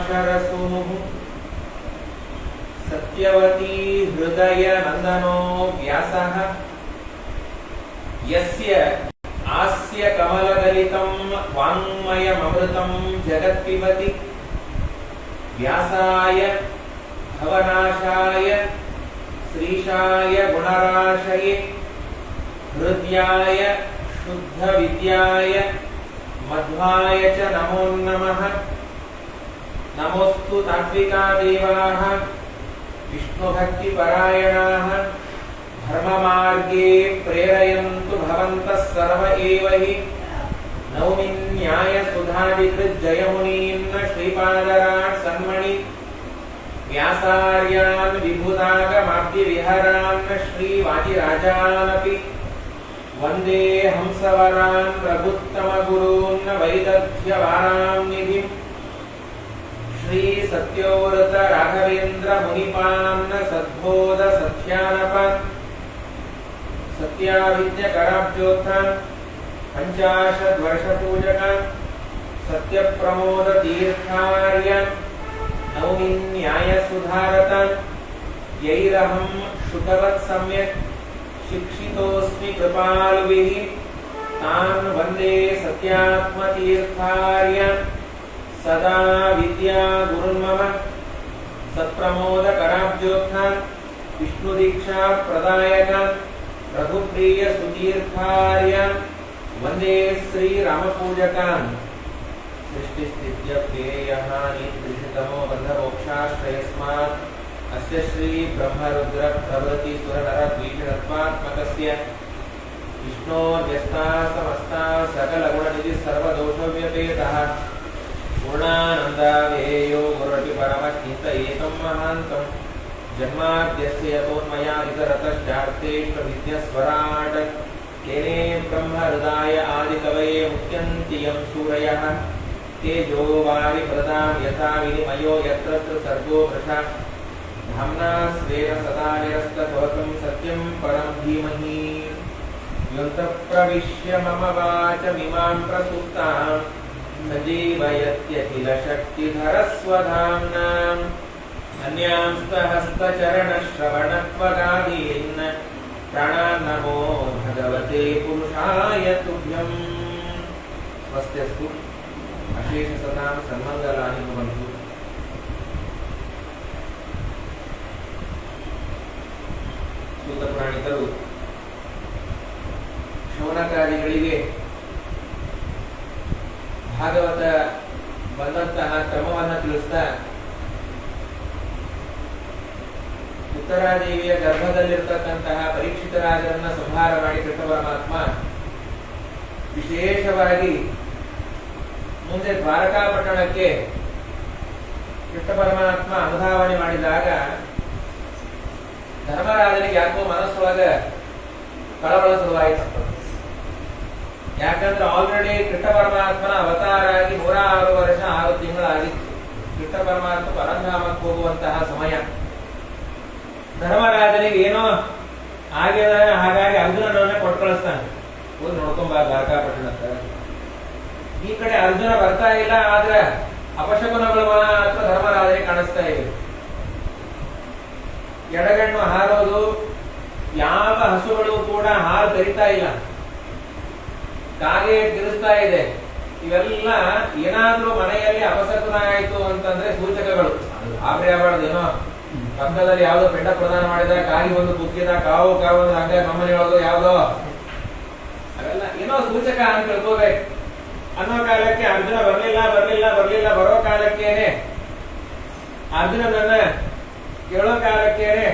पराशरसूनुः सत्यवती हृदय नंदनो व्यासः यस्य आस्य कमलदलितं वाङ्मयममृतं जगत्पिबति व्यासाय भवनाशाय श्रीशाय गुणराशये हृद्याय शुद्धविद्याय मध्वाय च नमो नमः। नमोस्तु तात्विका देवाः विष्णुभक्तिपरायणाः धर्ममार्गे प्रेरयन्तु भवन्तः सर्व एव हि। नौमि न्यायसुधादिकृत् जयमुनीन् श्रीपादराट् सन्मणि व्यासार्यान् विभुदागमाब्धिविहरान् श्रीवादिराजानपि वन्दे हंसवरान् रघुत्तमगुरून् वैदग्ध्यवाराम्निधिम् श्रीसत्योव्रत राघवेन्द्र मुनिपान् सद्बोध सत्यानपान् सत्याविद्यकराब्जोत्थान् 50 वर्षपूजकान् सत्यप्रमोद तीर्थार्यान् नौमि न्यायसुधारतान् यैरहं शुकवत् सम्यक् शिक्षितोऽस्मि कृपालुभिः तान् वन्दे सत्यात्मतीर्थार्यान् सदा विद्या गुरुन्मम सत्प्रमोदकराब्जोत्थान् विष्णुदीक्षा प्रदायकान् रघुप्रियसुतीर्थार्यान् वन्दे श्रीरामपूजकान्। सृष्टिस्थित्यप्ययः नित्रिषितमो बन्धमोक्षाश्रयस्मात् अस्य श्री ब्रह्मरुद्र प्रभृति सुरनरद्वीषणत्वात्मकस्य विष्णोर्व्यस्ता समस्ता सकलगुणनिधिः सर्वदोषव्यपेतः पूर्णानन्दावेयो गुरुरपि परमचिन्तयेतं महान्तम् जन्माद्यस्य यतोन्मयादितरतश्चार्तेष्वविद्यस्वराट् तेने ब्रह्महृदाय आदिकवये मुह्यन्ति यं सूरयः तेजो वारिमृदां यथा विनिमयो यत्र सर्गो मृषा धाम्ना स्वेन सदा निरस्तभवतं सत्यं परं धीमहि। योऽन्तः प्रविश्य मम वाचमिमां प्रसुप्तां सञ्जीवयत्यखिलशक्तिधरस्वधाम्ना अन्यांस्तहस्तचरणश्रवणत्वगादीन् प्राणान्नमो भगवते पुरुषाय तुभ्यम्। स्वस्त्यस्तु अशेषसतां सन्मङ्गलानि भवन्तु। ಸೂತಪುರಾಣಿಕರು ಶೌನಕಾದಿಗಳಿಗೆ ಭಾಗವತ ಬಂದಂತಹ ಕ್ರಮವನ್ನು ತಿಳಿಸ್ತಾ ಉತ್ತರಾದೇವಿಯ ಗರ್ಭದಲ್ಲಿರ್ತಕ್ಕಂತಹ ಪರೀಕ್ಷಿತ ರಾಜರನ್ನ ಸಂಹಾರ ಮಾಡಿ ಕೃಷ್ಣ ಪರಮಾತ್ಮ ವಿಶೇಷವಾಗಿ ಮುಂದೆ ದ್ವಾರಕಾಪಟ್ಟಣಕ್ಕೆ ಕೃಷ್ಣ ಪರಮಾತ್ಮ ಅನುಧಾವನೆ ಮಾಡಿದಾಗ ಧರ್ಮರಾಜನಿಗೆ ಯಾಕೋ ಮನಸ್ಸೊಳಗ ಕಳವಳ ಶುರುವಾಯಿತು. ಯಾಕಂದ್ರೆ ಆಲ್ರೆಡಿ ಕೃಷ್ಣ ಪರಮಾತ್ಮನ ಅವತಾರ ಆಗಿ 106 ವರ್ಷ 6 ತಿಂಗಳಾಗಿತ್ತು. ಕೃಷ್ಣ ಪರಮಾತ್ಮ ಪರಂಧಾಮಕ್ಕೆ ಹೋಗುವಂತಹ ಸಮಯ. ಧರ್ಮರಾಜನಿಗೆ ಏನೋ ಆಗ್ಯದ, ಹಾಗಾಗಿ ಅರ್ಜುನನನ್ನೇ ಕೊಟ್ಟು ಕಳಿಸ್ತಾನೆ, ಹೋಗಿ ನೋಡ್ಕೊಂಬ ದ್ವಾರಕಾಪಟ್ಟಣಕ್ಕ. ಈ ಕಡೆ ಅರ್ಜುನ ಬರ್ತಾ ಇಲ್ಲ, ಆದ್ರೆ ಅಪಶಕುನಗಳು ಮಾತ್ರ ಧರ್ಮರಾಜನಿಗೆ ಕಾಣಿಸ್ತಾ ಇವೆ. ಎಡಗಣ್ಣು ಹಾರೋದು, ಯಾವ ಹಸುಗಳು ಕೂಡ ಹಾಲು ತರಿತಾ ಇಲ್ಲ, ಕಾಗೆ ತಿರುಸ್ತಾ ಇದೆ. ಇವೆಲ್ಲ ಏನಾದ್ರೂ ಮನೆಯಲ್ಲಿ ಅಪಶಕುನ ಆಯ್ತು ಅಂತಂದ್ರೆ ಸೂಚಕಗಳು. ಆಬ್ರೆ ಆಗಬಾರ್ದೇನೋ, ಪಕ್ಕದಲ್ಲಿ ಯಾವ್ದೋ ಪಿಂಡ ಪ್ರದಾನ ಮಾಡಿದ, ಕಾಗಿ ಬಂದು ಕುಕ್ಕಿದ, ಕಾವು ಕಾವು ಹಂಗ ನಮ್ಮನೆ ಒಳಗೋ ಯಾವ್ದೋ, ಅವೆಲ್ಲ ಏನೋ ಸೂಚಕ ಅಂತ ತಿಳ್ಕೋಬೇಕು ಅನ್ನೋ ಕಾಲಕ್ಕೆ ಅರ್ಜುನ ಬರ್ಲಿಲ್ಲ. ಬರೋ ಕಾಲಕ್ಕೇನೆ ಅರ್ಜುನನನ್ನ ಕೇಳೋ ಕಾಲಕ್ಕೇನೆ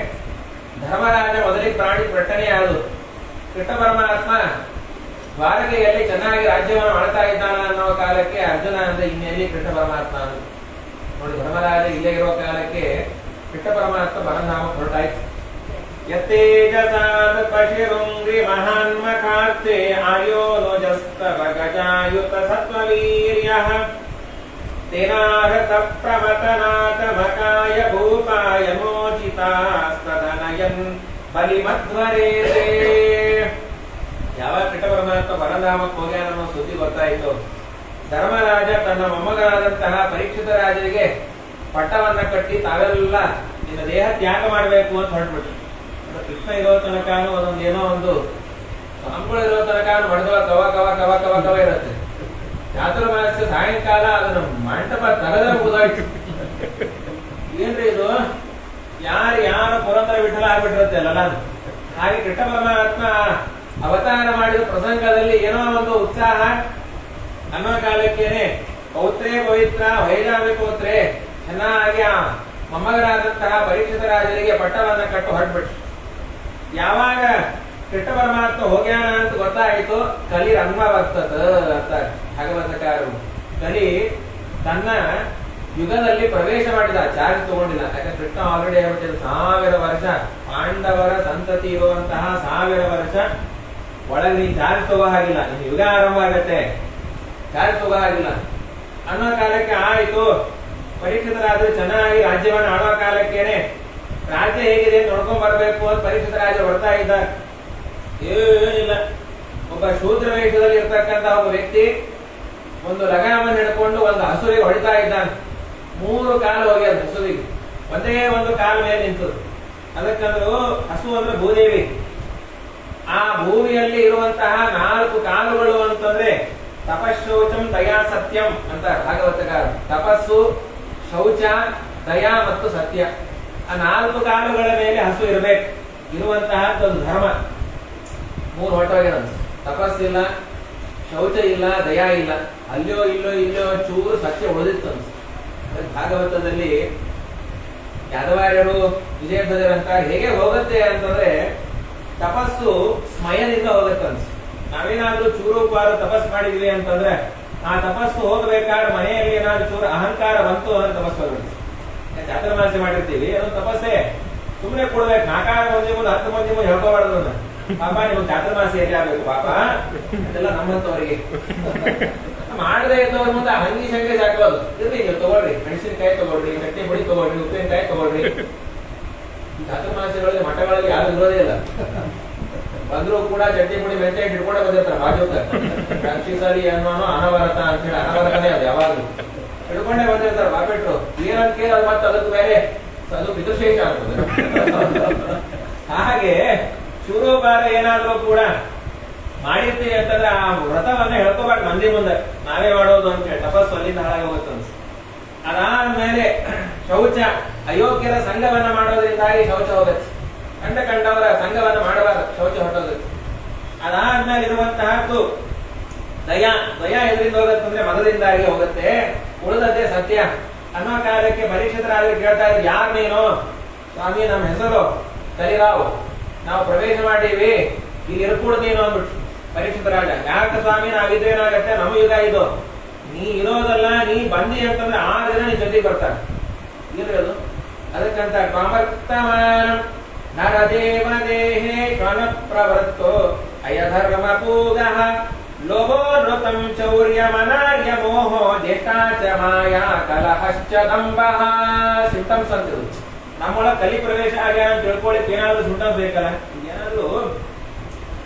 ಧರ್ಮರಾಜ ಮೊದಲಿಗೆ ಪ್ರಾಣಿ ಪ್ರಕಟಣೆ ಆದು. ಕೃಷ್ಣ ಪರಮಾತ್ಮ ದ್ವಾರಕೆಯಲ್ಲಿ ಚೆನ್ನಾಗಿ ರಾಜ್ಯವನ್ನು ಮಾಡ್ತಾ ಇದ್ದಾನ ಅನ್ನೋ ಕಾಲಕ್ಕೆ ಅರ್ಜುನ ಅಂದ್ರೆ ಇನ್ನೆಲ್ಲಿ ಕೃಷ್ಣ ಪರಮಾತ್ಮ ನೋಡಿ. ಧರ್ಮರಾಜ ಇಲ್ಲೇ ಇರೋ ಕಾಲಕ್ಕೆ ಕೃಷ್ಣ ಪರಮಾತ್ಮ ಪರಂಧಾಮ ಹೊರಟಾಯ್ತು. ಯತ್ತೇಜಸಾದ ಪಶಿರುಂಗ್ರಿ ಮಹಾನ್ಮಖಾರ್ತೆ ಆಯೋನೋಜಸ್ತವ ಗಜಾಯುತ ಸತ್ವವೀರ್ಯಃ ತೇನಾಹತ ಪ್ರಮತನಾಥ ಮಕಾಯ ಭೂಪಾಯ ಮೋಚಿತಾಸ್ತದನಯನ್ ಬಲಿಮಧ್ವರೇತೆ. ಯಾವಾಗ ಕೃಷ್ಣ ಪರಮಾತ್ಮ ಪರಂಧಾಮಕ್ಕೆ ಹೋಗ್ಯಾನ ಅನ್ನೋ ಸುದ್ದಿ ಗೊತ್ತಾಯಿತು. ಧರ್ಮರಾಜ ತನ್ನ ಮೊಮ್ಮಗನಾದಂತಹ ಪರೀಕ್ಷಿತ ರಾಜರಿಗೆ ಪಟ್ಟವನ್ನ ಕಟ್ಟಿ ತಾವೆಲ್ಲ ನಿನ್ನ ದೇಹ ತ್ಯಾಗ ಮಾಡಬೇಕು ಅಂತ ಹೊರಟ್ಬಿಟ್ರು. ಕೃಷ್ಣ ಇರೋ ತನಕ ಒಂದೊಂದು ಏನೋ ಒಂದು ಸ್ವಾಮಿಗಳು ಇರೋ ತನಕ ಮಡದವ ಕವ ಕವ ಕವ ಕವ ಕವ ಇರುತ್ತೆ. ಚಾತುರ್ಮಾಸ್ಯ ಸಾಯಂಕಾಲ ಅದನ್ನ ಮಂಟಪ ತಗದ ಮುಗಿದಾಯ್ತು. ಏನ್ರಿ ಇದು, ಯಾರು ಪುರಂದರ ವಿಠಲ ಆಗ್ಬಿಟ್ಟಿರುತ್ತೆ ಅಲ್ಲ. ಹಾಗೆ ಕೃಷ್ಣ ಪರಮಾತ್ಮ ಅವತಾರ ಮಾಡಿದ ಪ್ರಸಂಗದಲ್ಲಿ ಏನೋ ಒಂದು ಉತ್ಸಾಹ ಅನ್ನೋ ಕಾಲಕ್ಕೇನೆ ಪೌತ್ರೇ ಪವಿತ್ರ ವೈರಾಮಿ ಪೌತ್ರೆ ಚೆನ್ನಾಗಿ ಆ ಮೊಮ್ಮಗರಾದಂತಹ ಪರೀಕ್ಷಿತ ರಾಜರಿಗೆ ಪಟ್ಟವನ್ನ ಕಟ್ಟು ಹೊರಟ್ಬಿಟ್ರು. ಯಾವಾಗ ಕೃಷ್ಣ ಪರಮಾತ್ಮ ಹೋಗ್ಯಾನ ಅಂತ ಗೊತ್ತಾಯಿತು, ಕಲಿ ರಂಗ ಬರ್ತದ ಅಂತ ಭಾಗವತಕಾರರು. ಕಲಿ ತನ್ನ ಯುಗದಲ್ಲಿ ಪ್ರವೇಶ ಮಾಡಿದ, ಚಾರ್ಜ್ ತಗೊಂಡಿಲ್ಲ. ಯಾಕಂದ್ರೆ ಕೃಷ್ಣ ಆಲ್ರೆಡಿ ಹೇಳ್ಬಿಟ್ಟಿದ್ದು 1000 ವರ್ಷ ಪಾಂಡವರ ಸಂತತಿ ಇರುವಂತಹ 1000 ವರ್ಷ ಒಳಗೆ ನೀನ್ ಚಾರ್ಜ್ ತಗೋ ಹಾಗಿಲ್ಲ, ನಿನ್ ಯುಗ ಆರಂಭ ಆಗತ್ತೆ, ಚಾರ್ಜ್ ತಗೋ ಹಾಗಿಲ್ಲ ಅನ್ನೋ ಕಾಲಕ್ಕೆ ಆಯ್ತು. ಪರೀಕ್ಷಿತರಾದ್ರು ಚೆನ್ನಾಗಿ ರಾಜ್ಯವನ್ನು ಆಳೋ ಕಾಲಕ್ಕೇನೆ ರಾಜ್ಯ ಹೇಗಿದೆ ನೋಡ್ಕೊಂಡ್ ಬರ್ಬೇಕು ಅಂತ ಪರೀಕ್ಷಿತ ರಾಜ ಬರ್ತಾ ಇದ್ದ. ಏನಿಲ್ಲ, ಒಬ್ಬ ಶೂದ್ರ ವೇಷದಲ್ಲಿ ಇರ್ತಕ್ಕಂತ ಒಬ್ಬ ವ್ಯಕ್ತಿ ಒಂದು ಲಗಾಮನ್ನು ಹಿಡ್ಕೊಂಡು ಒಂದು ಹಸುವಿಗೆ ಹೊಡಿತಾ ಇದ್ದಾನೆ. 3 ಕಾಲು ಹೋಗ್ಯದ ಹಸುವಿಗೆ, ಒಂದೇ ಒಂದು ಕಾಲ ಮೇಲೆ ನಿಂತದು. ಅದಕ್ಕಂದ್ರು ಹಸು ಅಂದ್ರೆ ಭೂದೇವಿ. ಆ ಭೂಮಿಯಲ್ಲಿ ಇರುವಂತಹ 4 ಕಾಲುಗಳು ಅಂತಂದ್ರೆ ತಪಶೌಚಂ ದಯಾ ಸತ್ಯಂ ಅಂತ ಭಾಗವತಗಾರ. ತಪಸ್ಸು, ಶೌಚ, ದಯಾ ಮತ್ತು ಸತ್ಯ, ಆ 4 ಕಾಲುಗಳ ಮೇಲೆ ಹಸು ಇರಬೇಕು. ಇರುವಂತಹ ಒಂದು ಧರ್ಮ 3 ಹೊಟ್ಟೋಗ್ಯದ. ತಪಸ್ಸಿಲ್ಲ, ಶೌಚ ಇಲ್ಲ, ದಯಾ ಇಲ್ಲ, ಅಲ್ಲೋ ಇಲ್ಲೋ ಚೂರು ಸತ್ಯ ಉಳಿದಿತ್ತು ಅನ್ಸ. ಭಾಗವತದಲ್ಲಿ ಯಾದವಾರ್ಯರು ವಿಜಯಧ್ವಜರಂತ ಹೇಗೆ ಹೋಗುತ್ತೆ ಅಂತಂದ್ರೆ ತಪಸ್ಸು ಸ್ಮಯದಿಂದ ಹೋಗುತ್ತೆ ಅನ್ಸ. ನಾವೇನಾದ್ರೂ ಚೂರು ಪಾರು ತಪಸ್ ಮಾಡಿದ್ವಿ ಅಂತಂದ್ರೆ ಆ ತಪಸ್ಸು ಹೋಗ್ಬೇಕಾದ್ರೆ ಮನೆಯಲ್ಲಿ ಏನಾದ್ರು ಚೂರು ಅಹಂಕಾರ ಬಂತು ಅಂದ್ರೆ ತಪಸ್ಸು ಹೋಗ್ಬಿಡ್ತು. ಚಾತುರ್ಮಾಸ್ಯ ಮಾಡಿರ್ತೀವಿ, ಅದೊಂದು ತಪಸ್ಸೇ. ಸುಮ್ಮನೆ ಕೊಡ್ಬೇಕು, 4 ಮಂದಿ ಮುಂದೆ 10 ಮಂದಿ ಮುಂದೆ ಹೇಳ್ಕೋಬಾರ್ದು. ಪಾಪ ನಿಮ್ಗೆ ಚಾತುರ್ಮಾಸ್ಯ ಹೇಗೆ ಆಗ್ಬೇಕು ಪಾಪ, ಅದೆಲ್ಲ ನಮ್ಮಂತವರಿಗೆ. ಮಾಡದೇ ಇದ್ದವ್ರ ಮುಂದೆ ಹಂಗಿ ಶಂಗೆ ಸಾಕೋದು. ಇರ್ಲಿ, ನೀವು ತಗೊಳ್ರಿ, ಮೆಣಸಿನಕಾಯಿ ತಗೊಳ್ರಿ, ಚಟ್ನಿ ಪುಡಿ ತಗೊಳ್ರಿ, ಉಪ್ಪಿನಕಾಯಿ ತಗೊಳ್ರಿ. ಈ ಚಾತುರ್ಮಾಸ್ಯಗಳಲ್ಲಿ ಮಠಗಳಲ್ಲಿ ಯಾರು ಇರೋದೇ ಇಲ್ಲ. ಬಂದ್ರು ಕೂಡ ಚಟ್ನಿ ಪುಡಿ ಮೆಂತೆ ಹಿಡ್ಕೊಂಡೆ ಬಂದಿರ್ತಾರೆ ಬಾಜುಕ. ರಕ್ಷಿಸಲಿ ಅನ್ನೋನು ಅನವರತ ಅಂತ ಹೇಳಿ, ಅನವರತನೇ ಅದು ಯಾವಾಗಲೂ ಹಿಡ್ಕೊಂಡೆ ಬಂದಿರ್ತಾರೆ ಬಾಪಿಟ್ರು. ಏನಂತ ಕೇಳಿ ಅದು ಮತ್ತೆ ಅದಕ್ಕೆ ಬೇರೆ ಅದು ಪಿತೃಶೇಷ ಆಗ್ತದೆ. ಹಾಗೆ ಶೂರೋಪಾರ ಏನಾದ್ರೂ ಕೂಡ ಮಾಡಿರ್ತೀವಿ ಅಂತಂದ್ರೆ ಆ ವ್ರತವನ್ನ ಹೇಳ್ಕೋಬೇಕು ಮಂದಿ ಮುಂದೆ, ನಾವೇ ಮಾಡೋದು ಅಂತ ಹೇಳಿ. ತಪಸ್ಸು ಅಲ್ಲಿಂದ ಹಾಳಾಗಿ ಹೋಗುತ್ತೆ ಅನ್ಸ. ಅದಾದ್ಮೇಲೆ ಶೌಚ, ಅಯೋಗ್ಯರ ಸಂಘವನ್ನ ಮಾಡೋದ್ರಿಂದಾಗಿ ಶೌಚ ಹೋಗುತ್ತೆ. ಕಂಡವರ ಸಂಘವನ್ನ ಮಾಡಬಾರದು, ಶೌಚ ಹೊಟ್ಟೋಗುತ್ತೆ. ಅದಾದ್ಮೇಲೆ ಇರುವಂತಹದ್ದು ದಯಾ. ದಯಾ ಎದರಿಂದ ಹೋಗುತ್ತೆ ಅಂದ್ರೆ ಮನದಿಂದಾಗಿ ಹೋಗುತ್ತೆ. ಉಳಿದದ್ದೇ ಸತ್ಯ ಅನ್ನೋ ಕಾಲಕ್ಕೆ ಪರೀಕ್ಷಿತರಾಗಿ ಕೇಳ್ತಾ ಇದ್ರು, ಯಾರು ನೀನು? ಸ್ವಾಮಿ ನಮ್ಮ ಹೆಸರು ಕಲಿರಾವ್, ನಾವು ಪ್ರವೇಶ ಮಾಡೀವಿ, ಇಲ್ಲಿ ಇರ್ಕೂಡ್ದು ನೀನು ಅಂದ್ಬಿಟ್ಟು. ಪರೀಕ್ಷಿತ ರಾಜ, ಯಾಕೆ ಸ್ವಾಮಿ ನಾವಿದ್ರೇನಾಗತ್ತೆ, ನಮ್ಮ ಯುಗ ಇದು, ನೀ ಇರೋದಲ್ಲ, ನೀ ಬಂದಿ ಅಂತಂದ್ರೆ 6 ದಿನ ನಿನ್ ಜೊತೆಗೆ ಬರ್ತಾರೆ. ಇಲ್ರಿ ಅದು. ಅದಕ್ಕಂತ ಕಾಮರ್ತಮಾನ ನರದೇವ ದೇಹೇ ಶ್ವನ ಪ್ರವೃತ್ತೋ ಅಯಧರ್ಮ ಪೂಗಃ ಲೋಭೋ ನೃತಂ ಚೌರ್ಯಮನಾರ್ಯ ಮೋಹೋ ಜ್ಯೇಷ್ಠಾಚ ಮಾಯಾ ಕಲಹಶ್ಚ ದಂಭಃ. ಸಿಂಟಮ್ಸ್ ಅಂತಿದ್ರು. ನಮ್ಮೊಳಗೆ ಕಲಿ ಪ್ರವೇಶ ಆಗ್ಯಾನ ಅಂತ ತಿಳ್ಕೊಳ್ಳಿಕ್ಕೆ ಏನಾದ್ರು ಸಿಂಟಮ್ಸ್ ಬೇಕಲ್ಲ. ಏನಾದ್ರು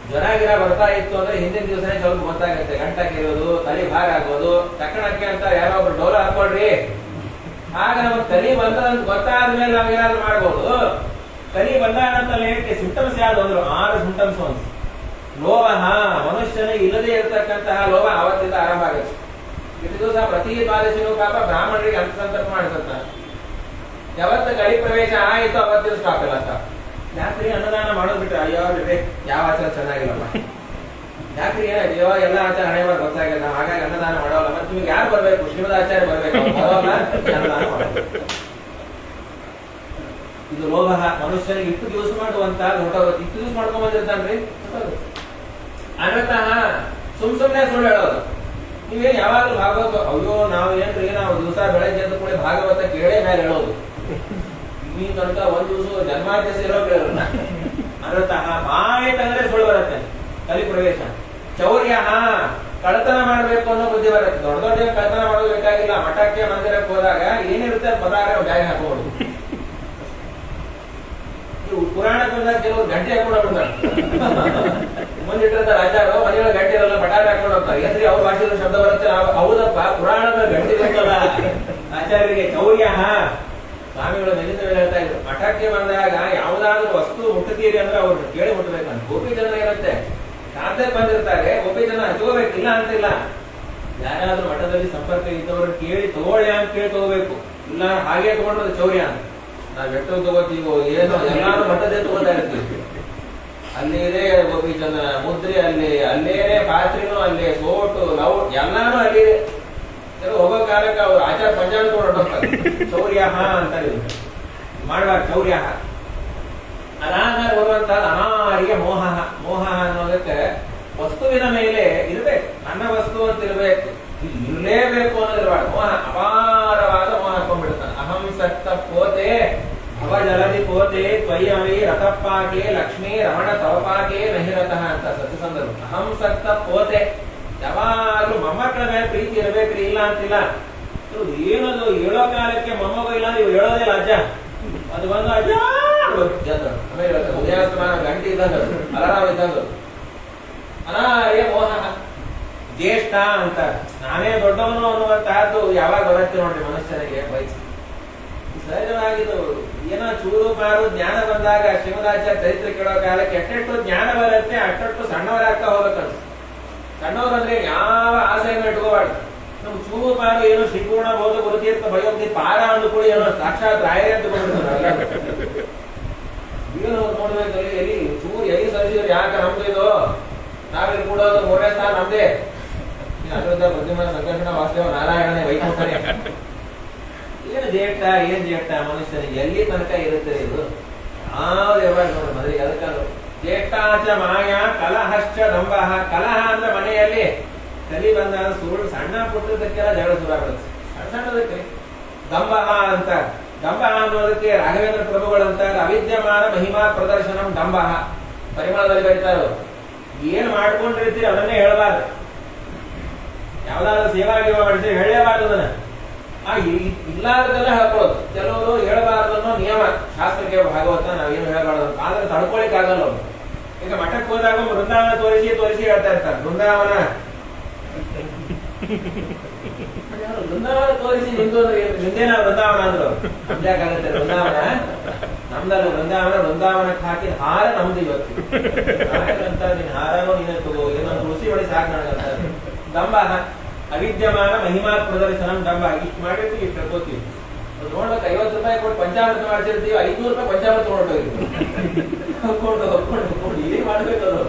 ಜ್ವರ ಗಿರ ಬರ್ತಾ ಇತ್ತು ಅಂದ್ರೆ ಹಿಂದಿನ ದಿವಸನೇ ಸ್ವಲ್ಪ ಗೊತ್ತಾಗುತ್ತೆ. ಗಂಟಕ್ಕಿರೋದು, ತಲೆ ಭಾರ ಆಗೋದು, ತಕ್ಕಣಕ್ಕೆ ಅಂತ ಯಾರೋ ಒಬ್ರು ಡೋಲ ಹಾಕೊಳ್ರಿ. ಆಗ ನಮಗೆ ಕಲಿ ಬಂದಂತ ಗೊತ್ತಾದ್ಮೇಲೆ ನಾವೇನಾದ್ರು ಮಾಡ್ಬೋದು. ಕಲಿ ಬಂದಾನಂತ ಹೇಳಕ್ಕೆ ಸಿಂಟಮ್ಸ್ ಯಾವ್ದು ಅಂದ್ರು 6 ಸಿಂಟಮ್ಸ್ ಅನ್ಸ್. ಲೋಭ, ಮನುಷ್ಯನಿಗೆ ಇಲ್ಲದೆ ಇರತಕ್ಕಂತಹ ಲೋಭ ಆವತ್ತಿಂದ ಆರಂಭ ಆಗುತ್ತೆ. ಇಷ್ಟು ದಿವಸ ಪ್ರತಿ ದ್ವಾದಶಿನೂ ಪಾಪ ಬ್ರಾಹ್ಮಣರಿಗೆ ಅಂತ ಸಂಕಲ್ಪ ಮಾಡಿರ್ತಾರೆ. ಯಾವತ್ತ ಕಲಿ ಪ್ರವೇಶ ಆಯಿತು ಅವತ್ತಿನ ಸ್ಟಾಪ್ ಇಲ್ಲ ಅಂತ. ಯಾಕ್ರಿ ಅನ್ನದಾನ ಮಾಡೋದ್ ಬಿಟ್ರೆ ಅಯ್ಯೋ ಬಿಡ್ರಿ, ಯಾವ ಆಚಾರ ಚೆನ್ನಾಗಿಲ್ಲಪ್ಪ, ಯಾಕ್ರಿ ಏನಾಯ್ತು ಎಲ್ಲ ಆಚಾರ ಹಣೆ ಮಾಡಿ ಗೊತ್ತಾಗಲ್ಲ, ಹಾಗಾಗಿ ಅನ್ನದಾನ ಮಾಡೋಲ್ಲ. ಮತ್ತೆ ನಿಮ್ಗೆ ಯಾರು ಬರ್ಬೇಕು? ಶ್ರೀಮದ್ ಆಚಾರ್ಯ ಬರ್ಬೇಕು, ಅನ್ನದಾನ ಮಾಡೋದು. ಇದು ಲೋಭ. ಮನುಷ್ಯನಿಗೆ ಇಟ್ಟು ಯೂಸ್ ಮಾಡುವಂತ ಹೊಟ್ಟೋಗುತ್ತೆ. ಇಟ್ಟು ಯೂಸ್ ಮಾಡ್ಕೊಂಡ್ ಬಂದಿರ್ತಾನ್ರಿ. ಅನ್ನತಃ ಸುಮ್ನೆ ಸುಳ್ಳು ಹೇಳೋದು. ನೀವೇನ್ ಯಾವಾಗ್ಲೂ ಭಾಗವತ, ಅಯ್ಯೋ ನಾವು ಏನ್ರಿ ನಾವು ದಿವಸ ಬೆಳಗ್ಗೆ ಎದ್ದು ಕೂಡ ಭಾಗವತ ಕೇಳೇ ಮೇಲೆ ಹೇಳೋದು. ಈ ತನಕ ಒಂದ್ ದಿವಸ ಜನ್ಮಾದ್ಯಸ ಇರೋ ಕೇಳೋಣ. ಅನ್ನತಃ ಬಾಯಿತಂದ್ರೆ ಸುಳ್ಳು ಬರುತ್ತೆ. ಕಲಿ ಪ್ರವೇಶ. ಚೌರ್ಯ, ಕಳ್ತನ ಮಾಡ್ಬೇಕು ಅನ್ನೋ ಬುದ್ಧಿ ಬರುತ್ತೆ. ದೊಡ್ಡ ದೊಡ್ಡ ಕಳ್ತನ ಮಾಡೋದು ಬೇಕಾಗಿಲ್ಲ. ಮಠಕ್ಕೆ ಮಂದಿರಕ್ಕೆ ಹೋದಾಗ ಏನಿರುತ್ತೆ ಪದಾರ ಬ್ಯಾಗ್ ಹಾಕೋದು. ಪುರಾಣಕ್ಕೆ ಬಂದಾಗ ಕೆಲವರು ಗಂಟೆ ಹಾಕೊಂಡು ಹೋಗ್ತಾರೆ. ಮುಂದಿಟ್ಟಿರ್ತಾರೆ ರಾಜಾರು, ಮನೆಯೊಳಗೆ ಗಂಟೆ ಇರಲ್ಲ, ಬಟಾಟೆ ಹಾಕೊಂಡು ಹೋಗ್ತಾರೆ. ಹೆಸರಿ ಅವ್ರ ಭಾಷೆಯಲ್ಲಿ ಶಬ್ದ ಬರುತ್ತೆ. ಹೌದಪ್ಪ, ಪುರಾಣದ ಗಂಟೆ ಗೊತ್ತಲ್ಲ, ಆಚಾರ್ಯರಿಗೆ ಚೌರ್ಯ ಸ್ವಾಮಿಗಳು ನೆನೆದ ಮೇಲೆ ಹೇಳ್ತಾ ಇದ್ರು, ಮಠಕ್ಕೆ ಬಂದಾಗ ಯಾವುದಾದ್ರೂ ವಸ್ತು ಮುಟ್ಟುತ್ತೀರಿ ಅಂದ್ರೆ ಅವ್ರನ್ನ ಕೇಳಿ ಮುಟ್ಟಬೇಕಂತ. ಗೋಪಿ ಜನ ಇರುತ್ತೆ, ಸಾಧ್ಯ ಬಂದಿರ್ತಾರೆ, ಗೋಪಿ ಜನ ಹಚ್ಕೋಬೇಕಿಲ್ಲ ಅಂತಿಲ್ಲ. ಯಾರಾದ್ರೂ ಮಠದಲ್ಲಿ ಸಂಪರ್ಕ ಇದ್ದವ್ರು ಕೇಳಿ ತಗೊಳ್ಳಿ ಅಂತ ಕೇಳಿ ತಗೋಬೇಕು, ಇಲ್ಲ ಹಾಗೆ ತಗೊಂಡ್ರೆ ಚೌರ್ಯ ಅಂತ. ನಾವ್ ಎಷ್ಟು ತಗೋತೀವೋ ಏನೋ ಎಲ್ಲಾರು ಮಠದೇ ತಗೋತಾ ಇರ್ತೀವಿ. ಅಲ್ಲಿ ಇದೆ ಗೋಪಿ ಚಂದ್ರ ಮುದ್ರೆ, ಅಲ್ಲೇನೆ ಪಾತ್ರಿನೂ ಅಲ್ಲೇ, ಸೋಟು ಲವ್ ಎಲ್ಲಾನು ಅಲ್ಲಿ ಇದೆ. ಹೋಗೋ ಕಾಲಕ್ಕೆ ಅವ್ರು ಆಚಾರ ಪಂಜಾಬ್ ತಗೊಂಡೋಗ್ತಾರೆ. ಚೌರ್ಯ ಅಂತ ಮಾಡುವಾಗ ಚೌರ್ಯ. ಅದಾದ್ಮೇಲೆ ಬರುವಂತಹ ಅನಾರ್ಯ ಮೋಹ. ಮೋಹ ಅನ್ನೋದಕ್ಕೆ ವಸ್ತುವಿನ ಮೇಲೆ ಇರ್ಬೇಕು, ನನ್ನ ವಸ್ತು ಅಂತ ಇರ್ಬೇಕು, ಇರ್ಲೇಬೇಕು ಅನ್ನೋದಿರ್ಬಾರ್ದು. ಮೋಹ ಅಪಾರವಾದ ಮೋಹ ಹಾಕೊಂಡ್ಬಿಡ್ತಾನೆ. ಅಹಂ ಸಕ್ತ ಪೋತೆ ಭವ ಜಲದಿ ಪೋತೆ ತ್ವಯ್ಯವಿ ರಥಪ್ಪಾಕೆ ಲಕ್ಷ್ಮೀ ರಮಣ ತವಪಾಕೆ ನಹಿರತಃ ಅಂತ ಸತ್ಯಸಂಧರು. ಅಹಂ ಸಕ್ತ ಪೋತೆ, ಯಾವಾಗ್ಲೂ ಮೊಮ್ಮಕ್ಕಳ ಮೇಲೆ ಪ್ರೀತಿ ಇರ್ಬೇಕ್ರಿ, ಇಲ್ಲ ಅಂತಿಲ್ಲ. ಏನದು ಹೇಳೋ ಕಾಲಕ್ಕೆ ಮೊಮ್ಮಗ ಇಲ್ಲ ನೀವು ಹೇಳೋದೇ ಅಜ್ಜ, ಅದು ಬಂದು ಅಜ್ಜ ಆಮೇಲೆ ಉದಯಾಸ್ತಮಾನ ಗಂಟೆ ಇದ್ದಂಗ ಅಲರಾಮ್ ಇದ್ದಂಗ. ಅನಾರ್ಯ ಮೋಹ. ಜ್ಯೇಷ್ಠ ಅಂತ ನಾನೇ ದೊಡ್ಡವನು ಅನ್ನುವಂತಹದ್ದು ಯಾವಾಗ ಬರುತ್ತೆ ನೋಡ್ರಿ ಮನುಷ್ಯನಿಗೆ ಬಯಸಿ. ಸಹಜವಾಗಿದ್ದು ಏನೋ ಚೂರು ಪಾರು ಜ್ಞಾನ ಬಂದಾಗ ಶ್ರೀಮದಾಚಾರ್ಯ ಚರಿತ್ರೆ ಕೇಳೋ ಕಾಲಕ್ಕೆ ಎಷ್ಟೆಷ್ಟು ಜ್ಞಾನ ಬರುತ್ತೆ ಅಷ್ಟೆಷ್ಟು ಸಣ್ಣವರಾಗ್ತಾ ಹೋಗ್ಬೇಕಂತ. ಸಣ್ಣವ್ರು ಅಂದ್ರೆ ಯಾವ ಆಸೆಯನ್ನು ಇಟ್ಕೋಬಾರ್ದು. ನಮ್ ಚೂರು ಪಾರು ಏನು ಶ್ರೀಪೂರ್ಣ ಬೋಧ ಗುರುತೀರ್ಥ ಭಯೋಕ್ತಿ ಪಾರ ಅಂದು ಕೂಡ ಏನೋ ಸಾಕ್ಷಾತ್ ರಾಯರೇ ಅಂತ ಬಂದಿರ್ತಾರೆ. ಏನು ನೋಡ್ಬೇಕಲ್ಲಿ ಎಲ್ಲಿ ಚೂರು ಎಲ್ಲಿ ಸರಿಸಿದ್ರು ಯಾಕೆ ನಮ್ದು ಇದು, ನಾವಿಲ್ಲಿ ಕೂಡೋದು 3ನೇ ಸ್ಥಾನ ನಮ್ದೇ. ಅದರಿಂದ ಬುದ್ಧಿಮಾನ ಸಂಕರ್ಷಣ ವಾಸ್ತವ ನಾರಾಯಣನೇ ವೈಕುಂಠನೇ. ಏನು ಜೇಷ್ಠ ಏನ್ ಜೇಷ್ಠ ಮನುಷ್ಯನಿಗೆ ಎಲ್ಲಿ ತನಕ ಇರುತ್ತೆ ಇದು? ಯಾವ್ದು ಇರಬಾರ್ದು ನೋಡ್ರಿ ಮೊದಲಿಗೆ. ಅದಕ್ಕಂದ್ರು ಜ್ಯೇಷ್ಠಾಚ ಮಾಯಾ ಕಲಹಶ್ಚ ದಂಬಃ. ಕಲಹ ಅಂದ್ರೆ ಮನೆಯಲ್ಲಿ ಕಲಿ ಬಂದಾಗ ಸುರುಳು ಸಣ್ಣ ಪುಟ್ಟದಕ್ಕೆಲ್ಲ ಜಗಳ ಶುರುವಾಗುತ್ತೆ, ಸಣ್ಣ ಸಣ್ಣದಕ್ಕೆ. ದಂಬಃ ಅಂತ, ದಂಬ ಅನ್ನೋದಕ್ಕೆ ರಾಘವೇಂದ್ರ ಪ್ರಭುಗಳಂತ ಅವಿದ್ಯಮಾನ ಮಹಿಮಾ ಪ್ರದರ್ಶನಂ ದಂಬಃ ಪರಿಮಳದಲ್ಲಿ ಬರೀತಾರೆ. ಏನ್ ಮಾಡ್ಕೊಂಡಿರ್ತೀರಿ ಅದನ್ನೇ ಹೇಳಬಾರ್ದು. ಯಾವ್ದಾದ್ರು ಸೇವಾ ಗೀವಾ ಮಾಡಿಸಿ ಹೇಳಲೇಬಾರ್ದು ಅದನ್ನ. ಇಲ್ಲಾರದೆಲ್ಲ ಹೇಳ್ಕೊಳ್ಳೋದು. ಕೆಲವರು ಹೇಳಬಾರ್ದು ಅನ್ನೋ ನಿಯಮ ಶಾಸ್ತ್ರಕ್ಕೆ ಭಾಗವತ ನಾವೇನು ಹೇಳಬಾರ್ದು, ಆದ್ರೆ ತಡ್ಕೊಳಿಕ್ ಆಗಲ್ಲ ಅವ್ರು. ಈಗ ಮಠಕ್ಕೆ ಹೋದಾಗ ವೃಂದಾವನ ತೋರಿಸಿ ಹೇಳ್ತಾ ಇರ್ತಾರೆ. ವೃಂದಾವನ ತೋರಿಸಿ ನಿಂದೇನ ವೃಂದಾವನ ಅಂದ್ರು ನಮ್ದ್ಯಾಕಾಗತ್ತೆ ವೃಂದಾವನ? ನಮ್ದಲ್ಲ ವೃಂದಾವನಕ್ಕೆ ಹಾಕಿದ ಹಾರ ನಮ್ದು ಇವತ್ತು ಅಂತ. ನಿನ್ ಹಾರನೋ ನೀನ ತಗೋ, ಏನೊಂದು ತುಳಸಿ ಬಳಿ ಸಾಕು ನನಗಂತ. ದಂಬ ಅವಿದ್ಯಮಾನ ಮಹಿಮಾ ಪ್ರದರ್ಶನಂ ದಂಬ. ಇಷ್ಟು ಮಾಡಿರ್ತೀವಿ, ಇಷ್ಟು ಕರ್ಕೋತೀವಿ. ನೋಡ್ಬೇಕು 50 ರೂಪಾಯಿ ಕೊಟ್ಟು ಪಂಚಾಮೃತ ಮಾಡ್ತಿರ್ತೀವಿ, 500 ರೂಪಾಯಿ ಪಂಚಾಮೃತ ತಗೊಂಡೋಗಿರ್ತೀವಿ. ಇದೇ ಮಾಡ್ಬೇಕು, ಅದು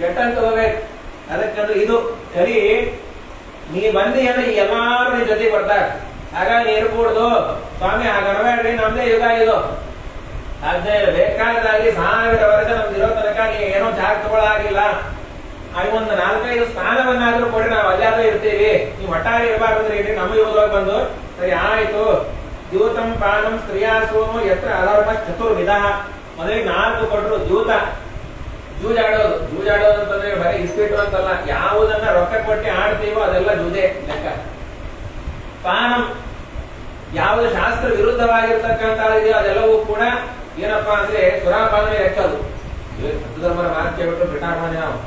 ಎಟ್ಟಂತ ತಗೋಬೇಕು. ಅದಕ್ಕಂದ್ರೆ ಇದು ಸರಿ. ನೀ ಬಂದಿ ಅಂದ್ರೆ ಎಲ್ಲಾರು ನಿನ್ ಜೊತೆಗೆ ಬರ್ತಾರೆ. ಹಾಗಾಗಿ ನೀ ಇರ್ಕೂಡ್ದು ಸ್ವಾಮಿ, ಹಾಗನಬೇಡ್ರಿ, ನಮ್ದೇ ಯುಗ ಇದು. ಸಾಧ್ಯ ಇಲ್ಲ. ಬೇಕಾದಾಗಿ 1000 ವರ್ಷ ನಮ್ದು ಇರೋ ತನಕ ನೀ ಏನೋ ಜಾಗ ತಗೊಳ್ಳಾಗಿಲ್ಲ. ಒಂದು 4-5 ಸ್ಥಾನವನ್ನಾದ್ರೂ ಕೊಡ್ರಿ, ನಾವು ಅಲ್ಲಾದ್ರೂ ಇರ್ತೀವಿ. ನೀವು ಒಟ್ಟಾರೆ ಇರಬಾರ್ದಂದ್ರೆ ಇಡ್ರಿ. ನಮ್ಮ ಯುಗದೊಳಗೆ ಬಂದು ಸರಿ ಆಯ್ತು. ದ್ಯೂತಂ ಪಾನಂ ಸ್ತ್ರೀಯಾಸೋನು ಎತ್ರ ಅಧರ್ಮ ಚತುರ್ವಿಧ. ಮೊದಲಿಗೆ 4 ಕೊಟ್ರು. ದ್ಯೂತ ಜೂಜಾಡೋದು. ಜೂಜಾಡೋದು ಅಂತಂದ್ರೆ ಬರೀ ಇಸ್ಪಿಟ್ಟು ಅಂತಲ್ಲ, ಯಾವುದನ್ನ ರೊಕ್ಕ ಕೊಟ್ಟು ಆಡ್ತೀವೋ ಅದೆಲ್ಲ ಜೂಜೆ ಲೆಕ್ಕ. ಪಾನಂ ಯಾವುದು ಶಾಸ್ತ್ರ ವಿರುದ್ಧವಾಗಿರ್ತಕ್ಕಂಥ ಇದೆಯೋ ಅದೆಲ್ಲವೂ ಕೂಡ ಏನಪ್ಪಾ ಅಂದ್ರೆ ಸುರಾಪಾನವೇ ಲೆಕ್ಕದು. ಧರ್ಮರ ಮಾತು ಕೇಳ್ಬಿಟ್ಟು ಬಿಟ್ಟಾಡ್ಮಾನೆ ನಾವು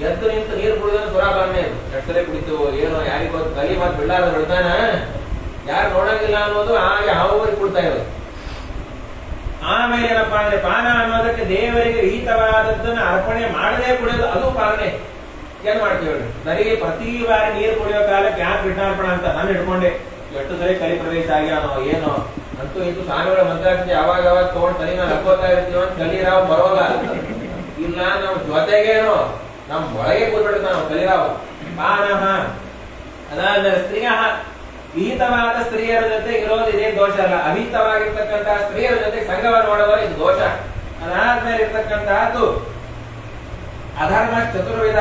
ಎದ್ದು ನಿಂತು ನೀರು ಕುಡಿದ್ರೆ ಸುರಾಪಾನೇ. ಎಷ್ಟರೇ ಕುಡಿತೀವೋ ಏನೋ ಯಾರಿಗೂ ಕಲಿ ಮಾತು ಬಿಡಾರ ಬಿಡ್ತಾನ, ಯಾರು ನೋಡಂಗಿಲ್ಲ ಅನ್ನೋದು ಹಾಗೆ ಹಾವೂರಿಗೆ ಕೊಡ್ತಾ ಇರೋದು. ಆಮೇಲೆ ಏನಪ್ಪಾ ಅಂದ್ರೆ ಪಾನ ಅನ್ನೋದಕ್ಕೆ ದೇವರಿಗೆ ವಿಹಿತವಾದದ್ದನ್ನ ಅರ್ಪಣೆ ಮಾಡದೇ ಕುಡಿಯೋದು, ಅದು ಪಾಲನೆ. ಏನ್ ಮಾಡ್ತೀವಿ ಬರೀ ಪ್ರತಿ ಬಾರಿ ನೀರು ಕುಡಿಯೋ ಕಾಲಕ್ಕೆ ಯಾಕೆ ಬಿಟ್ಟಾರ್ಪಣ ಅಂತ ನಾನು ಹಿಡ್ಕೊಂಡೆ. ಎಷ್ಟು ಸರಿ ಕಲಿ ಪ್ರವೇಶ ಆಗ್ಯಾನೋ ಏನೋ ಅಂತೂ ಇದು ಸ್ವಾಮಿಗಳ ಮಂತ್ರಾಕ್ಷಿ ಯಾವಾಗ ತಗೊಂಡ್ ತಲೆ ಮೇಲೆ ಹಾಕೋತಾ ಇರ್ತೀವ ಅಂತ ಕಲಿರಾವ್ ಬರೋಲ್ಲ. ಇಲ್ಲ ನಮ್ ಜೊತೆಗೇನೋ ನಮ್ ಒಳಗೆ ಕೂತ್ಬಿಡ್ತ ನಾವು ಕಲಿರಾವ್. ಪಾನಃ ಅದಾದ್ಮೇಲೆ ಸ್ತ್ರೀಯ ವಿಹಿತವಾದ ಸ್ತ್ರೀಯರ ಜೊತೆ ಇರೋದು ಇದೇ ದೋಷ ಅಲ್ಲ. ಅವಿಹಿತವಾಗಿರ್ತಕ್ಕಂತಹ ಸ್ತ್ರೀಯರ ಜೊತೆ ಸಂಘವನ್ನು ಮಾಡೋದು ಇದು ದೋಷ. ಅದಾದ್ಮೇಲೆ ಇರ್ತಕ್ಕಂತಹದ್ದು ಅಧರ್ಮ ಚತುರ್ವಿಧ.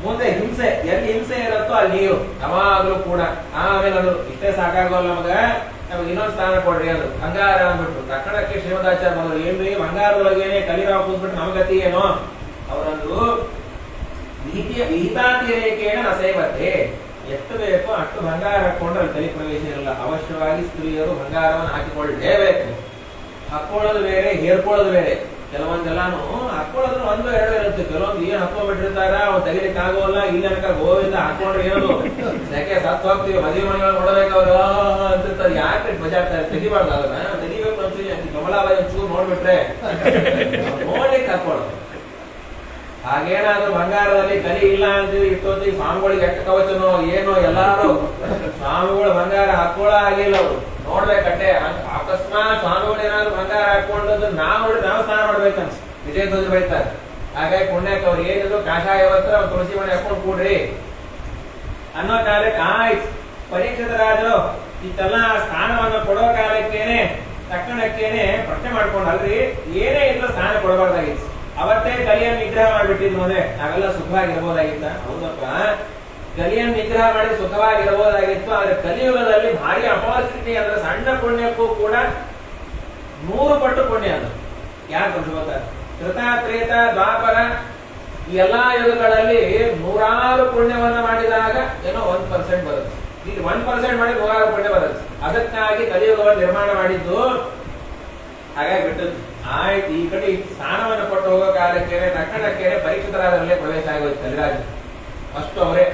ಮುಂದೆ ಹಿಂಸೆ, ಎಲ್ಲಿ ಹಿಂಸೆ ಇರುತ್ತೋ ಅಲ್ಲಿ ನೀರು ಯಾವಾಗ್ಲೂ ಕೂಡ. ಆಮೇಲೆ ಅದು ಇಷ್ಟೇ ಸಾಕಾಗೋಲ್ಲ ನಮಗ, ನಮ್ಗೆ ಇನ್ನೊಂದು ಸ್ಥಾನ ಕೊಡ್ರಿ ಅದು ಬಂಗಾರ ಅಂದ್ಬಿಟ್ಟು. ತಕ್ಷಣಕ್ಕೆ ಶ್ರೀಮದಾಚಾರ್ಯ ಬಂದ್ರು, ಏನ್ರಿ ಬಂಗಾರದೊಳಗೇನೆ ಕಲಿರಾವ್ ಕೂತ್ಬಿಟ್ಟು ನಮಗತಿ ಏನೋ. ಅವರೊಂದು ವಿಹಿತಾತಿರೇಕೇಣ ನಸೇವತೆ. ಎಷ್ಟು ಬೇಕೋ ಅಷ್ಟು ಬಂಗಾರ ಹಾಕೊಂಡ್ರೆ ಅಲ್ಲಿ ಕಲಿ ಪ್ರವೇಶ ಇರಲ್ಲ. ಅವಶ್ಯವಾಗಿ ಸ್ತ್ರೀಯರು ಬಂಗಾರವನ್ನು ಹಾಕಿಕೊಳ್ಳಲೇಬೇಕು. ಹಾಕೊಳ್ಳೋದು ಬೇರೆ, ಹೇರ್ಕೊಳ್ಳೋದು ಬೇರೆ. ಕೆಲವೊಂದೆಲ್ಲಾನು ಹಾಕೊಳ್ಳೋದ್ರ ಒಂದು ಎರಡು ಇರುತ್ತೆ, ಕೆಲವೊಂದು ಏನ್ ಹಾಕೊಂಡ್ಬಿಟ್ಟಿರ್ತಾರ ಅವ್ನು ತೆಗಿಲಿಕ್ಕೆ ಆಗೋಲ್ಲ, ಇಲ್ಲಿ ಅನಕ ಗೋವಿಂದ ಹಾಕೊಂಡ್ರೆ ಏನದು ಯಾಕೆ ಸತ್ತು ಹೋಗ್ತೀವಿ, ಮದುವೆ ಮನೆಗಳು ನೋಡ್ಬೇಕು ಅವ್ರು ಅಂತಿರ್ತಾರೆ. ಯಾಕೆ ಮಜಾಗ್ತಾರೆ, ತೆಗಿಬಾರ್ದು ಅದನ್ನ, ತೆಗಿಬೇಕು ಅನ್ಸುತ್ತೆ. ಕಮಲಾಬಾಯಿ ಒಂಚೂರು ನೋಡ್ಬಿಟ್ರೆ ನೋಡ್ಲಿಕ್ಕೆ ಹಾಕೊಳ್ಳೋದು. ಹಾಗೇನಾದ್ರೂ ಬಂಗಾರದಲ್ಲಿ ಕಲಿ ಇಲ್ಲ ಅಂತೀವಿ, ಇಷ್ಟೊತ್ತಿಗೆ ಸ್ವಾಮಿಗಳಿಗೆ ಎಟ್ಟ ಕವಚನೋ ಏನೋ ಎಲ್ಲಾರು ಸ್ವಾಮಿಗಳು ಬಂಗಾರ ಹಾಕೊಳ್ಳೋ ಆಗಿಲ್ಲ ಅವ್ರು ನೋಡ್ಬೇಕಟ್ಟೆ. ಅಕಸ್ಮಾತ್ ಸ್ವಾಮಿಗಳು ಏನಾದ್ರು ಬಂಗಾರ ಹಾಕೊಂಡದ್ದು ನಾವು ನೋಡಿ ನಾವು ಸ್ನಾನ ಮಾಡ್ಬೇಕನ್ಸ ವಿಜಯಧ್ವಜ ಬೈತಾರೆ. ಹಾಗಾಗಿ ಪುಣ್ಯಕ್ಕೆ ಅವ್ರು ಏನಿದ್ರು ಕಾಷಾಯ ವಸ್ತ್ರ ತುಳಸಿ ಮಣಿ ಹಾಕೊಂಡು ಕೂಡ್ರಿ ಅನ್ನೋ ಕಾಲಕ್ಕೆ ಆಯ್ತು. ಪರೀಕ್ಷಿತ ರಾಜರು ಇಷ್ಟೆಲ್ಲ ಸ್ಥಾನವನ್ನು ಕೊಡೋ ಕಾಲಕ್ಕೇನೆ ತಕ್ಷಣಕ್ಕೇನೆ ಪ್ರಶ್ನೆ ಮಾಡ್ಕೊಂಡಲ್ರಿ, ಏನೇ ಇದ್ರು ಸ್ಥಾನ ಕೊಡಬಾರ್ದಾಗಿತ್ತು, ಅವತ್ತೇ ಕಲಿಯನ್ನು ನಿಗ್ರಹ ಮಾಡಿಬಿಟ್ಟಿದ್ನು ಅಂದ್ರೆ ನಾವೆಲ್ಲ ಸುಖವಾಗಿರ್ಬೋದಾಗಿತ್ತ. ಹೌದಪ್ಪ, ಕಲಿಯನ್ನು ನಿಗ್ರಹ ಮಾಡಿ ಸುಖವಾಗಿರಬಹುದಾಗಿತ್ತು. ಆದ್ರೆ ಕಲಿಯುಗದಲ್ಲಿ ಭಾರಿ ಅಪವಸ್ಥಿತಿ ಅಂದ್ರೆ ಸಣ್ಣ ಪುಣ್ಯಕ್ಕೂ ಕೂಡ 100 ಪಟ್ಟು ಪುಣ್ಯ ಅದು. ಯಾಕೆ ಗೊತ್ತಾಗ ಕೃತ ತ್ರೇತ ದ್ವಾಪರ ಈ ಎಲ್ಲಾ ಯುಗಗಳಲ್ಲಿ 100 ಪುಣ್ಯವನ್ನ ಮಾಡಿದಾಗ ಏನೋ 1% ಬರುತ್ತೆ. ಇಲ್ಲಿ 1% ಮಾಡಿ 100 ಪುಣ್ಯ ಬರುತ್ತೆ. ಅದಕ್ಕಾಗಿ ಕಲಿಯುಗವನ್ನು ನಿರ್ಮಾಣ ಮಾಡಿದ್ದು. ಹಾಗಾಗಿ ಬಿಟ್ಟದ್ದು ಆಯ್ತು. ಈ ಕಡೆ ಸ್ಥಾನವನ್ನು ಕೊಟ್ಟು ಹೋಗೋ ಕಾಲಕ್ಕೆ ತಕ್ಷಣಕ್ಕೆ ಪರೀಕ್ಷಿತರಾದರಲ್ಲೇ ಪ್ರವೇಶ ಆಗೋಯ್ತು ಕಲಿರಾಜ. ಅಷ್ಟು ಅವರೇ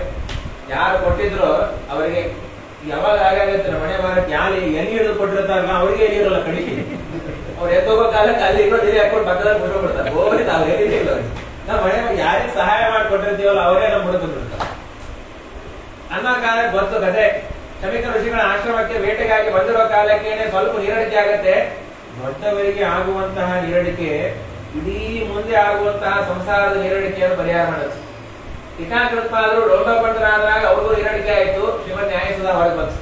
ಯಾರು ಕೊಟ್ಟಿದ್ರು ಅವರಿಗೆ ಯಾವಾಗ ಆಗಾಗುತ್ತೆ ಮನೆ ಮಾರಕ್ಕೆ ಯಾರು ಎಲ್ಲಿ ಹಿಡಿದು ಕೊಟ್ಟಿರ್ತಾರಲ್ಲ ಅವರಿಗೆ ಎಲ್ಲಿ ಇರೋಲ್ಲ ಕಡಿಮೆ. ಅವ್ರು ಎದ್ದೋಗೋ ಕಾಲಕ್ಕೆ ಅಲ್ಲಿ ಇನ್ನೊಂದು ಎಲ್ಲಿ ಹಾಕೊಂಡು ಪಕ್ಕದಲ್ಲಿ ಬಿಡ್ತಾರೆ. ಹೋಗಿ ನಾವು ಎಲ್ಲಿಲ್ಲ ನಾವು ಮನೆ ಯಾರಿಗೆ ಸಹಾಯ ಮಾಡಿ ಕೊಟ್ಟಿರ್ತೀವಲ್ಲ ಅವರೇ ನಮ್ಮ ಹುಡುಗ ಬಿಡ್ತಾರೆ ಅನ್ನೋ ಕಾಲಕ್ಕೆ ಬಂತು ಕತೆ. ಶಮಿಕ ಋಷಿಗಳ ಆಶ್ರಮಕ್ಕೆ ಬೇಟೆಗಾಗಿ ಬಂದಿರೋ ಕಾಲಕ್ಕೇನೆ ಸ್ವಲ್ಪ ನೀರಡಿಕೆ ಆಗತ್ತೆ. ದೊಡ್ಡವರಿಗೆ ಆಗುವಂತಹ ನೀರಡಿಕೆ ಇಡೀ ಮುಂದೆ ಆಗುವಂತಹ ಸಂಸಾರದ ನೀರಡಿಕೆಯನ್ನು ಪರಿಹಾರ ಮಾಡುತ್ತೆ. ಟೀಕಾಕೃತ್ಪಾದರು ಡೋಂಡಪಂಡರಾದಾಗ ಅವ್ರಿಗೂ ನೀರಡಿಕೆ ಆಯಿತು, ಶ್ರೀಮದ್ ನ್ಯಾಯಸುಧ ಹೊರಗೆ ಬಂತು.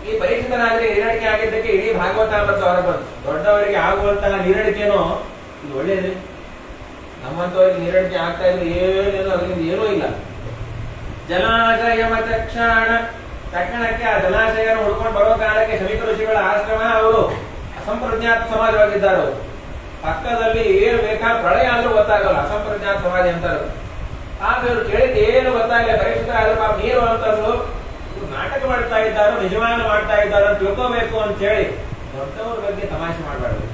ಈ ಪರೀಕ್ಷಿತರಾದ್ರೆ ನೀರಡಿಕೆ ಆಗಿದ್ದಕ್ಕೆ ಇಡೀ ಭಾಗವತಾಮೃತ ಹೊರಗೆ ಬಂತು. ದೊಡ್ಡವರಿಗೆ ಆಗುವಂತಹ ನೀರಡಿಕೆನೋ ಇದು ಒಳ್ಳೇದು. ನಮ್ಮಂತವರಿಗೆ ನೀರಡಿಕೆ ಆಗ್ತಾ ಇದ್ರೆ ಏನೇನು ಅದರಿಂದ ಏನೂ ಇಲ್ಲ. ಜಲಾಶಯ ಚಕ್ಷಾಣ ತಕ್ಷಣಕ್ಕೆ ಆ ಜಲಾಶಯನ ಹುಡ್ಕೊಂಡು ಬರೋ ಕಾಲಕ್ಕೆ ಶಮಿಕ ಋಷಿಗಳ ಆಶ್ರಮ ಅವರು ಅಸಂಪ್ರಜ್ಞಾತ ಸಮಾಜವಾಗಿದ್ದಾರೆ. ಪಕ್ಕದಲ್ಲಿ ಏನು ಬೇಕಾ ಪ್ರಳಯ ಆದ್ರೂ ಗೊತ್ತಾಗಲ್ಲ, ಅಸಂಪ್ರಜ್ಞಾತ ಸಮಾಜ ಅಂತಾರೆ. ಆದ್ರೆ ಇವ್ರು ಕೇಳಿದ್ ಏನು ಗೊತ್ತಾಗಲ್ಲ. ಪರೀಕ್ಷಿತರಾದ್ರು ಪಾಪ ನೀರು ಅಂತಂದ್ರು ನಾಟಕ ಮಾಡ್ತಾ ಇದ್ದಾರೋ ನಿಜವಾದ ಮಾಡ್ತಾ ಇದ್ದಾರೋ ಅಂತ ತಿಳ್ಕೋಬೇಕು ಅಂತ ಹೇಳಿ ದೊಡ್ಡವ್ರ ಬಗ್ಗೆ ತಮಾಷೆ ಮಾಡಬಾರ್ದು.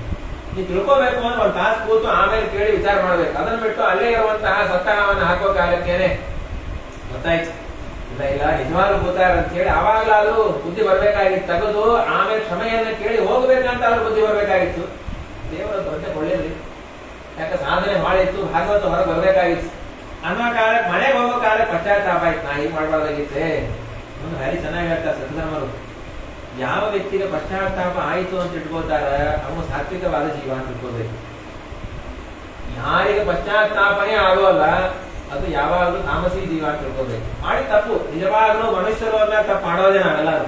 ನೀವು ತಿಳ್ಕೋಬೇಕು ಅಂದ್ರೆ ಒಂದು ತಾಸು ಕೂತು ಆಮೇಲೆ ಕೇಳಿ ವಿಚಾರ ಮಾಡ್ಬೇಕು. ಅದನ್ನ ಬಿಟ್ಟು ಅಲ್ಲೇ ಇರುವಂತಹ ಸಪ್ತಾಹವನ್ನು ಹಾಕೋ ಕಾಲಕ್ಕೇನೆ ಗೊತ್ತಾಯ್ತು ಇಲ್ಲ ಇಲ್ಲ ನಿಜವಾಗ್ಲೂ ಕೂತಾರ ಅಂತ ಹೇಳಿ ಅವಾಗ್ಲಾದ್ರೂ ಬುದ್ಧಿ ಬರ್ಬೇಕಾಗಿತ್ತು. ತೆಗೆದು ಆಮೇಲೆ ಕ್ಷಮೆಯನ್ನ ಕೇಳಿ ಹೋಗ್ಬೇಕಂತ ಅವ್ರ ಬುದ್ಧಿ ಬರ್ಬೇಕಾಗಿತ್ತು. ದೇವರ ದೊಡ್ಡ ಒಳ್ಳೇದ್ರಿ, ಯಾಕೆ ಸಾಧನೆ ಮಾಡಿತ್ತು, ಭಾಗವತ ಹೊರಗೆ ಬರ್ಬೇಕಾಗಿತ್ತು ಅನ್ನೋ ಕಾಲಕ್ಕೆ ಮನೆಗೆ ಹೋಗೋ ಕಾಲಕ್ಕೆ ಪಶ್ಚಾತ್ತಾಪ ಆಯ್ತು, ನಾ ಹೀಗೆ ಮಾಡ್ಬಾರ್ದಾಗಿತ್ತೆ. ಒಂದು ಹರಿ ಚೆನ್ನಾಗಿ ಹೇಳ್ತಾರೆ ಸದ್ಧರ್ಮರು. ಯಾವ ವ್ಯಕ್ತಿಗೆ ಪಶ್ಚಾತ್ತಾಪ ಆಯಿತು ಅಂತ ಇಟ್ಕೋತಾರ ಅವನು ಸಾತ್ವಿಕವಾದ ಜೀವ ಅಂತ ಇಟ್ಕೋಬೇಕು. ಯಾರಿಗೆ ಪಶ್ಚಾತ್ತಾಪನೇ ಆಗೋಲ್ಲ ಅದು ಯಾವಾಗಲೂ ತಾಮಸಿ ಜೀವ ಅಂತ ತಿಳ್ಕೋಬೇಕು. ಮಾಡಿ ತಪ್ಪು ನಿಜವಾಗ್ಲೂ ಮನುಷ್ಯರು ಅನ್ನ ತಪ್ಪು ಮಾಡೋದೇ ನಾವೆಲ್ಲರೂ.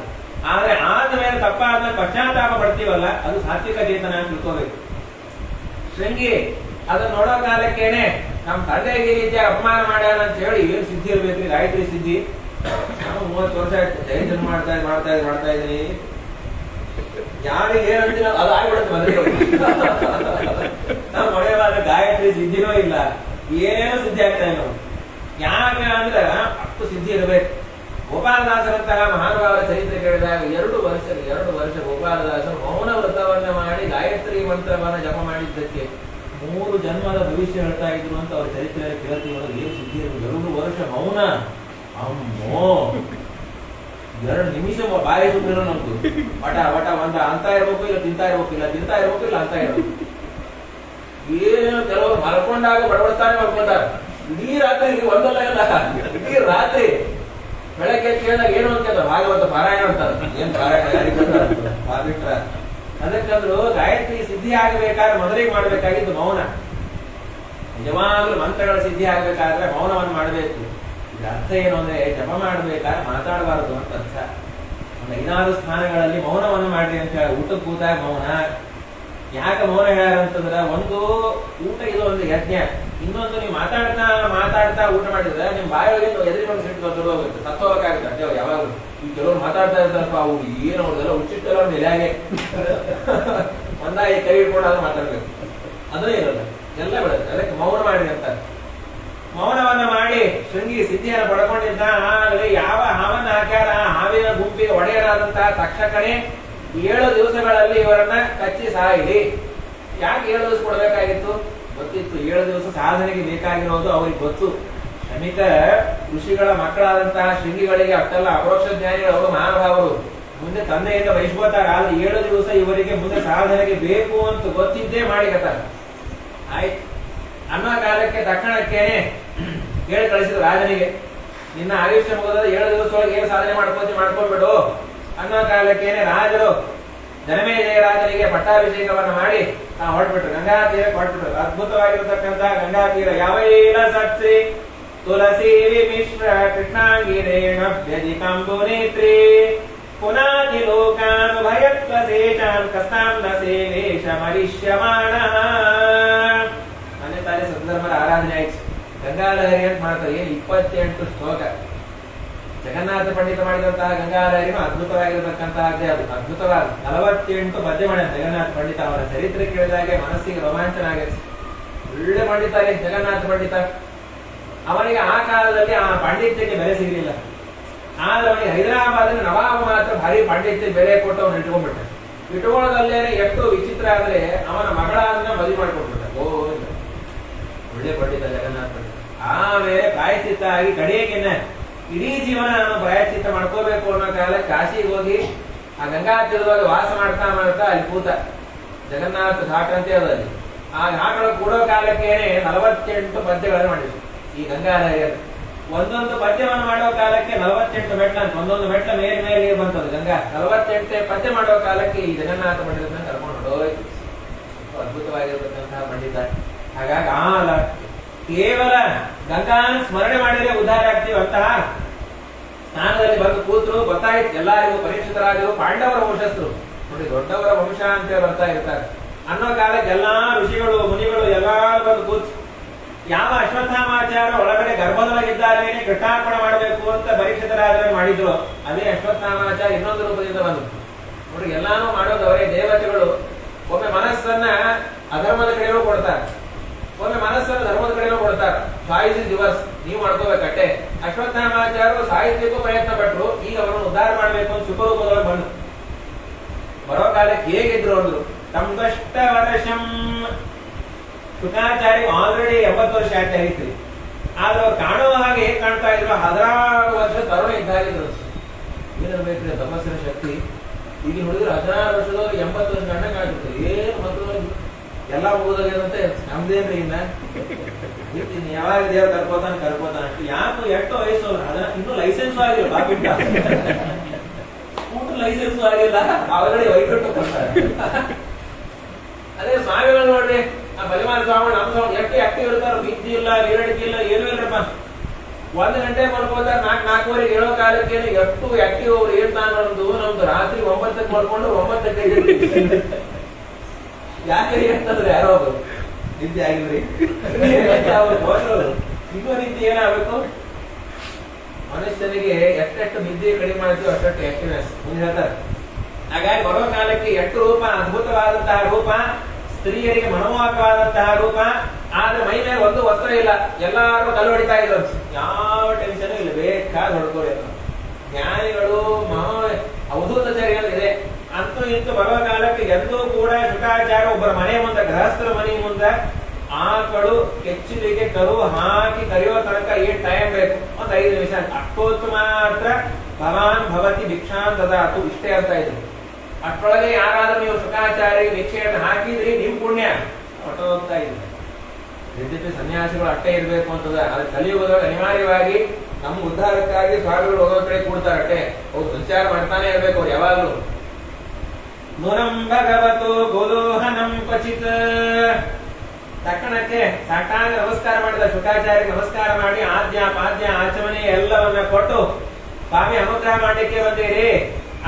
ಆದ್ರೆ ಆದ್ಮೇಲೆ ತಪ್ಪಾದ್ಮೇಲೆ ಪಶ್ಚಾತ್ತಾಪ ಪಡ್ತೀವಲ್ಲ ಅದು ಸಾತ್ವಿಕ ಚೇತನ ಅಂತ ತಿಳ್ಕೋಬೇಕು. ಶೃಂಗಿ ಅದನ್ನ ನೋಡೋ ಕಾಲಕ್ಕೇನೆ ನಮ್ ತಂದೆಗೆ ರೀತಿ ಅಪಮಾನ ಮಾಡ್ಯಾರ ಅಂತ ಹೇಳಿ ಏನ್ ಸಿದ್ಧಿ ಇರ್ಬೇಕ್ರಿ, ಗಾಯತ್ರಿ ಸಿದ್ಧಿ. ನಾವು 30 ವರ್ಷ ಆಯ್ತು ಜಯಂತಿ ಮಾಡ್ತಾ ಇದೀನಿ. ಯಾರಿಗೆ ಏನಂತೀರ ಅದು ಆಗ್ಬಿಡುತ್ತೆ ಮದುವೆ. ನಾವು ಮನೆಯವಾದ ಗಾಯತ್ರಿ ಸಿದ್ಧಿನೂ ಇಲ್ಲ, ಏನೇನೋ ಸಿದ್ಧಿ ಆಗ್ತಾ ಇಲ್ಲ. ಯಾಕೆ ಅಂದ್ರೆ ಅಷ್ಟು ಸಿದ್ಧಿ ಇರಬೇಕು. ಗೋಪಾಲದಾಸರಂತಹ ಮಹಾನುಭಾವರ ಚರಿತ್ರೆ ಕೇಳಿದಾಗ 2 ವರ್ಷ ಗೋಪಾಲದಾಸರು ಮೌನ ವ್ರತವನ್ನ ಮಾಡಿ ಗಾಯತ್ರಿ ಮಂತ್ರವನ್ನ ಜಪ ಮಾಡಿದ್ದಕ್ಕೆ 3 ಜನ್ಮದ ಭವಿಷ್ಯ ಹೇಳ್ತಾ ಇದ್ರು ಅಂತ ಅವ್ರ ಚರಿತ್ರೆಯಲ್ಲಿ ಕೇಳ್ತೀವಿ. ಏನು ಸಿದ್ಧಿ ಇರಬೇಕು. 2 ವರ್ಷ ಮೌನ, ಅಮ್ಮೋ 2 ನಿಮಿಷ ಬಾಯಿ ಸುತ್ತಿರೋ ನಮ್ದು ವಟ ಒಂದ ಅಂತ ಇರ್ಬೇಕು, ಇಲ್ಲ ತಿಂತಾ ಇರ್ಬೇಕು, ಇಲ್ಲ ಅಂತ ಇರ್ಬೇಕು. ಏನು ಕೆಲವರು ಮಲ್ಕೊಂಡಾಗ ಬಡವಡ್ತಾನೆ ಮಲ್ಕೊಂಡಾರ. ಇಡೀ ರಾತ್ರಿ ಒಂದಲ್ಲ ಇಲ್ಲ, ಇಡೀ ರಾತ್ರಿ ಬೆಳಗ್ಗೆ ಕೇಳಿದಾಗ ಏನು ಅಂತ ಭಾಗವತ ಪಾರಾಯಣ ಅಂತಾರೆ. ಏನ್ ಪಾರಾಯಣ ಯಾರಿಬಿಟ್ರ ಅದಕ್ಕಂದ್ರು ಗಾಯತ್ರಿ ಸಿದ್ಧಿ ಆಗಬೇಕಾದ್ರೆ ಮೊದಲಿಗೆ ಮಾಡ್ಬೇಕಾಗಿದ್ದು ಮೌನ. ನಿಜವಾಗ್ಲೂ ಮಂತ್ರಗಳ ಸಿದ್ಧಿ ಆಗ್ಬೇಕಾದ್ರೆ ಮೌನವನ್ನು ಮಾಡಬೇಕು. ಇದ್ರ ಅರ್ಥ ಏನು ಅಂದ್ರೆ ಜಪ ಮಾಡ್ಬೇಕಾದ್ರೆ ಮಾತಾಡಬಾರದು ಅಂತ ಅರ್ಥ. ಒಂದು 5 ಸ್ಥಾನಗಳಲ್ಲಿ ಮೌನವನ್ನು ಮಾಡ್ರಿ ಅಂತ ಹೇಳಿ. ಊಟಕ್ಕೆ ಕೂತಾಗ ಮೌನ. ಯಾಕೆ ಮೌನ ಹೇಳ್ಯಾರಂತಂದ್ರ ಒಂದು ಊಟ ಇದು ಒಂದು ಯಜ್ಞ, ಇನ್ನೊಂದು ನೀವು ಮಾತಾಡ್ತಾ ಊಟ ಮಾಡಿದ್ರೆ ನಿಮ್ ಬಾಯೊಳಗೆ ಎದುರಿಕೊಂಡು ಸಿಟ್ಟು ಹೋಗುತ್ತೆ, ತತ್ವಬೇಕಾಗುತ್ತೆ ಅದೇ ಯಾವಾಗಲೂ. ಈ ಕೆಲವರು ಮಾತಾಡ್ತಾ ಇರ್ತಾರಪ್ಪ, ಅವ್ರು ಏನು ಅವ್ರದೆಲ್ಲ ಹುಚ್ಚಿಟ್ಟಲ್ಲ ಅವ್ರ ಎಲೆಯಾಗೆ ಒಂದಾಗಿ ಕೈ ಹಿಡ್ಕೊಂಡು ಮಾತಾಡ್ಬೇಕು, ಅದೇ ಇರೋಲ್ಲ, ಎಲ್ಲ ಬಿಡುತ್ತೆ. ಅದಕ್ಕೆ ಮೌನ ಮಾಡ್ರಿ ಅಂತ. ಮೌನವನ್ನ ಮಾಡಿ ಶೃಂಗಿ ಸಿದ್ಧಿಯನ್ನು ಪಡ್ಕೊಂಡಿದ್ದ. ಆಗಲೇ ಯಾವ ಹಾವನ್ನ ಹಾಕ್ಯಾರ ಆ ಹಾವಿನ ಗುಂಪಿಗೆ ಒಡೆಯರಾದಂತಹ ತಕ್ಷಕನೇ 7 ದಿವಸಗಳಲ್ಲಿ ಇವರನ್ನ ಕಚ್ಚಿ ಸಾಯಿರಿ. ಯಾಕೆ 7 ದಿವಸ ಕೊಡಬೇಕಾಗಿತ್ತು? ಗೊತ್ತಿತ್ತು 7 ದಿವಸ ಸಾಧನೆಗೆ ಬೇಕಾಗಿರೋದು ಅವ್ರಿಗೆ ಗೊತ್ತು. ಶ್ರಮಿಕ ಋಷಿಗಳ ಮಕ್ಕಳಾದಂತಹ ಶೃಂಗಿಗಳಿಗೆ ಅಷ್ಟೆಲ್ಲ ಅಪರೋಕ್ಷ ಜ್ಞಾನಿಗಳು, ಅವರು ಮಹಾನುಭಾವರು ಮುಂದೆ ತಂದೆಯಿಂದ ವಹಿಸ್ಕೋತಾರ. ಆದ್ರೆ 7 ದಿವಸ ಇವರಿಗೆ ಮುಂದೆ ಸಾಧನೆಗೆ ಬೇಕು ಅಂತ ಗೊತ್ತಿದ್ದೇ ಮಾಡಿಕತ್ತಾರ. ಆಯ್ತು ಅನ್ನೋ ಕಾಲಕ್ಕೆ ತಕ್ಷಣಕ್ಕೇನೆ ಹೇಳಿ ಕಳಿಸಿದ್ರು ರಾಜನಿಗೆ, ನಿನ್ನ ಆಯುಷ್ಯ ಮುಗಿದ 7 ದಿವಸ ಒಳಗೆ ಏನು ಸಾಧನೆ ಮಾಡ್ಕೊಂಡ್ಬಿಡು ಅನ್ನೋ ಕಾಲಕ್ಕೇನೆ ರಾಜರು ಜನಮೇಜಯ ರಾಜನಿಗೆ ಪಟ್ಟಾಭಿಷೇಕವನ್ನು ಮಾಡಿ ಹೊರಟ್ಬಿಟ್ರು. ಗಂಗಾ ತೀರಕ್ಕೆ ಹೊರಟ್ಬಿಟ್ರು. ಅದ್ಭುತವಾಗಿರತಕ್ಕಂತ ಗಂಗಾ ತೀರ ಯಾವೈಲ ಸತ್ರಿ ತುಳಸಿ ಮಿಶ್ರ ಕೃಷ್ಣಾಂಗಿರೇಣಭ್ಯಧಿಕಾಂಬು ನೇತ್ರಿ ಪುನಾತಿ ಲೋಕಾನುಭಯತ್ವ ಶೇಷಾನ್ ಕಸ್ತಾಂ ನ ಸೇವೇಶ ಮರಿಷ್ಯಮಾಣ. ಮನೆ ತಾನೇ ಸದ್ಧರ್ಮರ ಆರಾಧನೆ ಆಯ್ತು. ಗಂಗಾಲಹರಿ ಅಂತ ಮಾಡ್ತಾರೆ. ಏನು 28 ಶ್ಲೋಕ. ಜಗನ್ನಾಥ ಪಂಡಿತ ಮಾಡಿದಂತಹ ಗಂಗಾಲಹರಿನೂ ಅದ್ಭುತವಾಗಿರತಕ್ಕಂತಹದ್ದೇ. ಅದು ಅದ್ಭುತವಾದ 48 ಪದ್ಯ ಮಾಡ್ಯಾರ ಜಗನ್ನಾಥ ಪಂಡಿತ. ಅವರ ಚರಿತ್ರೆ ಕೇಳಿದಾಗೆ ಮನಸ್ಸಿಗೆ ರೋಮಾಂಚನ ಆಗುತ್ತೆ. ಒಳ್ಳೆ ಪಂಡಿತ ಜಗನ್ನಾಥ ಪಂಡಿತ. ಅವನಿಗೆ ಆ ಕಾಲದಲ್ಲಿ ಆ ಪಾಂಡಿತ್ಯಕ್ಕೆ ಬೆಲೆ ಸಿಗಲಿಲ್ಲ. ಆದ್ರೆ ಅವನಿಗೆ ಹೈದರಾಬಾದಿನ ನವಾಬ ಮಾತ್ರ ಭಾರಿ ಪಾಂಡಿತ್ಯ ಬೆಲೆ ಕೊಟ್ಟು ಅವನು ಇಟ್ಕೊಂಡ್ಬಿಟ್ಟ. ಇಟ್ಕೊಳ್ಳೋದಲ್ಲೇನೆ ಎಷ್ಟು ವಿಚಿತ್ರ ಆದ್ರೆ ಅವನ ಮಗಳನ್ನ ಮದುವೆ ಮಾಡಿಕೊಟ್ಬಿಟ್ಟ. ಒಳ್ಳೆ ಪಂಡಿತ ಜಗನ್ನಾಥ ಪಂಡಿತ. ಆಮೇಲೆ ಪ್ರಾಯಶ್ಚಿತ್ತ ಆಗಿ ಕಡೆಯೇನೆ ಇಡೀ ಜೀವನ ನಾನು ಪ್ರಾಯಶ್ಚಿತ್ತ ಮಾಡ್ಕೋಬೇಕು ಅನ್ನೋ ಕಾಲ ಕಾಶಿಗೆ ಹೋಗಿ ಆ ಗಂಗಾ ತೀರದಲ್ಲಿ ವಾಸ ಮಾಡ್ತಾ ಅಲ್ಲಿ ಕೂತ. ಜಗನ್ನಾಥ ಘಾಟ್ ಅಂತ ಅಲ್ಲಿ ಆ ಘಾಟಗಳು ಕೂಡೋ ಕಾಲಕ್ಕೇನೆ 48 ಪದ್ಯಗಳನ್ನು ಮಾಡಿದ್ರು ಈ ಗಂಗಾಲಹರಿಯಲ್ಲಿ. ಒಂದೊಂದು ಪದ್ಯವನ್ನು ಮಾಡೋ ಕಾಲಕ್ಕೆ 48 ಮೆಟ್ಲ ಅಂತ, ಒಂದೊಂದು ಮೆಟ್ಲ ಮೇಲೆ ಬಂತದ್ದು ಗಂಗಾ. 48 ಪದ್ಯ ಮಾಡೋ ಕಾಲಕ್ಕೆ ಈ ಜಗನ್ನಾಥ ಪಂಡಿತನ ಕರ್ಕೊಂಡು ಹೊರಡೋಯ್ತು. ಅದ್ಭುತವಾಗಿರತಕ್ಕಂತಹ ಪಂಡಿತ. ಹಾಗಾಗಿ ಕೇವಲ ಗಂಗಾನ ಸ್ಮರಣೆ ಮಾಡಿದ್ರೆ ಉದ್ಧಾರ ಆಗ್ತೀವಂತಹ ಸ್ಥಾನದಲ್ಲಿ ಬಂದು ಕೂತರು. ಗೊತ್ತಾಯ್ತು ಎಲ್ಲರಿಗೂ ಪರೀಕ್ಷಿತರಾಜರು ಪಾಂಡವರ ವಂಶಸ್ಥರು ನೋಡಿ, ದೊಡ್ಡವರ ವಂಶ ಅಂತ ಬರ್ತಾ ಇರ್ತಾರೆ ಅನ್ನೋ ಕಾಲಕ್ಕೆ ಎಲ್ಲಾ ಋಷಿಗಳು ಮುನಿಗಳು ಎಲ್ಲಾರು ಬಂದು ಕೂತು ಯಾವ ಅಶ್ವತ್ಥಾಮಾಚಾರ ಒಳಗಡೆ ಗರ್ಭದೊಳಗಿದ್ದಾರೇನೆ ಕೃಷ್ಣಾರ್ಪಣೆ ಮಾಡಬೇಕು ಅಂತ ಪರೀಕ್ಷಿತರಾಜರು ಮಾಡಿದ್ರು. ಅದೇ ಅಶ್ವತ್ಥಾಮಾಚಾರ ಇನ್ನೊಂದು ರೂಪದಿಂದ ಬಂದು ನೋಡಿ ಎಲ್ಲಾನು ಮಾಡೋದು ಅವರೇ. ದೇವತೆಗಳು ಒಮ್ಮೆ ಮನಸ್ಸನ್ನ ಅಧರ್ಮದ ಕಡೆಯೂ ಕೊಡ್ತಾರೆ, ಒಮ್ಮೆ ಮನಸ್ಸನ್ನು ಧರ್ಮದ ಕಡೆಯೂ ಕೊಡ್ತಾರೆ. ಚಾಯ್ಸ್ ಇಸ್ ಯುವರ್ಸ್, ನೀವು ಮಾಡ್ಕೋಬೇಕಟ್ಟೆ. ಅಶ್ವತ್ಥಾಮಾಚಾರ್ಯರು ಸಾಹಿತ್ಯಕ್ಕೂ ಪ್ರಯತ್ನ ಪಟ್ಟರು. ಈಗ ಅವರನ್ನು ಉದ್ಧಾರ ಮಾಡಬೇಕು ಅಂತ ಶುಭರೂಪದೊಳಗೆ ಬಂದು ಬರೋ ಕಾಲಕ್ಕೆ ಹೇಗಿದ್ರು ಅಂದ್ರು. ತಮ್ಗಷ್ಟ ವರ್ಷಂ ಶುಕಾಚಾರ್ಯ ಆಲ್ರೆಡಿ 80 ವರ್ಷ ಆಗಿತ್ತು. ಆದ್ರೆ ಅವ್ರು ಕಾಣುವ ಹಾಗೆ ಹೇಗೆ ಕಾಣ್ತಾ ಇದ್ರು, 16 ವರ್ಷ ತರುಣ ಇದ್ದಾಗಿದ್ರು. ಏನಿರ್ಬೇಕ್ರಿ ತಪಸ್ಸಿನ ಶಕ್ತಿ. ಈಗ ಹುಡುಗರು 16 ವರ್ಷದವ್ರು 80 ವರ್ಷ ಗಂಡ ಕಾಣಿದ್ರು. ಏನು ಮತ್ತು ಎಲ್ಲ ಮುಗಿದಂತೆ ನಮ್ದೇನ್ರಿ ಇನ್ನ ಯಾವಾಗ ದೇವ್ರು ಕರ್ಕೋತಾನ ಅಷ್ಟು. ಯಾಕೆ ಎಷ್ಟು ವಯಸ್ಸು ಅವ್ರು ಇನ್ನೂ ಲೈಸೆನ್ಸ್ ಆಗಿಲ್ಲ. ಬಾಕಿಟ್ಟ ಸ್ಕೂಟರ್ ಲೈಸೆನ್ಸ್ ಆಗಿಲ್ಲ, ಅವರೇ ವೈಕಟ್ಟು ಕೊಡ್ತಾರೆ. ಅದೇ ಸ್ವಾಮಿಗಳು ನೋಡ್ರಿ, ಆ ಬಲಿಮಾನ ಸ್ವಾಮಿ ನಮ್ಮ ಸ್ವಾಮಿ ಎಷ್ಟು ಆಕ್ಟಿವ್ ಇರ್ತಾರ. ಬಿದ್ದಿ ಇಲ್ಲ, ನೀರಡಿಕೆ ಇಲ್ಲ, ಏನೂ ಇಲ್ಲರಪ್ಪ. 1 ಗಂಟೆ ಮಲ್ಕೋತಾರ, 4-4:30 ಹೇಳೋ ಕಾಲಕ್ಕೆ ಎಷ್ಟು ಆಕ್ಟಿವ್ ಅವ್ರು ಇರ್ತಾನ. ನಮ್ದು ರಾತ್ರಿ 9ಕ್ಕೆ ಮಲ್ಕೊಂಡು 9ಕ್ಕೆ ಯಾಕೆ ಅಂತಂದ್ರೆ ಯಾರೋ ಒಬ್ರು ನಿದ್ದೆ ಆಗಿಲ್ರಿ ಇನ್ನೂ ನಿದ್ದೆ ಏನಾಗಬೇಕು. ಮನುಷ್ಯನಿಗೆ ಎಷ್ಟೆಷ್ಟು ನಿದ್ದೆ ಕಡಿಮೆ ಮಾಡ್ತೀವಿ ಅಷ್ಟೆಷ್ಟು ಆಕ್ಟಿವ್ನೆಸ್ ಮುಂದೆ ಹೇಳ್ತಾರೆ. ಹಾಗಾಗಿ ಬರೋ ಕಾಲಕ್ಕೆ 8 ರೂಪ ಅದ್ಭುತವಾದಂತಹ ರೂಪ, ಸ್ತ್ರೀಯರಿಗೆ ಮನೋಹರವಾದಂತಹ ರೂಪ. ಆದ್ರೆ ಮೈ ಮೇಲೆ ಒಂದು ವಸ್ತ್ರ ಇಲ್ಲ, ಎಲ್ಲಾರು ಕಲ್ಲು ಹೊಡಿತಾ ಇದ್ರು. ಯಾವ ಟೆನ್ಷನ್ ಇಲ್ಲ, ಬೇಕಾದ ಹೊಡ್ಕೊಳ್ಳಿ. ಜ್ಞಾನಿಗಳು ಅವಧೂತಚರ್ಯಗಳಿದೆ. ಅಂತೂ ಇಂತೂ ಬರುವ ಕಾಲಕ್ಕೆ ಎಂದೂ ಕೂಡ ಶುಕಾಚಾರ ಒಬ್ಬರ ಮನೆ ಮುಂದೆ, ಗೃಹಸ್ಥರ ಮನೆ ಮುಂದೆ ಆಕಳು ಕೆಚ್ಚಲಿಗೆ ಕರು ಹಾಕಿ ಕರೆಯೋ ತನಕ ಏನ್ ಟೈಮ್ ಬೇಕು? ಒಂದು 5 ನಿಮಿಷ. ಅಷ್ಟೊತ್ತು ಮಾತ್ರ ಭವಾನ್ ಭವತಿ ಭಿಕ್ಷಾನ್ ದದಾತು, ಇಷ್ಟೇ ಅಂತ ಇದ್ರು. ಅಷ್ಟೊಳಗೆ ಯಾರಾದ್ರೂ ನೀವು ಶುಕಾಚಾರ್ಯ ಭಿಕ್ಷೆಯನ್ನು ಹಾಕಿದ್ರಿ, ನಿಮ್ ಪುಣ್ಯ ಹೊಟ್ಟೋಗ್ತಾ ಇದ್ರಿ. ಯದ್ಯಪಿ ಸನ್ಯಾಸಿಗಳು ಅಷ್ಟೇ ಇರ್ಬೇಕು ಅಂತದ, ಅದು ಕಲಿಯುಗದೊಳಗೆ ಅನಿವಾರ್ಯವಾಗಿ ನಮ್ಮ ಉದ್ಧಾರಕ್ಕಾಗಿ ಸ್ವಾಮಿಗಳು ಹೋಗೋ ಕಡೆ ಕೂಡ್ತಾರಟ್ಟೆ. ಅವ್ರು ಸಂಚಾರ ಮಾಡ್ತಾನೆ ಇರ್ಬೇಕು ಅವ್ರು ಯಾವಾಗ್ಲೂ. ನೂನಂ ಭಗವತು ಗೋಲೋಹನಂ ಕ್ವಚಿತ್. ತಕ್ಷಣಕ್ಕೆ ಸಾಷ್ಟಾಂಗ ನಮಸ್ಕಾರ ಮಾಡಿದ ಶುಕಾಚಾರ್ಯ ನಮಸ್ಕಾರ ಮಾಡಿ ಆದ್ಯ ಪಾದ್ಯ ಆಚಮನೆ ಎಲ್ಲವನ್ನ ಕೊಟ್ಟು, ಸ್ವಾಮಿ ಅನುಗ್ರಹ ಮಾಡ್ಲಿಕ್ಕೆ ಬಂದಿರಿ,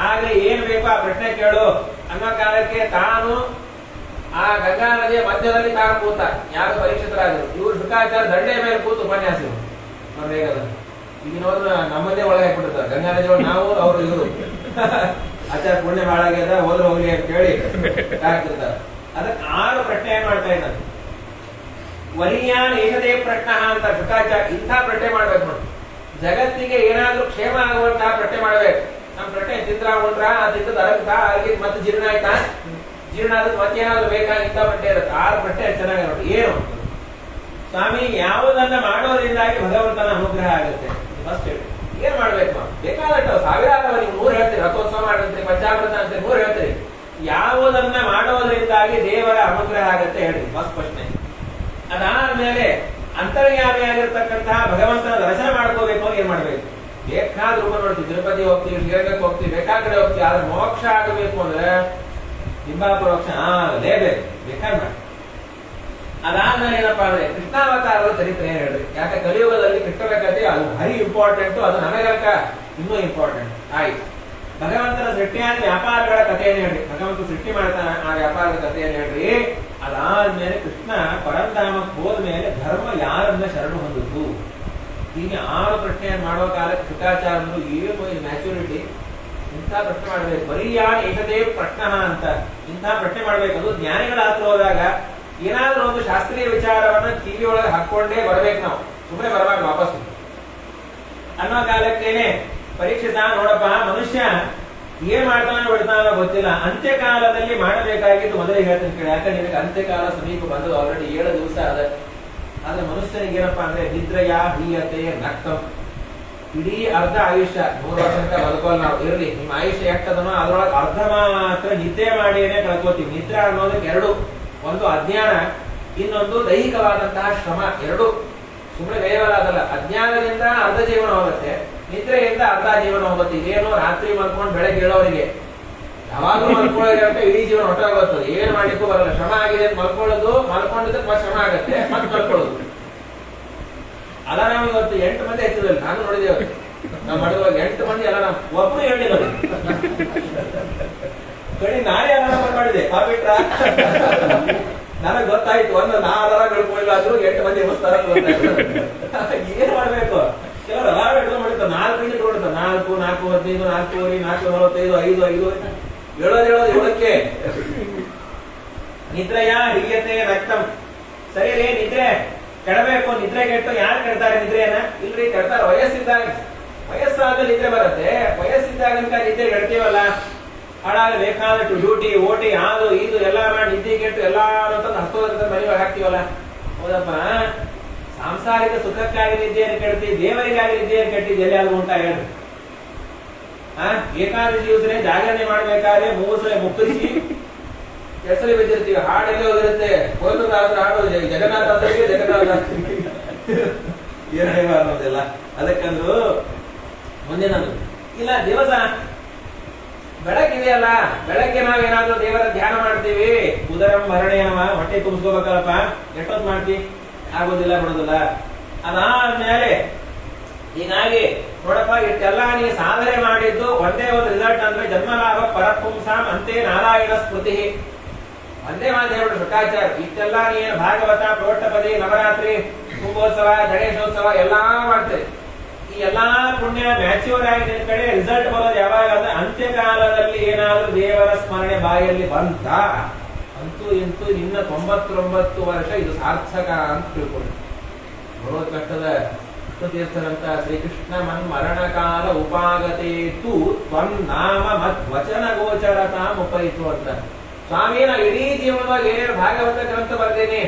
ಆಗ್ಲೇ ಏನ್ ಬೇಕು ಆ ಪ್ರಶ್ನೆ ಕೇಳು ಅನ್ನೋ ಕಾಲಕ್ಕೆ ತಾನು ಆ ಗಂಗಾ ನದಿಯ ಮಧ್ಯದಲ್ಲಿ ತಾನು ಕೂತ. ಯಾರು ಪರೀಕ್ಷಿತರಾದರು ಇವರು ಶುಕಾಚಾರ್ಯ ದಂಡೆ ಮೇಲೆ ಕೂತು ಉಪನ್ಯಾಸಿಗಳು. ಹೇಗದ ಈಗಿನವ್ರು ನಮ್ಮನ್ನೇ ಒಳಗೆ ಹಾಕ್ಬಿಟ್ಟಿರ್ತಾರೆ. ಗಂಗಾ ನದಿ ಒಳಗೆ ನಾವು ಅವರು ಇವರು ಆಚಾರ ಪುಣ್ಯ ಹಾಳಾಗ್ಯದ ಹೋದ್ರೆ ಹೋಗ್ಲಿ ಅಂತ ಕೇಳಿ ಹಾಕ್ತಿರ್ತಾರೆ. ಅದಕ್ಕೆ 6 ಪ್ರಶ್ನೆ ಏನ್ ಮಾಡ್ತಾ ಇದ್ದಾರೆ. ವರಿಯಾನ್ ಏಕದೇ ಪ್ರಶ್ನ ಅಂತ ಶುಕಾಚಾರ್ಯ ಇಂಥ ಪ್ರಶ್ನೆ ಮಾಡ್ಬೇಕು ನೋಡಿ. ಜಗತ್ತಿಗೆ ಏನಾದ್ರೂ ಕ್ಷೇಮ ಆಗುವಂತಹ ಪ್ರಶ್ನೆ ಮಾಡ್ಬೇಕು. ನಮ್ ಪ್ರಶ್ನೆ ತಿಂದ್ರ ಉಂಡ್ರ, ತಿಂದ ಅರಗ್ತಾ ಆಗಿದ್ ಮತ್ತೆ ಜೀರ್ಣ ಆಯ್ತಾ, ಜೀರ್ಣ ಆದ್ರೆ ಮತ್ತೇನಾದ್ರು ಬೇಕಾಗಿಂತ ಬಟ್ಟೆ ಇರುತ್ತೆ, 6 ಬಟ್ಟೆ ಚೆನ್ನಾಗಿ ನೋಡಿ ಏನು ಸ್ವಾಮಿ ಯಾವುದನ್ನ ಮಾಡೋದ್ರಿಂದಾಗಿ ಭಗವಂತನ ಅನುಗ್ರಹ ಆಗುತ್ತೆ. ಫಸ್ಟ್ ಹೇಳಿ ಏನ್ ಮಾಡ್ಬೇಕು, ಬೇಕಾದಟ್ಟು ಸಾವಿರಾರು ನೀವು 100 ಹೇಳ್ತೀರಿ, ರಥೋತ್ಸವ ಮಾಡಿರ್ತೀರಿ, ಪಂಚಾಮೃತ ಅಂತ 100 ಹೇಳ್ತೀರಿ. ಯಾವುದನ್ನ ಮಾಡೋದ್ರಿಂದಾಗಿ ದೇವರ ಅನುಗ್ರಹ ಆಗುತ್ತೆ ಹೇಳಿ ಫಸ್ಟ್ ಪ್ರಶ್ನೆ. ಅದಾದ್ಮೇಲೆ ಅಂತರ್ಯಾಮಿಯಾಗಿರ್ತಕ್ಕಂತಹ ಭಗವಂತನ ದರ್ಶನ ಮಾಡ್ಕೋಬೇಕು ಅಂದ್ರೆ ಏನ್ ಮಾಡ್ಬೇಕು, ಬೇಕಾದ ರೂಪ ನೋಡ್ತೀವಿ, ತಿರುಪತಿ ಹೋಗ್ತೀವಿ, ಶ್ರೀರಂಗಕ್ಕೆ ಹೋಗ್ತೀವಿ, ಬೇಕಾದ್ರೆ ಹೋಗ್ತೀವಿ, ಆದ್ರೆ ಮೋಕ್ಷ ಆಗಬೇಕು ಅಂದ್ರೆ ಬಿಂಬಾಪರೋಕ್ಷ ಆಗಲೇಬೇಕು, ಬೇಕಾದ್ರೆ ಮಾಡಿ. ಅದಾದ್ಮೇಲೆ ಏನಪ್ಪಾ ಅಂದ್ರೆ ಕೃಷ್ಣಾವತಾರದ ಚರಿತ್ರೆ ಏನ್ ಹೇಳ್ರಿ, ಯಾಕೆ ಕಲಿಯುಗದಲ್ಲಿ ಕೃಷ್ಣನ ಕಥೆ ಅದು ಭಾರಿ ಇಂಪಾರ್ಟೆಂಟ್, ಅದು ನನಗಂತ ಇನ್ನೂ ಇಂಪಾರ್ಟೆಂಟ್. ಆಯ್ತು, ಭಗವಂತನ ಸೃಷ್ಟಿಯಾದ ವ್ಯಾಪಾರಗಳ ಕಥೆಯನ್ನು ಹೇಳ್ರಿ, ಭಗವಂತ ಸೃಷ್ಟಿ ಮಾಡ್ತಾನ ಆ ವ್ಯಾಪಾರದ ಕಥೆಯನ್ನು ಹೇಳ್ರಿ. ಅದಾದ್ಮೇಲೆ ಕೃಷ್ಣ ಪರಂಧಾಮಕ್ಕೆ ಹೋದ್ಮೇಲೆ ಧರ್ಮ ಯಾರನ್ನ ಶರಣು ಹೊಂದಿತು, ಹೀಗೆ 6 ಪ್ರಶ್ನೆಯನ್ನು ಮಾಡೋ ಕಾಲಕ್ಕೆ ಶುಕಾಚಾರ್ಯರು ಏನು ಮ್ಯಾಚುರಿಟಿ, ಇಂಥ ಪ್ರಶ್ನೆ ಮಾಡ್ಬೇಕು, ಬರೀ ಏಕದೇ ಪ್ರಶ್ನ ಅಂತ ಇಂಥ ಪ್ರಶ್ನೆ ಮಾಡ್ಬೇಕು. ಅದು ಜ್ಞಾನಿಗಳ ಹತ್ರ ಹೋದಾಗ ಏನಾದ್ರೂ ಒಂದು ಶಾಸ್ತ್ರೀಯ ವಿಚಾರವನ್ನ ಟಿವಿ ಒಳಗೆ ಹಾಕೊಂಡೇ ಬರ್ಬೇಕು, ನಾವು ಸುಮ್ಮನೆ ಬರಬಾರ್ದು ವಾಪಸ್ ಅನ್ನೋ ಕಾಲಕ್ಕೇನೆ ಪರೀಕ್ಷಿತ ನೋಡಪ್ಪ ಮನುಷ್ಯ ಏನ್ ಮಾಡ್ತಾನೋ ಬಿಡ್ತಾನೋ ಗೊತ್ತಿಲ್ಲ, ಅಂತ್ಯಕಾಲದಲ್ಲಿ ಮಾಡಬೇಕಾಗಿದ್ದು ಮೊದಲೇ ಹೇಳ್ತೀನಿ ಕೇಳಿ, ಯಾಕಂದ್ರೆ ನಿನಗೆ ಅಂತ್ಯಕಾಲ ಸಮೀಪ ಬಂದು ಆಲ್ರೆಡಿ 7 ದಿವಸ ಅದ. ಆದ್ರೆ ಮನುಷ್ಯನಿಗೆ ಏನಪ್ಪಾ ಅಂದ್ರೆ ನಿದ್ರೆಯ ಹೀಯತೆ ನಕ್ತಂ, ಇಡೀ ಅರ್ಧ ಆಯುಷ್ಯ 100 ವರ್ಷ ಅಂತ ಬದುಕೋಲ್ ನಾವು ಇರ್ಲಿ, ನಿಮ್ಮ ಆಯುಷ್ಯ ಎಷ್ಟದನೋ ಅದ್ರೊಳಗೆ ಅರ್ಧ ಮಾತ್ರ ನಿದ್ದೆ ಮಾಡಿಯೇ ಕಳ್ಕೋತೀವಿ. ನಿದ್ರೆ ಅನ್ನೋದಕ್ಕೆ 2, ಒಂದು ಅಜ್ಞಾನ, ಇನ್ನೊಂದು ದೈಹಿಕವಾದಂತಹ ಶ್ರಮ. 2 ಸುಮ್ಮನೆ ಕೇವಲ ಅದಲ್ಲ, ಅಜ್ಞಾನದಿಂದ ಅರ್ಧ ಜೀವನ ಹೋಗುತ್ತೆ, ನಿದ್ರೆಯಿಂದ ಅರ್ಧ ಜೀವನ ಹೋಗುತ್ತೆ. ಇದೇನು ರಾತ್ರಿ ಮಲ್ಕೊಂಡು ಬೆಳಗ್ಗೆ ಹೇಳೋರಿಗೆ ಯಾವಾಗ್ಲೂ ಮಲ್ಕೊಳ್ಳೋಕೆ ಇಡೀ ಜೀವನ ಹೊಟ್ಟೋಗುತ್ತದೆ, ಏನ್ ಮಾಡ್ಲಿಕ್ಕೂ ಬರಲ್ಲ. ಶ್ರಮ ಆಗಿದೆ ಅಂತ ಮಲ್ಕೊಳ್ಳೋದು, ಮಲ್ಕೊಂಡಿದ್ದಕ್ಕೆ ಮತ್ತೆ ಶ್ರಮ ಆಗತ್ತೆ, ಮತ್ತೆ ಮಲ್ಕೊಳ್ಳೋದು. ಅಲ್ಲ ನಾವು ಇವತ್ತು 8 ಮಂದಿ ಹೆಚ್ಚಿದ್ರಲ್ಲಿ ನಾನು ನೋಡಿದ್ದೇವೆ, ನಾವು ಮಾಡುವಾಗ 8 ಮಂದಿ ಅಲ್ಲ, ನಾವು ಒಬ್ರು ಹೇಳಿಲ್ಲ ಕಡಿ ನಾನೇ ಅಲಾರಾಮ ಮಾಡಿದೆ ಪಾಪಿಟ್ರ ನನಗ್ ಗೊತ್ತಾಯ್ತು, ಒಂದು ನಾ ಅಲಾರಾಮ ಹೇಳ್ಕೊಳ್ಳಿಲ್ಲ ಆದ್ರೂ 8 ಮಂದಿ ಎಬ್ಬಿಸ್ತಾರ. ಏನ್ ಮಾಡ್ಬೇಕು, ಕೆಲವರು ಅಲಾರಾಮ ಹಿಡಿದು ಮಾಡಿರ್ತಾರೆ, 4 ಗಂಟೆ ಹೊಡಿತಾರೆ, 4, 4:15, 4:40, 4:45, 5 ಹೇಳೋದು 7ಕ್ಕೆ. ನಿದ್ರೆಯ ಹಿರಿಯತೆ ರಕ್ತಂ, ಸರಿ ರೀ ನಿದ್ರೆ ಕೆಡಬೇಕು, ನಿದ್ರೆ ಕೆಟ್ಟು ಯಾರು ಕೆಡ್ತಾರೆ ನಿದ್ರೆಯನ್ನ, ಇಲ್ರಿ ಕೆಡ್ತಾರೆ ವಯಸ್ಸಿದ್ದಾಗ. ವಯಸ್ಸಾದ ನಿದ್ರೆ ಬರುತ್ತೆ, ವಯಸ್ಸಿದ್ದಾಗ ನಿದ್ರೆ ಕೆಡ್ತೀವಲ್ಲ, ಹಾಳಾಗ ಬೇಕಾದಷ್ಟು ಡ್ಯೂಟಿ ಓಟಿ ಅದು ಇದು ಎಲ್ಲ ಮಾಡಿ ನಿದ್ದೆ ಕೆಟ್ಟು ಎಲ್ಲಾರು ಹಸ್ತೋದ್ರ ಮನೆಯೊಳಗೆ ಹಾಕ್ತೀವಲ್ಲ. ಹೌದಪ್ಪ, ಸಾಂಸಾರಿಕ ಸುಖಕ್ಕಾಗಿ ನಿದ್ದೆಯನ್ನು ಕೆಡ್ತೀವಿ, ದೇವರಿಗಾಗಿ ನಿದ್ದೆಯನ್ನು ಕೆಟ್ಟಿದ್ದು ಎಲ್ಲಿ ಉಂಟಾ ಹೇಳ್ರಿ. ಏಕಾದಶಿ ದಿವಸನೇ ಜಾಗರಣೆ ಮಾಡ್ಬೇಕಾದ್ರೆ 3 ಸಲ ಮುಕ್ಕರಿಸಿ ಹೆಸರು ಬಿದ್ದಿರ್ತೀವಿ, ಹಾಡೆಲ್ಲ ಹೋಗಿರುತ್ತೆ, ಕೋಲದಾಸರ ಹಾಡು ಜಗನ್ನಾಥರಿಗೆ ಏನ್ ಅನ್ನೋದಿಲ್ಲ. ಅದಕ್ಕಂದ್ರು ಮುಂದಿನದು ಇಲ್ಲ, ದಿವಸ ಬೆಳಕಿದೆಯಲ್ಲ, ಬೆಳಗ್ಗೆ ನಾವೇನಾದ್ರೂ ದೇವರ ಧ್ಯಾನ ಮಾಡ್ತೀವಿ, ಉದರಂ ಭರಣೇನವ, ಹೊಟ್ಟೆ ತುಂಬಿಸ್ಕೋಬೇಕಲ್ಲಪ್ಪ, ಎಷ್ಟೊತ್ತು ಮಾಡ್ತೀವಿ, ಆಗೋದಿಲ್ಲ ಬಿಡೋದಿಲ್ಲ. ಅದಾದ್ಮೇಲೆ ಹೀಗಾಗಿ ನೋಡಪ್ಪ, ಇಷ್ಟೆಲ್ಲ ನೀ ಸಾಧನೆ ಮಾಡಿದ್ದು ಒಂದೇ ಒಂದು ರಿಸಲ್ಟ್ ಅಂದ್ರೆ ಜನ್ಮಲಾಭ ಪರಪುಂಸಾಂ ಅಂತೆ ನಾರಾಯಣ ಸ್ಮೃತಿ. ಒಂದೇ ಮಾತು ಹೇಳ್ಬಿಟ್ಟು ಶುಕಾಚಾರ್ಯ, ಇಷ್ಟೆಲ್ಲ ನೀನು ಭಾಗವತ, ಪ್ರೋಟ್ಟಪದಿ, ನವರಾತ್ರಿ, ಕುಂಭೋತ್ಸವ, ಗಣೇಶೋತ್ಸವ ಎಲ್ಲಾ ಮಾಡ್ತೀರಿ, ಈ ಎಲ್ಲಾ ಪುಣ್ಯ ಮ್ಯಾಚ್ಯೂರ್ ಆಗಿ ನಿನ್ ಕಡೆ ರಿಸಲ್ಟ್ ಬರೋದು ಯಾವಾಗ ಅಂದ್ರೆ ಅಂತ್ಯಕಾಲದಲ್ಲಿ ಏನಾದ್ರೂ ದೇವರ ಸ್ಮರಣೆ ಬಾಯಲ್ಲಿ ಬಂತ, ಅಂತೂ ಇಂತೂ ನಿನ್ನ 99 ವರ್ಷ ಇದು ಸಾರ್ಥಕ ಅಂತ ತಿಳ್ಕೊಂಡು ಬರೋದ್ ಕಷ್ಟದ ತೀರ್ಥರಂತ ಶ್ರೀಕೃಷ್ಣ ಮನ್ ಮರಣ ಕಾಲ ಉಪಾಗತೇತು ತ್ವನ್ನಾಮ ಮತ್ ವಚನ ಗೋಚರತಾಂ ಉಪಯಿತು ಅಂತ. ಸ್ವಾಮಿ ನಾ ಇಡೀ ಜೀವನವಾಗಿ ಏನೇನು ಭಾಗವತ ಗ್ರಂಥ ಬರ್ದೇನೆ,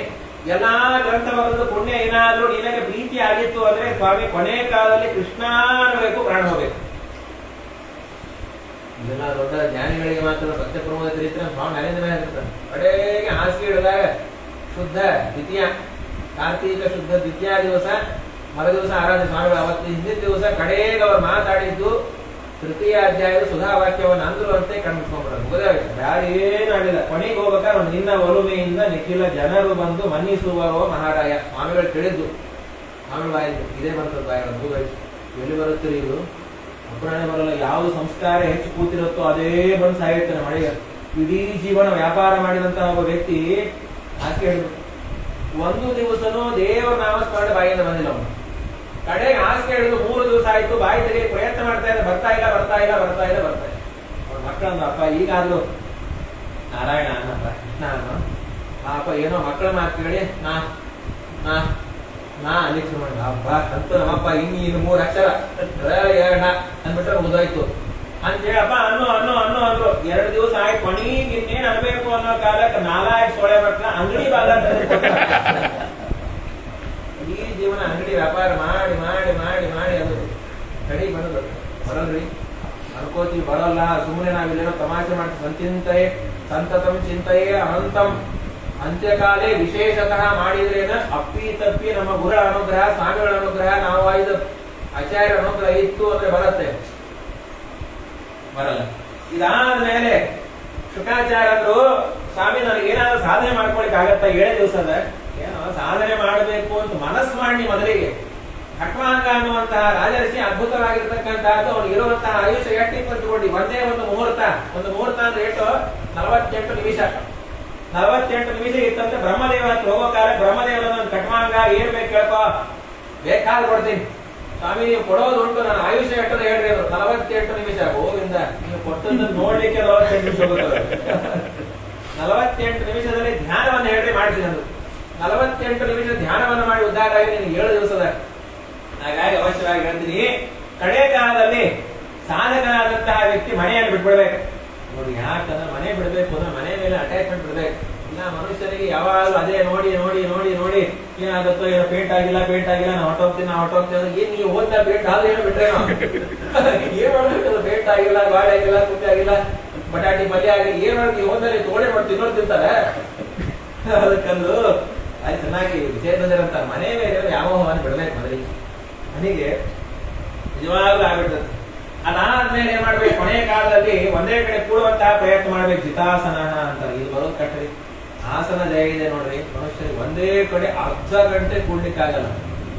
ಎಲ್ಲಾ ಗ್ರಂಥ ಬರೆದು ಪುಣ್ಯ ಏನಾದ್ರೂ ನಿನಗೆ ಪ್ರೀತಿ ಆಗಿತ್ತು ಅಂದ್ರೆ ಸ್ವಾಮಿ ಕೊನೆ ಕಾಲದಲ್ಲಿ ಕೃಷ್ಣ ಅನ್ನಬೇಕು, ಪ್ರಾಣ ಹೋಗ್ಬೇಕು. ಇದೆಲ್ಲ ದೊಡ್ಡ ಜ್ಞಾನಿಗಳಿಗೆ ಮಾತ್ರ ಸತ್ಯಪ್ರಮೋದ ಚರಿತ್ರೆ ಸ್ವಾಮಿ ನರೇಂದ್ರ ಹೇಳ್ತಾರೆ. ಕಡೆಗೆ ಹಾಸಿಗೆ ಹಿಡಿದಾಗ ಶುದ್ಧ ದ್ವಿತೀಯ, ಕಾರ್ತೀಕ ಶುದ್ಧ ದ್ವಿತೀಯ ದಿವಸ ಮರ ದಿವಸ ಆರಾಧನೆ ಸ್ವಾಮಿಗಳು. ಅವತ್ತು ಹಿಂದಿನ ದಿವಸ ಕಡೆಗೆ ಅವರು ಮಾತಾಡಿದ್ದು ತೃತೀಯ ಅಧ್ಯಾಯದ ಸುಧಾವಾಕ್ಯವನ್ನು ಅಂದ್ರು ಅಂತೆ ಕಣ್ಬಿಟ್ಕೊಂಡ್ಬಿಡೋದು, ಮುಗಿದಾಗುತ್ತೆ, ಯಾರು ಏನಾಗಲಿಲ್ಲ. ಕೊನೆಗೆ ಹೋಗ್ಬೇಕಾದ್ರೆ ಒಂದು ನಿನ್ನ ಒಲುಮೆಯಿಂದ ನಿಖಿಲ ಜನರು ಬಂದು ಮನ್ನಿಸುವರೋ ಮಹಾರಾಯ. ಸ್ವಾಮಿಗಳು ಕೇಳಿದ್ದು, ಸ್ವಾಮಿಗಳು ಬಾಯಿದ್ದು ಇದೇ ಬರ್ತದೆ, ಬಾಯಿ ಮುಗಿದಾಯ್ತು, ಎಲ್ಲಿ ಬರುತ್ತೀರಿ ಇದು, ಅಪರಾಣೆ ಬರಲ್ಲ. ಯಾವುದು ಸಂಸ್ಕಾರ ಹೆಚ್ಚು ಕೂತಿರುತ್ತೋ ಅದೇ ಬಂದು ಸಾಯುತ್ತಾನೆ ಮಳೆಗೆ. ಇಡೀ ಜೀವನ ವ್ಯಾಪಾರ ಮಾಡಿದಂತ ಒಬ್ಬ ವ್ಯಕ್ತಿ ಹಾಕಿ ಹೇಳಿದ್ರು, ಒಂದು ದಿವಸನೂ ದೇವರ ನಾಮಸ್ಮರಣೆ ಬಾಯಿಯಿಂದ ಬಂದಿಲ್ಲ ಅವನು. ಕಡೆಗೆ ಹಾಸಿಗೆ ಹಿಡಿದು 3 ದಿವಸ ಆಯ್ತು, ಬಾಯಿ ತೆಗೆಯ ಪ್ರಯತ್ನ ಮಾಡ್ತಾ ಇದ್ದ, ಬರ್ತಾ ಇಲ್ಲ. ಅವ್ರ ಮಕ್ಕಳಂದು, ಅಪ್ಪ ಈಗಾದ್ರೂ ನಾರಾಯಣ ಅನ್ನಪ್ಪ, ಕೃಷ್ಣ ಅನ್ನೋ ಅಪ್ಪ, ಏನೋ ಮಕ್ಕಳ ಮಾತು ಕೇಳಿ ನಾ ಅಲ್ಲಿಗೆ ಶುರು ಮಾಡಿದ. ಹಬ್ಬ ಅಂತ ನಮ್ಮಪ್ಪ ಇನ್ನು 3 ಅಕ್ಷರ ಅಂದ್ಬಿಟ್ರೆ ಮುಗಿದೋಯ್ತು ಅಂತೇಳಪ್ಪ, ಅನ್ನು 2 ದಿವಸ ಆಯ್ತು. ಕೊನೆಗೆ ಇನ್ನೇನು ಅನ್ಬೇಕು ಅನ್ನೋ ಕಾಲಕ್ಕೆ 4 ಸೊಳೆ ಮಕ್ಕಳ ಅಂಗಡಿ ಬಾಲ ಈ ಜೀವನ ಅಂಗಡಿ ವ್ಯಾಪಾರ ಮಾಡಿ ಮಾಡಿ ಮಾಡಿ ಮಾಡಿ ಅದು ಕಡಿ ಬಂದು ಬರಲ್ರಿ ಅನ್ಕೋತೀವಿ, ಬರೋಲ್ಲ. ಸುಮ್ಮನೆ ನಾವಿಲ್ಲೇನೋ ತಮಾಷೆ ಮಾಡ್ತೀವಿ. ಸಂಚಿಂತೆಯೇ ಸಂತತಂ ಚಿಂತೆಯೇ ಅನಂತಂ ಅಂತ್ಯಕಾಲೇ ವಿಶೇಷತಃ ಮಾಡಿದ್ರೇನ ಅಪ್ಪಿ ತಪ್ಪಿ ನಮ್ಮ ಗುರುಗಳ ಅನುಗ್ರಹ, ಸ್ವಾಮಿಗಳ ಅನುಗ್ರಹ, ನಾವು ಇದು ಆಚಾರ್ಯ ಅನುಗ್ರಹ ಇತ್ತು ಅಂದ್ರೆ ಬರುತ್ತೆ, ಬರಲ್ಲ. ಇದಾದ್ಮೇಲೆ ಶುಕಾಚಾರ್ಯರು ಸ್ವಾಮಿ ನನಗೆ ಏನಾದ್ರು ಸಾಧನೆ ಮಾಡ್ಕೊಳಿಕ್ ಆಗತ್ತ 7 ದಿವಸದ ಏನೋ ಸಾಧನೆ ಮಾಡಬೇಕು ಅಂತ ಮನಸ್ಸು ಮಾಡಿ ಮೊದಲಿಗೆ ಖಟ್ವಾಂಗ ಅನ್ನುವಂತಹ ರಾಜರ್ಷಿ ಅದ್ಭುತವಾಗಿರ್ತಕ್ಕಂಥದ್ದು ಅವನು ಇರುವಂತಹ ಆಯುಷ್ಯ ಎಷ್ಟಿಪ್ಪತ್ತು ಒಂದೇ ಒಂದು ಮುಹೂರ್ತ ಅಂದ್ರೆ ಎಷ್ಟು 48 ನಿಮಿಷ. 48 ನಿಮಿಷ ಇತ್ತಂತೆ. ಬ್ರಹ್ಮದೇವ ಹತ್ರ ಹೋಗೋ ಕಾಲ ಬ್ರಹ್ಮದೇವನ ಖಟ್ವಾಂಗ ಏನ್ ಬೇಕು ಕೇಳ್ಕೋ, ಬೇಕಾದ್ರೆ ಕೊಡ್ತೀನಿ ಸ್ವಾಮಿ, ನೀವು ಕೊಡೋದು ಉಂಟು, ನನ್ನ ಆಯುಷ್ಯ ಎಟ್ಟದ ಹೇಳ್ರಿ ಅವರು. 48 ನಿಮಿಷ. ಗೋವಿಂದ, ನೀವು ಕೊಟ್ಟದ್ದು ನೋಡ್ಲಿಕ್ಕೆ 48 ನಿಮಿಷ ಹೋಗುತ್ತದೆ. 48 ನಿಮಿಷದಲ್ಲಿ ಧ್ಯಾನವನ್ನು ಹೇಳ್ರಿ ಮಾಡ್ತೀನಿ ಅಂದ್ರು. 48 ನಿಮಿಷ ಧ್ಯಾನವನ್ನು ಮಾಡಿ ಉದ್ಧಾರ ಆಗಿ ನಿನಗೆ 7 ದಿವಸದ. ಹಾಗಾಗಿ ಅವಶ್ಯವಾಗಿ ಹೇಳ್ತೀನಿ, ಕಡೆ ಕಾಲದಲ್ಲಿ ಸಾಧಕನಾದಂತಹ ವ್ಯಕ್ತಿ ಮನೆಯನ್ನು ಬಿಟ್ಬಿಡ್ಬೇಕು ನೋಡಿ. ಯಾಕಂದ್ರೆ ಮನೆ ಬಿಡ್ಬೇಕು ಅಂದ್ರೆ ಮನೆ ಮೇಲೆ ಅಟ್ಯಾಚ್ಮೆಂಟ್ ಬಿಡ್ಬೇಕು. ಇಲ್ಲ ಮನುಷ್ಯನಿಗೆ ಯಾವಾಗಲೂ ಅದೇ ನೋಡಿ ನೋಡಿ ನೋಡಿ ನೋಡಿ ಏನಾಗುತ್ತೋ ಏನೋ ಪೇಂಟ್ ಆಗಿಲ್ಲ ನಾ ಹೊಟ್ಟೋಗ್ತೀನಿ ಏನ್ ನೀವು ಓದ್ತಾ ಪೇಂಟ್ ಆದ್ರೆ ಏನೋ ಬಿಟ್ರೆ ಏನ್ ಮಾಡ್ಬೇಕು, ಪೇಂಟ್ ಆಗಿಲ್ಲ, ಗಾಳಿ ಆಗಿಲ್ಲ, ಕುಟ್ಟಿ ಆಗಿಲ್ಲ, ಬಟಾಟಿ ಪಲ್ಯ ಆಗಿಲ್ಲ, ಏನ್ ಮಾಡಿ ನೀವು ಓದ್ದಲ್ಲಿ ತೋಳೆ ಮಾಡಿ ತಿನ್ನೋರು ತಿಂತಾರೆ. ಅದಕ್ಕಂದು ಅದು ಚೆನ್ನಾಗಿ ವಿಷಯದಂತ ಮನೆ ಮೇಲೆ ವ್ಯಾಮೋಹವನ್ನು ಬಿಡ್ಬೇಕು ಮೊದಲಿಗೆ. ಮನೆಗೆ ನಿಜವಾಗ್ಲೂ ಆಗ್ಬಿಡ್ತದೆ. ಅದಾದ್ಮೇಲೆ ಏನ್ ಮಾಡ್ಬೇಕು, ಕೊನೆಯ ಕಾಲದಲ್ಲಿ ಒಂದೇ ಕಡೆ ಕೂಡುವಂತಹ ಪ್ರಯತ್ನ ಮಾಡ್ಬೇಕು. ಜಿತಾಸನ ಅಂತ ಇದು ಬರೋದು ಕಟ್ಟರಿ ಆಸನ ಜಯ ಇದೆ ನೋಡ್ರಿ. ಮನುಷ್ಯರಿಗೆ ಒಂದೇ ಕಡೆ ಅರ್ಧ ಗಂಟೆ ಕೂಡ್ಲಿಕ್ಕಾಗಲ್ಲ.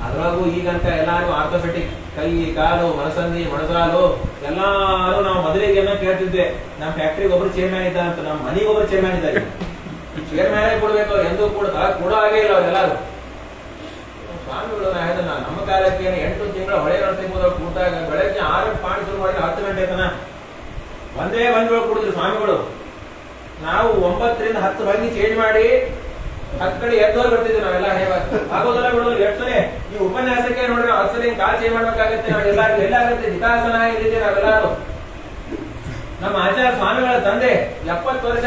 ಅದ್ರೊಳಗೂ ಈಗಂತ ಎಲ್ಲಾರು ಆರ್ಥೋಪೆಟಿಕ್, ಕೈ ಕಾಲು ಮೊಣಸಂದಿ ಮೊಣಸಾಲು ಎಲ್ಲಾರು ನಾವು ಮೊದಲಿಗೆ ಏನೋ ಕೇಳ್ತಿದ್ವಿ, ನಮ್ಮ ಫ್ಯಾಕ್ಟ್ರಿಗೆ ಒಬ್ರು ಚೇರ್ಮ್ಯಾನ್ ಇದ್ದ ಅಂತ, ನಮ್ಮ ಮನೆಗೆ ಒಬ್ರು ಚೇರ್ಮ್ಯಾನ್ ಇದ್ದಾರೆ. ಚೇರ್ಮ್ಯಾನೇ ಕೊಡ್ಬೇಕು, ಅವ್ರು ಎಂದೂ ಕೊಡೋ ಹಾಗೆ ಇಲ್ಲ ಅವ್ರೆಲ್ಲಾರು. ಸ್ವಾಮಿಗಳು ನಮ್ಮ ಕಾಲಕ್ಕೆ 8 ತಿಂಗಳ ಹೊಳೆ ನರಸಿಂಹದ ಕೂತಾಗ ಬೆಳಗ್ಗೆ 6 ಪಾಣಿ ಶುರು ಮಾಡಿ 10 ಗಂಟೆ ತನ ಒಂದೇ ಬಂದ್ಗಳು ಕುಡಿದ್ರು ಸ್ವಾಮಿಗಳು. ನಾವು 9 ರಿಂದ 10 ಬಂದಿ ಚೇಂಜ್ ಮಾಡಿ 10 ಕಡೆ ಎದ್ದೋರು ಬರ್ತಿದ್ವಿ ನಾವೆಲ್ಲ. ಆಗೋದಲ್ಲ ಬಿಡೋದು. ಎಷ್ಟು ಸಲ ಈ ಉಪನ್ಯಾಸಕ್ಕೆ ನೋಡ್ರಿ, 10 ಸಲ ಕಾಲ್ ಚೇಂಜ್ ಮಾಡ್ಬೇಕಾಗತ್ತೆ. ಎಲ್ಲಾಗುತ್ತೆ ಜಿತಾಸನ ಇಲ್ಲಿದೆ ನಾವೆಲ್ಲರೂ. ನಮ್ಮ ಆಚಾರ್ಯ ಸ್ವಾಮಿಗಳ ತಂದೆ 70 ವರ್ಷ,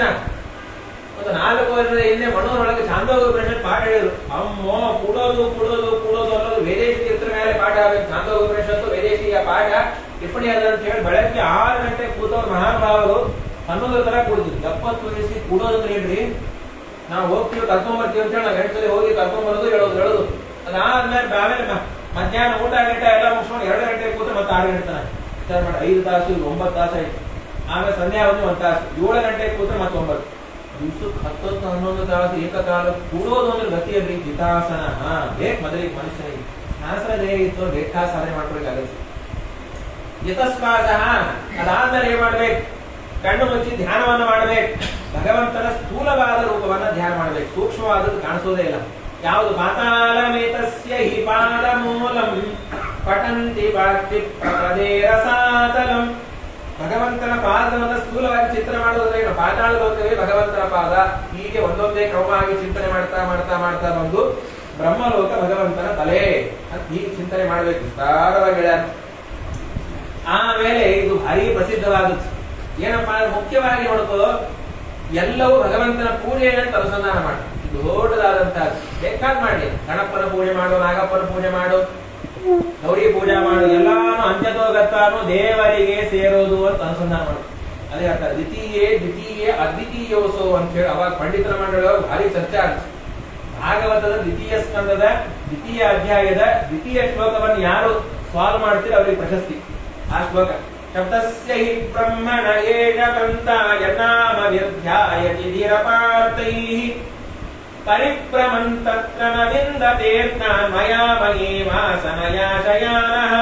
ಒಂದು 4 ವರ್ಷದ ಹಿಂದೆ ಮಣ್ಣೂರೊಳಗೆ ಛಾಂದೋಗೋಪನಿಷತ್ ಪಾಠ ಹೇಳಿದ್ರು. ಅಮ್ಮೋ ಕೂಡೋದು ಅನ್ನೋದು ವೇದೇಶಿ ತೀರ್ಥರ ಮೇಲೆ ಪಾಠ ಆಗಬೇಕು. ಛಾಂದೋಗೋಪನಿಷತ್ತು ವೇದೇಶಿಯ ಪಾಠ ಟಿಪ್ಪಣಿ ಅದ ಅಂತ ಹೇಳಿ ಬೆಳಗ್ಗೆ 6 ಗಂಟೆ ಕೂತವ್ರು ಮಹಾನುಭಾವರು 11 ತರ ಕೂಡಿದ್ರು. 70 ವಯಸ್ಸಿಗೆ ಕೂಡೋದಂದ್ರೆ ಹೇಳ್ರಿ, ನಾವು ಹೋಗ್ತೀವಿ ಕರ್ಕೊಂಡ್ಬರ್ತೀವಿ ಅಂತ ಹೇಳಿ ನಾವು 8 ಸಲ ಹೋಗಿ ಕರ್ಕೊಂಡ್ಬರೋದು ಹೇಳೋದು. ಅದಾದ್ಮೇಲೆ ಆಮೇಲೆ ಮಧ್ಯಾಹ್ನ ಊಟ ಎಲ್ಲ ಮುಗಿಸ್ಕೊಂಡು 2 ಗಂಟೆ ಕೂತ್ರೆ ಮತ್ತೆ 6 ಗಂಟೆ ತನ ವಿಚಾರ ಮಾಡಿ 5 ತಾಸು 9 ತಾಸು ಆಯ್ತು. ಆಮೇಲೆ ಸಂಧ್ಯಾ ಒಂದು 1 ತಾಸು 7 ಗಂಟೆ ಕೂತ್ರೆ ಮತ್ತೆ 9 ದಿವ್ಸಕ್ಕೆ 10-11 ತಾಸು ಏಕಕಾಲ ಕೂಡೋದು ಅಂದ್ರೆ ಗತಿಯಲ್ರಿ. ಜಿತಾಸನ ಬೇಕು ಮೊದಲಿಗೆ ಮನುಷ್ಯನಿಗೆ. ಆಸನ ಹೇಗಿತ್ತು ಬೇಕಾ ಸಾಧನೆ ಮಾಡ್ಬೇಕಾಗತ್ತೆ. ಯತಸ್ಪಾದ. ಅದಾದ್ಮೇಲೆ ಏನ್ ಮಾಡ್ಬೇಕು, ಕಣ್ಣು ಮುಚ್ಚಿ ಧ್ಯಾನವನ್ನ ಮಾಡ್ಬೇಕು. ಭಗವಂತನ ಸ್ಥೂಲವಾದ ರೂಪವನ್ನ ಧ್ಯಾನ ಮಾಡ್ಬೇಕು. ಸೂಕ್ಷ್ಮವಾದದ್ದು ಕಾಣಿಸೋದೇ ಇಲ್ಲ. ಯಾವುದು ಪಾತಾಳಮೇತಸ್ಯ ಹಿ ಪಾದ ಮೂಲಂ ಪಠಂತಿ ಪಾರ್ತಿ ಪ್ರಪದೇ ರಸಾತಲಂ. ಭಗವಂತನ ಪಾದವನ್ನು ಸ್ಥೂಲವಾಗಿ ಚಿಂತನೆ ಮಾಡುವುದೇನು, ಪಾತಾಳ ಲೋಕವೇ ಭಗವಂತನ ಪಾದ. ಹೀಗೆ ಒಂದೊಂದೇ ಕ್ರಮವಾಗಿ ಚಿಂತನೆ ಮಾಡ್ತಾ ಮಾಡ್ತಾ ಮಾಡ್ತಾ ಬಂದು ಬ್ರಹ್ಮಲೋಕ ಭಗವಂತನ ತಲೆ ಅಂತ ಹೀಗೆ ಚಿಂತನೆ ಮಾಡಬೇಕು. ವಿಸ್ತಾರವಾಗಿ ಹೇಳ್ಯಾರ. ಆಮೇಲೆ ಇದು ಭಾರಿ ಪ್ರಸಿದ್ಧವಾಗುತ್ತೆ. ಏನಪ್ಪಾ ಮುಖ್ಯವಾಗಿ ನೋಡ್ಕೋ, ಎಲ್ಲವೂ ಭಗವಂತನ ಪೂಜೆ ಅಂತ ಅನುಸಂಧಾನ ಮಾಡಿ. ಇದು ದೊಡ್ಡದಾದಂತಹ ಬೇಕಾದ ಮಾಡಿ. ಗಣಪನ ಪೂಜೆ ಮಾಡು, ನಾಗಪ್ಪನ ಪೂಜೆ ಮಾಡು, ಗೌರಿ ಪೂಜಾ ಮಾಡು, ಎಲ್ಲಾನು ಅಂತ್ಯತೋಗತ್ತಾನು ದೇವರಿಗೆ ಸೇರೋದು ಅಂತ ಅನುಸಂಧಾನ ಮಾಡು. ಅದೇ ಅರ್ಥ. ದ್ವಿತೀಯ ಅದ್ವಿತೀಯೋತ್ಸವ ಅಂತ ಹೇಳಿ ಅವಾಗ ಪಂಡಿತರ ಮಂಡಳಿ ಭಾರಿ ಚರ್ಚೆ ಆಗುತ್ತೆ. ಭಾಗವತದ 2ಯ ಸ್ಕಂದದ 2ಯ ಅಧ್ಯಾಯದ 2ಯ ಶ್ಲೋಕವನ್ನು ಯಾರು ಸಾಲ್ವ್ ಮಾಡ್ತೀರ ಅವರಿಗೆ ಪ್ರಶಸ್ತಿ. ಆ ಶ್ಲೋಕ ಶಬ್ದಸ್ಯ ಹಿ ಬ್ರಹ್ಮಣ ಏಷ ಕಂತಾಯ ನಾಮ ವಿರ್ಧ್ಯಾಯತಿ ಧೀರಪಾರ್ಥೈಃ ಪರಿಭ್ರಮಂತತ್ರ ನ ವಿಂದತೇರ್ತಾನ್ ಮಯಾಮಯೇವಾಸನಯಾಶಯಾನಃ.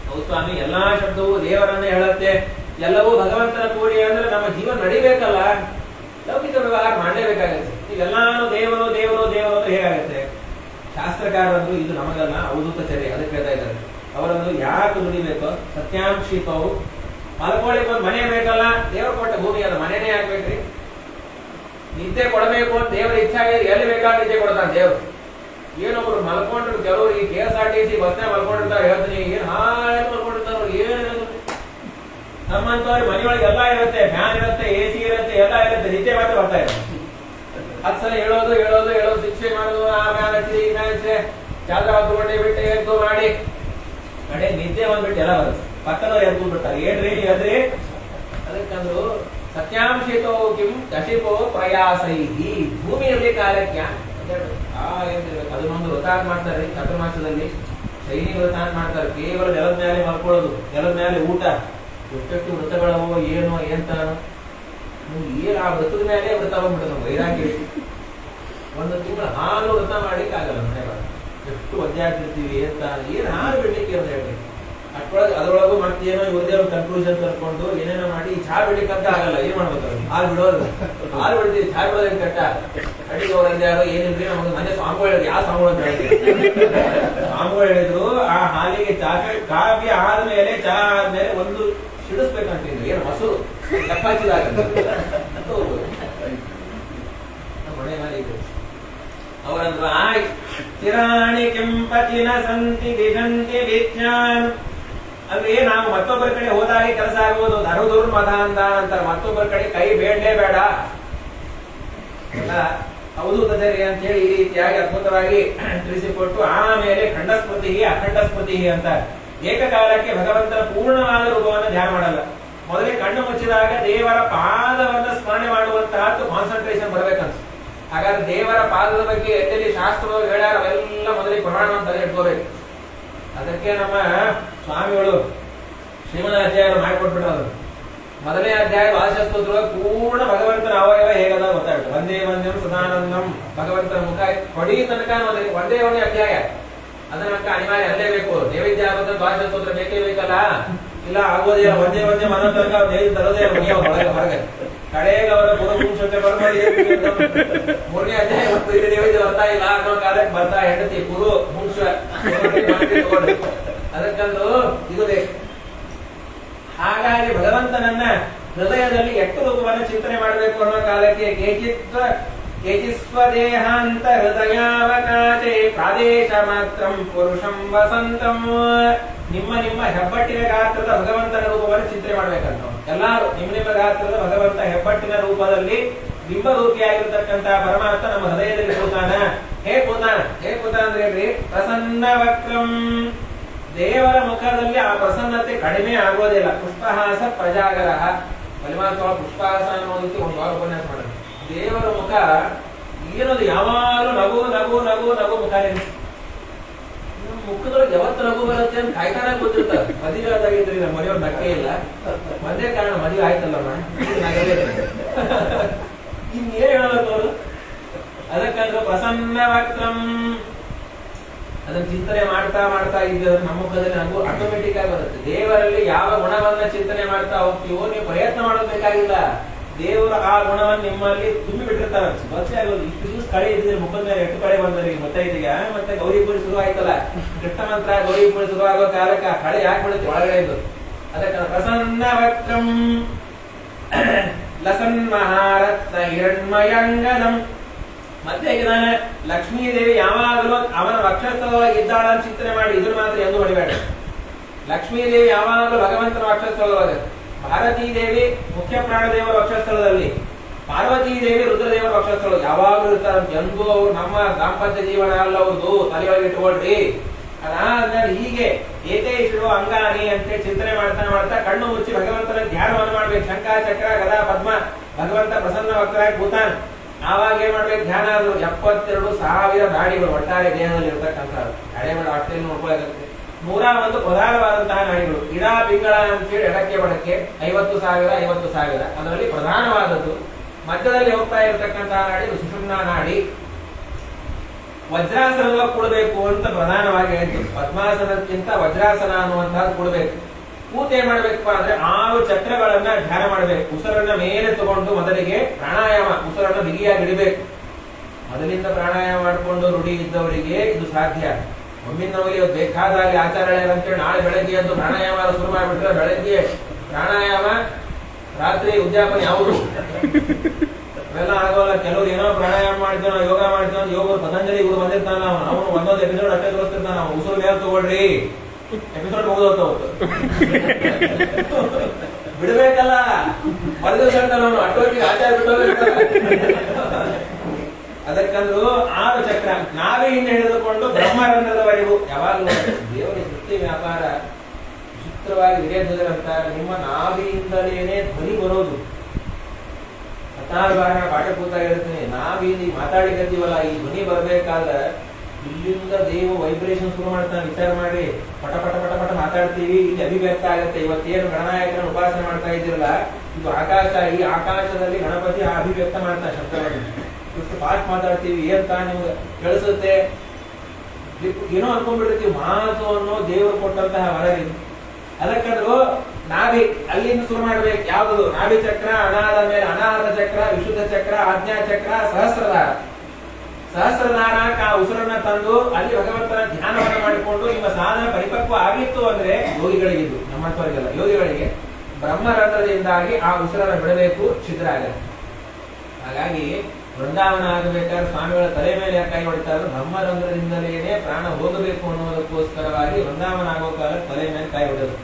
ಹೌದು ಸ್ವಾಮಿ, ಎಲ್ಲಾ ಶಬ್ದವು ದೇವರನ್ನೇ ಹೇಳುತ್ತೆ. ಎಲ್ಲವೂ ಭಗವಂತನ ಪೂಜೆ ಅಂದ್ರೆ ನಮ್ಮ ಜೀವನ ನಡಿಬೇಕಲ್ಲ, ಲೌಕಿಕ ವ್ಯವಹಾರ ಮಾಡಲೇಬೇಕಾಗತ್ತೆ. ಇವೆಲ್ಲಾನು ದೇವರು ದೇವರು ದೇವರು ಅಂದ್ರೆ ಹೇಗಾಗತ್ತೆ? ಶಾಸ್ತ್ರಕಾರರು ಇದು ನಮಗಲ್ಲ, ಅವಧೂತ ಚರ್ಯ ಅದಕ್ಕೆ ಹೇಳ್ತಾ ಇದ್ದಾರೆ. ಅವರನ್ನು ಯಾಕೆ ದುಡಿಬೇಕು? ಸತ್ಯಾಂಶಿತವು ಮಲ್ಕೊಳ್ಳಿಕ್ಕೆ ಒಂದು ಮನೆ ಬೇಕಲ್ಲ, ದೇವರು ಕೊಟ್ಟ ಭೂಮಿ ಅದ, ಮನೆನೇ ಹಾಕ್ಬೇಕ್ರಿ. ನಿದ್ದೆ ಕೊಡಬೇಕು ಅಂತ ದೇವರ ಇಚ್ಛೆ ಆಗಿದೆ, ಎಲ್ಲಿ ಬೇಕಾದ್ರೆ ನಿದ್ದೆ ಕೊಡ್ತಾನೆ ದೇವರು. ಏನೊಬ್ರು ಮಲ್ಕೊಂಡ್ರು, ಕೆಲವರು ಈ KSRTC ಬಸ್ನೇ ಮಲ್ಕೊಂಡಿರ್ತಾರೆ. ಹೇಳ್ತೀನಿ, ಏನ್ ಹಾಳು ಮಲ್ಕೊಂಡಿರ್ತಾರ, ಏನು ನಮ್ಮಂತವ್ರಿಗೆ ಮನೆಯೊಳಗೆ ಎಲ್ಲ ಇರುತ್ತೆ, ಫ್ಯಾನ್ ಇರುತ್ತೆ, ಎಸಿ ಇರುತ್ತೆ, ಎಲ್ಲ ಇರುತ್ತೆ, ನಿದ್ದೆ ಮಾತ್ರ ಬರ್ತಾ ಇದೆ. 10 ಸಲ ಹೇಳೋದು ಶಿಕ್ಷೆ ಮಾಡೋದು, ಆ ಫ್ಯಾನ್ ಹಚ್ಚಿ ಈ ಫ್ಯಾನ್ ಹಚ್ಚಿ ಚಾದ್ರ ಹೊತ್ಕೊಂಡೆ ಬಿಟ್ಟು ಎದ್ದು ಮಾಡಿ ಕಡೆ ನಿದ್ದೆ ಬಂದ್ಬಿಟ್ಟು ಎಲ್ಲ ಬರುತ್ತೆ. ಪಕ್ಕದವ್ರು ಎದ್ದು ಬಿಡ್ತಾರೆ, ಏನ್ರಿ ಅದ್ರಿ ಅದಕ್ಕಂದ್ರು ಸತ್ಯಾಂಶಿತೋ ಕಿಂ ಕಶಿಪೋ ಪ್ರಯಾಸೈಹಿ. ಭೂಮಿ ಇರ್ಲಿಕ್ಕೆ ಕಾಲಕ್ಕೆ ಅದನ್ನೊಂದು ವ್ರತ ಮಾಡ್ತಾರೆ ಚಾತುರ್ಮಾಸದಲ್ಲಿ, ಶೈನಿ ವ್ರತ ಮಾಡ್ತಾರೆ. ಕೇವಲ ನೆಲದ ಮೇಲೆ ಮಲ್ಕೊಳ್ಳೋದು, ನೆಲದ ಮೇಲೆ ಊಟ. ಎಷ್ಟೆಷ್ಟು ವ್ರತಗಳವೋ ಏನೋ ಎಂತಾನು ಏನ್ ಆ ವ್ರತದ ಮೇಲೆ ವ್ರತ ಬಂದ್ಬಿಟ್ಟು ವೈರಾಗ್ಯ. ಒಂದು ತಿಂಗಳು ಹಾಲು ವ್ರತ ಮಾಡ್ಲಿಕ್ಕೆ ಆಗಲ್ಲ ಮನೆಗಳ. ಎಷ್ಟು ಒದ್ದಾಡ್ತಿರ್ತೀವಿ ಅಂತ, ಏನ್ ಹಾಲು ಬಿಡ್ಲಿಕ್ಕೆ ಅಂತ ಹೇಳಿ ಅದ್ರೊಳಗೂ ಮತ್ತೇನೋ ಇವ್ರದೇ ಒಂದು ಕನ್ಕ್ಲೂಷನ್ ಕರ್ಕೊಂಡು ಏನೇನೋ ಮಾಡಿ ಚಹಾ ಬಿಡ್ಲಿಕ್ಕಂತ ಆಗಲ್ಲ. ಏನ್ ಮಾಡ್ಬೇಕು, ಹಾಲು ಬಿಡೋದು, ಹಾಲು ಬಿಡ್ತೀವಿ, ಚಹಾ ಬಿಡೋದೇನ್ ಕಟ್ಟ. ಅಡಿಗೆ ಅವ್ರ ಯಾರು ಏನಿಲ್ರಿ, ನಮಗೆ ಮನೆ ಸ್ವಾಮಿಗಳು ಹೇಳಿದ್ರು, ಯಾವ ಸ್ವಾಮಿಗಳು ಅಂತ ಹೇಳಿದ್ರು, ಸ್ವಾಮಿಗಳು ಹೇಳಿದ್ರು ಆ ಹಾಲಿಗೆ ಕಾಫಿ ಆದ್ಮೇಲೆ ಚಹಾ ಆದ್ಮೇಲೆ ಒಂದು ಸಿಡಿಸ್ಬೇಕಂತಿದ್ರು. ಏನು ಮೊಸರು ಕಪ್ಪಾಚಿದಾಗ ಮನೆ ಮೇಲೆ ಇದ್ರು. ಅವರಂದ್ರು ಆಯ್ ಚಿರಾಣಿ ಕೆಂಪಚಿನ ಸಂತಿ ದಿಗಂತಿ ವಿಜ್ಞಾನ್ ಅಂದ್ರೆ ನಾವು ಮತ್ತೊಬ್ಬರ ಕಡೆ ಹೋದಾಗ ಕೆಲಸ ಆಗುವುದು. ಧರುದುರ್ಮದ ಅಂತಾರೆ, ಮತ್ತೊಬ್ಬರ ಕಡೆ ಕೈ ಬೇಡಲೇ ಬೇಡ. ಅವಧೂತಚರ್ಯ ಅಂತ ಹೇಳಿ ಈ ರೀತಿಯಾಗಿ ಅದ್ಭುತವಾಗಿ ತಿಳಿಸಿಕೊಟ್ಟು ಆಮೇಲೆ ಖಂಡಸ್ಮೃತಿ ಅಖಂಡ ಸ್ಮೃತಿ ಅಂತ ಏಕಕಾಲಕ್ಕೆ ಭಗವಂತನ ಪೂರ್ಣವಾದ ರೂಪವನ್ನು ಧ್ಯಾನ ಮಾಡಲ್ಲ. ಮೊದಲೇ ಕಣ್ಣು ಮುಚ್ಚಿದಾಗ ದೇವರ ಪಾದವನ್ನು ಸ್ಮರಣೆ ಮಾಡುವಂತಹದ್ದು ಕಾನ್ಸಂಟ್ರೇಷನ್ ಬರಬೇಕಂತ. ಹಾಗಾದ್ರೆ ದೇವರ ಪಾದದ ಬಗ್ಗೆ ಎಲ್ಲೆಲ್ಲಿ ಶಾಸ್ತ್ರಗಳು ಹೇಳ್ಯಾರ ಅವೆಲ್ಲ ಮೊದಲಿಗೆ ಪ್ರಮಾಣವನ್ನು ತಲೆ ಇಟ್ಕೋಬೇಕು. ಅದಕ್ಕೆ ನಮ್ಮ ಸ್ವಾಮಿಗಳು ಶ್ರೀಮದ್ ಅಧ್ಯಾಯ ಮಾಡಿಕೊಟ್ಬಿಟ್ಟರು. ಮೊದಲನೇ ಅಧ್ಯಾಯ ವಾದಶಾಸ್ತ್ರದೊಳಗೆ ಪೂರ್ಣ ಭಗವಂತನ ಅವಯವ ಹೇಗದ ಗೊತ್ತಾಗುತ್ತೆ. ಒಂದೇ ಒಂದೇಂ ಸದಾನಂದಂ, ಭಗವಂತನ ಮುಖ ಕೊಡಿ ತನಕ ಒಂದೇ ಒಂದೇ ಅಧ್ಯಾಯ. ಅದನ್ನಕ್ಕ ಅನಿವಾರ್ಯ ಅಲ್ಲೇಬೇಕು. ನೈವೇದ್ಯ ಆಗೋದ ದ್ವಾದಶಾಸ್ತ್ರ ಬೇಕೇ ಬೇಕಲ್ಲ, ಇಲ್ಲ ಆಗೋದಿಲ್ಲ. ಒಂದೇ ಮನ ತನಕ ನೈವೇದ್ಯ ತರೋದೇ ಹೊರಗೆ ಕಡೆಗೆ ಅವರ ಗುರುಪುಂಶತೆ ಬರ್ಬಾಡಿ. 3ನೇ ಅಧ್ಯಾಯ ಮತ್ತು ಇದು ನೈವೇದ್ಯ ಬರ್ತಾ ಇಲ್ಲ ಅನ್ನೋ ಕಾಲಕ್ಕೆ ಬರ್ತಾ ಹೆಂಡತಿ ಗುರು ಪುಂಶ ಅದಕ್ಕಂದು ಇದು ಬೇಕು. ಹಾಗಾಗಿ ಭಗವಂತನನ್ನ ಹೃದಯದಲ್ಲಿ ಎಷ್ಟು ರೂಪವನ್ನು ಚಿಂತನೆ ಮಾಡಬೇಕು ಅನ್ನೋ ಕಾಲಕ್ಕೆ ಕೇಚಿಸ್ವದೇಹಾಂತ ಹೃದಯಾವಕಾಶೆ ಪ್ರಾದೇಶ ಮಾತ್ರಂ ಪುರುಷಂ ವಸಂತಂ. ನಿಮ್ಮ ಹೆಬ್ಬಟ್ಟಿನ ಗಾತ್ರದ ಭಗವಂತನ ರೂಪವನ್ನು ಚಿಂತನೆ ಮಾಡ್ಬೇಕಂತ ಎಲ್ಲಾರು. ನಿಮ್ಮ ಗಾತ್ರದ ಭಗವಂತ ಹೆಬ್ಬಟ್ಟಿನ ರೂಪದಲ್ಲಿ ಬಿಂಬರೂಪಿಯಾಗಿರ್ತಕ್ಕಂತಹ ಪರಮಾತ್ಮ ನಮ್ಮ ಹೃದಯದಲ್ಲಿ ಕೂತಾನ. ಹೇ ಕೂತಾನ ಅಂದ್ರೆ ಹೇಳ್ರಿ ಪ್ರಸನ್ನ ವಕ್ರಂ. ದೇವರ ಮುಖದಲ್ಲಿ ಆ ಪ್ರಸನ್ನತೆ ಕಡಿಮೆ ಆಗೋದಿಲ್ಲ. ಪುಷ್ಪಹಾಸ ಪ್ರಜಾಗರ ಬಲಿಮಾತ್ವ ಪುಷ್ಪಹಾಸ ಅನ್ನೋದಕ್ಕೆ ಒಂದು ವಾರ ಉಪನ್ಯಾಸ ಮಾಡೋದು. ದೇವರ ಮುಖ ಏನದು ಯಾವಾಗಲೂ ನಗು ನಗು ನಗು ನಗು ಮುಖ. ನಮ್ಮ ಮುಖದೊಳಗೆ ಯಾವತ್ತು ನಗು ಬರುತ್ತೆ ಅಂತ ಕಾಯ್ತಾನ ಗೊತ್ತಿರ್ತಾರೆ. ಮದುವೆ ಆದಾಗಿದ್ರಿ ನಮ್ಮ ಮನೆಯವ್ರ ನಕ್ಕೆ ಇಲ್ಲ. ಒಂದೇ ಕಾರಣ ಮದುವೆ ಆಯ್ತಲ್ಲಮ್ಮ, ಇನ್ನೇನ್ ಹೇಳೋರು. ಅದಕ್ಕಂದ್ರೆ ಪ್ರಸನ್ನ ವಕ್ರಂ ಅದನ್ನ ಚಿಂತನೆ ಮಾಡ್ತಾ ಇದ್ದರೆ ನಮ್ಮ ಮುಖದಲ್ಲಿ ನಗು ಆಟೋಮೆಟಿಕ್ ಆಗಿ ಬರುತ್ತೆ. ದೇವರಲ್ಲಿ ಯಾವ ಗುಣವನ್ನ ಚಿಂತನೆ ಮಾಡ್ತಾ ಹೋಗ್ತೀವೋ ನೀವು ಪ್ರಯತ್ನ ಮಾಡೋದು ಬೇಕಾಗಿಲ್ಲ. ದೇವರು ಆ ಗುಣವನ್ನು ನಿಮ್ಮಲ್ಲಿ ತುಂಬಿ ಬಿಟ್ಟಿರ್ತಾರೆ. ಗೊತ್ತೇ ಆಗೋದು. ಇಷ್ಟು ದಿವಸ ಕಳೆ ಇದ್ರೆ ಮುಖದ ಮೇಲೆ ಎಷ್ಟು ಕಳೆ ಬಂದ್ರಿ ಗೊತ್ತಾಯ್ತೀಗ. ಮತ್ತೆ ಗೌರಿ ಪೂಜೆ ಶುರು ಆಯ್ತಲ್ಲ, ಕೃಷ್ಣ ಮಂತ್ರ ಗೌರಿ ಪೂಜೆ ಶುರು ಆಗೋ ಕಾಲಕ್ಕೆ ಆ ಕಳೆ ಯಾಕೆ ಬಿಡುತ್ತೆ ಒಳಗಡೆ ಇದ್ದು. ಅದಕ್ಕೆ ಪ್ರಸನ್ನ ವಕ್ರಂ ಲಸನ್ ಮಹಾರತ್ನ ಹಿರಣ್ಮಯಂಗನಂ. ಮತ್ತೆ ನಾನು ಲಕ್ಷ್ಮೀದೇವಿ ಯಾವಾಗಲೂ ಅವನ ವಕ್ಷಸ್ಥಳವಾಗಿ ಇದ್ದಾಳ ಅಂತ ಚಿಂತನೆ ಮಾಡಿ ಇದನ್ನು ಮಾತ್ರ ಎಂದು ಹೊಡಿಬೇಡ. ಲಕ್ಷ್ಮೀದೇವಿ ಯಾವಾಗಲೂ ಭಗವಂತನ ವಕ್ಷಸ್ಥಳದೊಳಗೆ, ಭಾರತೀ ದೇವಿ ಮುಖ್ಯ ಪ್ರಾಣದೇವರ ವಕ್ಷಸ್ಥಳದಲ್ಲಿ, ಪಾರ್ವತೀ ದೇವಿ ರುದ್ರದೇವರ ವಕ್ಷಸ್ಥಳ ಯಾವಾಗಲೂ ಇರ್ತಾರೆ. ಎಂದು ಅವ್ರು ನಮ್ಮ ದಾಂಪತ್ಯ ಜೀವನ ಅಲ್ಲ ಅವ್ರದ್ದು ತಲೆಯೊಳಗೆ ಇಟ್ಕೊಳ್ರಿ. ಅದಾದ್ಮೇಲೆ ಹೀಗೆ ಏಕೈಷಿರೋ ಅಂಗಾನಿ ಅಂತ ಚಿಂತನೆ ಮಾಡ್ತಾ ಕಣ್ಣು ಮುಚ್ಚಿ ಭಗವಂತನ ಧ್ಯಾನವನ್ನು ಮಾಡ್ಬೇಕು. ಶಂಖ ಚಕ್ರ ಗದಾ ಪದ್ಮ ಭಗವಂತ ಪ್ರಸನ್ನ ವಕ್ರಾಗಿ ಭೂತಾನ್. ಆವಾಗ ಏನ್ ಮಾಡ್ಬೇಕು ಧ್ಯಾನ? 72,000 ನಾಡಿಗಳು ಒಟ್ಟಾರೆ ದೇಹದಲ್ಲಿ ಇರ್ತಕ್ಕಂಥ ಹಳೆಗಳು ಅಷ್ಟೇ ನೋಡ್ಕೊಳ್ಳೋದಕ್ಕೆ 101 ಪ್ರಧಾನವಾದಂತಹ ನಾಡಿಗಳು. ಇಡಾ ಪಿಂಗಳ ಅಂತೇಳಿ ಎಡಕ್ಕೆ ಬಡಕ್ಕೆ 50,000 ಅದರಲ್ಲಿ ಪ್ರಧಾನವಾದದ್ದು. ಮಧ್ಯದಲ್ಲಿ ಹೋಗ್ತಾ ಇರತಕ್ಕಂತಹ ನಾಡಿ ಸುಷುಮ್ನಾ ನಾಡಿ. ವಜ್ರಾಸನವಾಗಿ ಕೊಡಬೇಕು ಅಂತ ಪ್ರಧಾನವಾಗಿ ಹೇಳ್ತೀವಿ. ಪದ್ಮಾಸನಕ್ಕಿಂತ ವಜ್ರಾಸನ ಅನ್ನುವಂತಹದ್ದು ಕೊಡಬೇಕು. ಕೂತ್ ಏನ್ ಮಾಡ್ಬೇಕಪ್ಪ ಅಂದ್ರೆ 6 ಚಕ್ರಗಳನ್ನ ಧ್ಯಾನ ಮಾಡ್ಬೇಕು. ಉಸಿರನ್ನ ಮೇಲೆ ತಗೊಂಡು ಮೊದಲಿಗೆ ಪ್ರಾಣಾಯಾಮ, ಉಸಿರನ್ನ ಬಿಗಿಯಾಗಿ ಇಡಬೇಕು. ಮೊದಲಿಂದ ಪ್ರಾಣಾಯಾಮ ಮಾಡಿಕೊಂಡು ರೂಢಿ ಇದ್ದವರಿಗೆ ಇದು ಸಾಧ್ಯ. ಒಮ್ಮಿನವರಿಗೆ ಬೇಕಾದಾಗ ಆಚಾರ್ಯ ಅಂತೇಳಿ ನಾಳೆ ಬೆಳಗ್ಗೆ ಅಂತ ಪ್ರಾಣಾಯಾಮ ಶುರು ಮಾಡಿಬಿಟ್ರೆ ಬೆಳಗ್ಗೆ ಪ್ರಾಣಾಯಾಮ, ರಾತ್ರಿ ಉದ್ಯಾಪನೆ ಯಾವುದು ಅವೆಲ್ಲ ಆಗೋಲ್ಲ. ಕೆಲವ್ರು ಏನೋ ಪ್ರಾಣಾಯಾಮ ಮಾಡ್ತೀವಿ, ನಾವು ಯೋಗ ಮಾಡ್ತೀವಿ ಅಂತ ಯೋಗ ಪತಂಜಲಿ ಇವ್ರು ಬಂದಿರ್ತಾನ, ಅವನು ಒಂದೊಂದು ಎಪಿಸೋಡ್ ಅಷ್ಟೇ ತೋರಿಸ್ತಿರ್ತಾನ. ಉಸಿರು ಮೇಲೆ ತಗೊಳ್ರಿ, ಎಪಿಸೋಡ್ ಮುಗಿದೋಗ್ತಾ ಬಿಡ್ಬೇಕಲ್ಲ, ಮರುದಿವಸ ಅವನು ಅಟೋಟಿಗೆ ಆಚಾರ ಅದಕ್ಕಂದ್ರು 6 ಚಕ್ರ ನಾಭಿಯಿಂದ ಹಿಡಿದುಕೊಂಡು ಬ್ರಹ್ಮರಂಧ್ರದವರೆಗೂ ಯಾವಾಗಲೂ ದೇವರ ಸೃಷ್ಟಿ ವ್ಯಾಪಾರ ವಿಚಿತ್ರವಾಗಿ ವಿರೇಂದ್ರಂತ ನಿಮ್ಮ ನಾಭಿಯಿಂದಲೇನೆ ಧ್ವನಿ ಬರೋದು. 16 ಬಾರ ಪಾಠ ಕೂತಾಗಿರ್ತೀನಿ, ನಾವಿಲ್ಲಿ ಮಾತಾಡಿಕತ್ತೀವಲ್ಲ, ಈ ಧ್ವನಿ ಬರ್ಬೇಕಾದ್ರೆ ಇಲ್ಲಿಂದ ದೇವ ವೈಬ್ರೇಷನ್ ಶುರು ಮಾಡ್ತಾನೆ. ವಿಚಾರ ಮಾಡಿ, ಪಟ ಪಟ ಪಟ ಪಟ ಮಾತಾಡ್ತೀವಿ, ಇಲ್ಲಿ ಅಭಿವ್ಯಕ್ತ ಆಗುತ್ತೆ. ಇವತ್ತೇನು ಗಣನಾಯಕನ ಉಪಾಸನೆ ಮಾಡ್ತಾ ಇದ್ದೀರಲ್ಲ, ಇದು ಆಕಾಶ, ಈ ಆಕಾಶದಲ್ಲಿ ಗಣಪತಿ ಅಭಿವ್ಯಕ್ತ ಮಾಡ್ತಾನೆ ಶಬ್ದವನ್ನು. ಇಷ್ಟು ಫಾಸ್ಟ್ ಮಾತಾಡ್ತೀವಿ, ಏನ್ ನಿಮ್ಗೆ ಕೇಳಿಸುತ್ತೆ, ಏನೋ ಅನ್ಕೊಂಡ್ಬಿಡ್ತೀವಿ. ಮಾತು ಅನ್ನೋ ದೇವರು ಕೊಟ್ಟಂತಹ ವರ ಇದು. ಅದಕ್ಕಂದ್ರು ನಾಭಿ ಅಲ್ಲಿಂದ ಶುರು ಮಾಡ್ಬೇಕು. ಯಾವುದು? ನಾಭಿ ಚಕ್ರ, ಅನಾದ ಮೇಲೆ ಅನಾಹತ ಚಕ್ರ, ವಿಶುದ್ಧ ಚಕ್ರ, ಆಜ್ಞಾ ಚಕ್ರ, ಸಹಸ್ರದಾರ. ಸಹಸ್ರದಾರಕ್ಕೆ ಆ ಉಸಿರನ್ನ ತಂದು ಅಲ್ಲಿ ಭಗವಂತನ ಧ್ಯಾನವನ್ನು ಮಾಡಿಕೊಂಡು ನಿಮ್ಮ ಸಾಧನ ಪರಿಪಕ್ವ ಆಗಿತ್ತು ಅಂದ್ರೆ ಯೋಗಿಗಳಿಗಿದ್ದು, ನಮ್ಮಂತವರಿಗೆಲ್ಲ ಯೋಗಿಗಳಿಗೆ ಬ್ರಹ್ಮರಂಧ್ರದಿಂದಾಗಿ ಆ ಉಸಿರನ್ನ ಬಿಡಬೇಕು, ಛಿದ್ರ ಆಗತ್ತೆ. ಹಾಗಾಗಿ ವೃಂದಾವನ ಆಗಬೇಕಾದ್ರೆ ಸ್ವಾಮಿಗಳ ತಲೆ ಮೇಲೆ ಕೈ ಹೊಡಿತಾ ಇದ್ರು, ಬ್ರಹ್ಮರಂಧ್ರದಿಂದಲೇ ಪ್ರಾಣ ಹೋಗಬೇಕು ಅನ್ನೋದಕ್ಕೋಸ್ಕರವಾಗಿ ವೃಂದಾವನ ಆಗೋ ಕಾಲ ತಲೆ ಮೇಲೆ ಕೈ ಹೊಡೆದು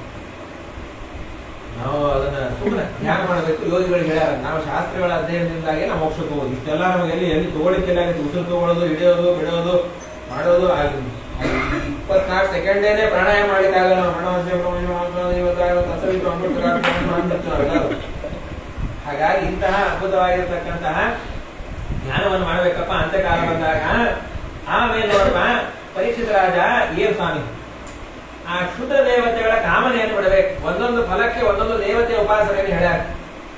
ನಾವು ಅದನ್ನ ಸುಮ್ಮನೆ ಧ್ಯಾನ ಮಾಡಬೇಕು. ಯೋಗಿಗಳಿಗೆ ಹೇಳ್ಯಾರ, ನಾವು ಶಾಸ್ತ್ರಗಳ ಅಧ್ಯಯನದಿಂದಾಗಿ ನಾವು ಮೋಕ್ಷಕ್ಕೆ ಹೋಗೋದು. ಇಷ್ಟೆಲ್ಲ ನಮಗೆ ಎಲ್ಲಿ ತಗೊಳ್ಳಿಕ್ಕೆಲ್ಲ ಆಗುತ್ತೆ. ಉಸಿರು ತಗೊಳ್ಳೋದು, ಹಿಡಿಯೋದು, ಬಿಡೋದು, ಮಾಡೋದು 24 ಸೆಕೆಂಡೇನೆ ಪ್ರಾಣಾಯಾಮ ಮಾಡಿದಾಗಲ್ಲ. ಹಾಗಾಗಿ ಇಂತಹ ಅದ್ಭುತವಾಗಿರ್ತಕ್ಕಂತಹ ಜ್ಞಾನವನ್ನು ಮಾಡಬೇಕಪ್ಪ ಅಂತ್ಯಕಾಲ ಬಂದಾಗ. ಆಮೇಲೆ ನೋಡಪ್ಪ, ಪರೀಕ್ಷಿತ ರಾಜ ಏನ್ ಸ್ವಾಮಿ ಆ ಕ್ಷುದ್ರ ದೇವತೆಗಳ ಕಾಮನೆಯನ್ನು ಬಿಡಬೇಕು. ಒಂದೊಂದು ಫಲಕ್ಕೆ ಒಂದೊಂದು ದೇವತೆ ಉಪಾಸನೆಯನ್ನು ಹೇಳ್ಯಾರ.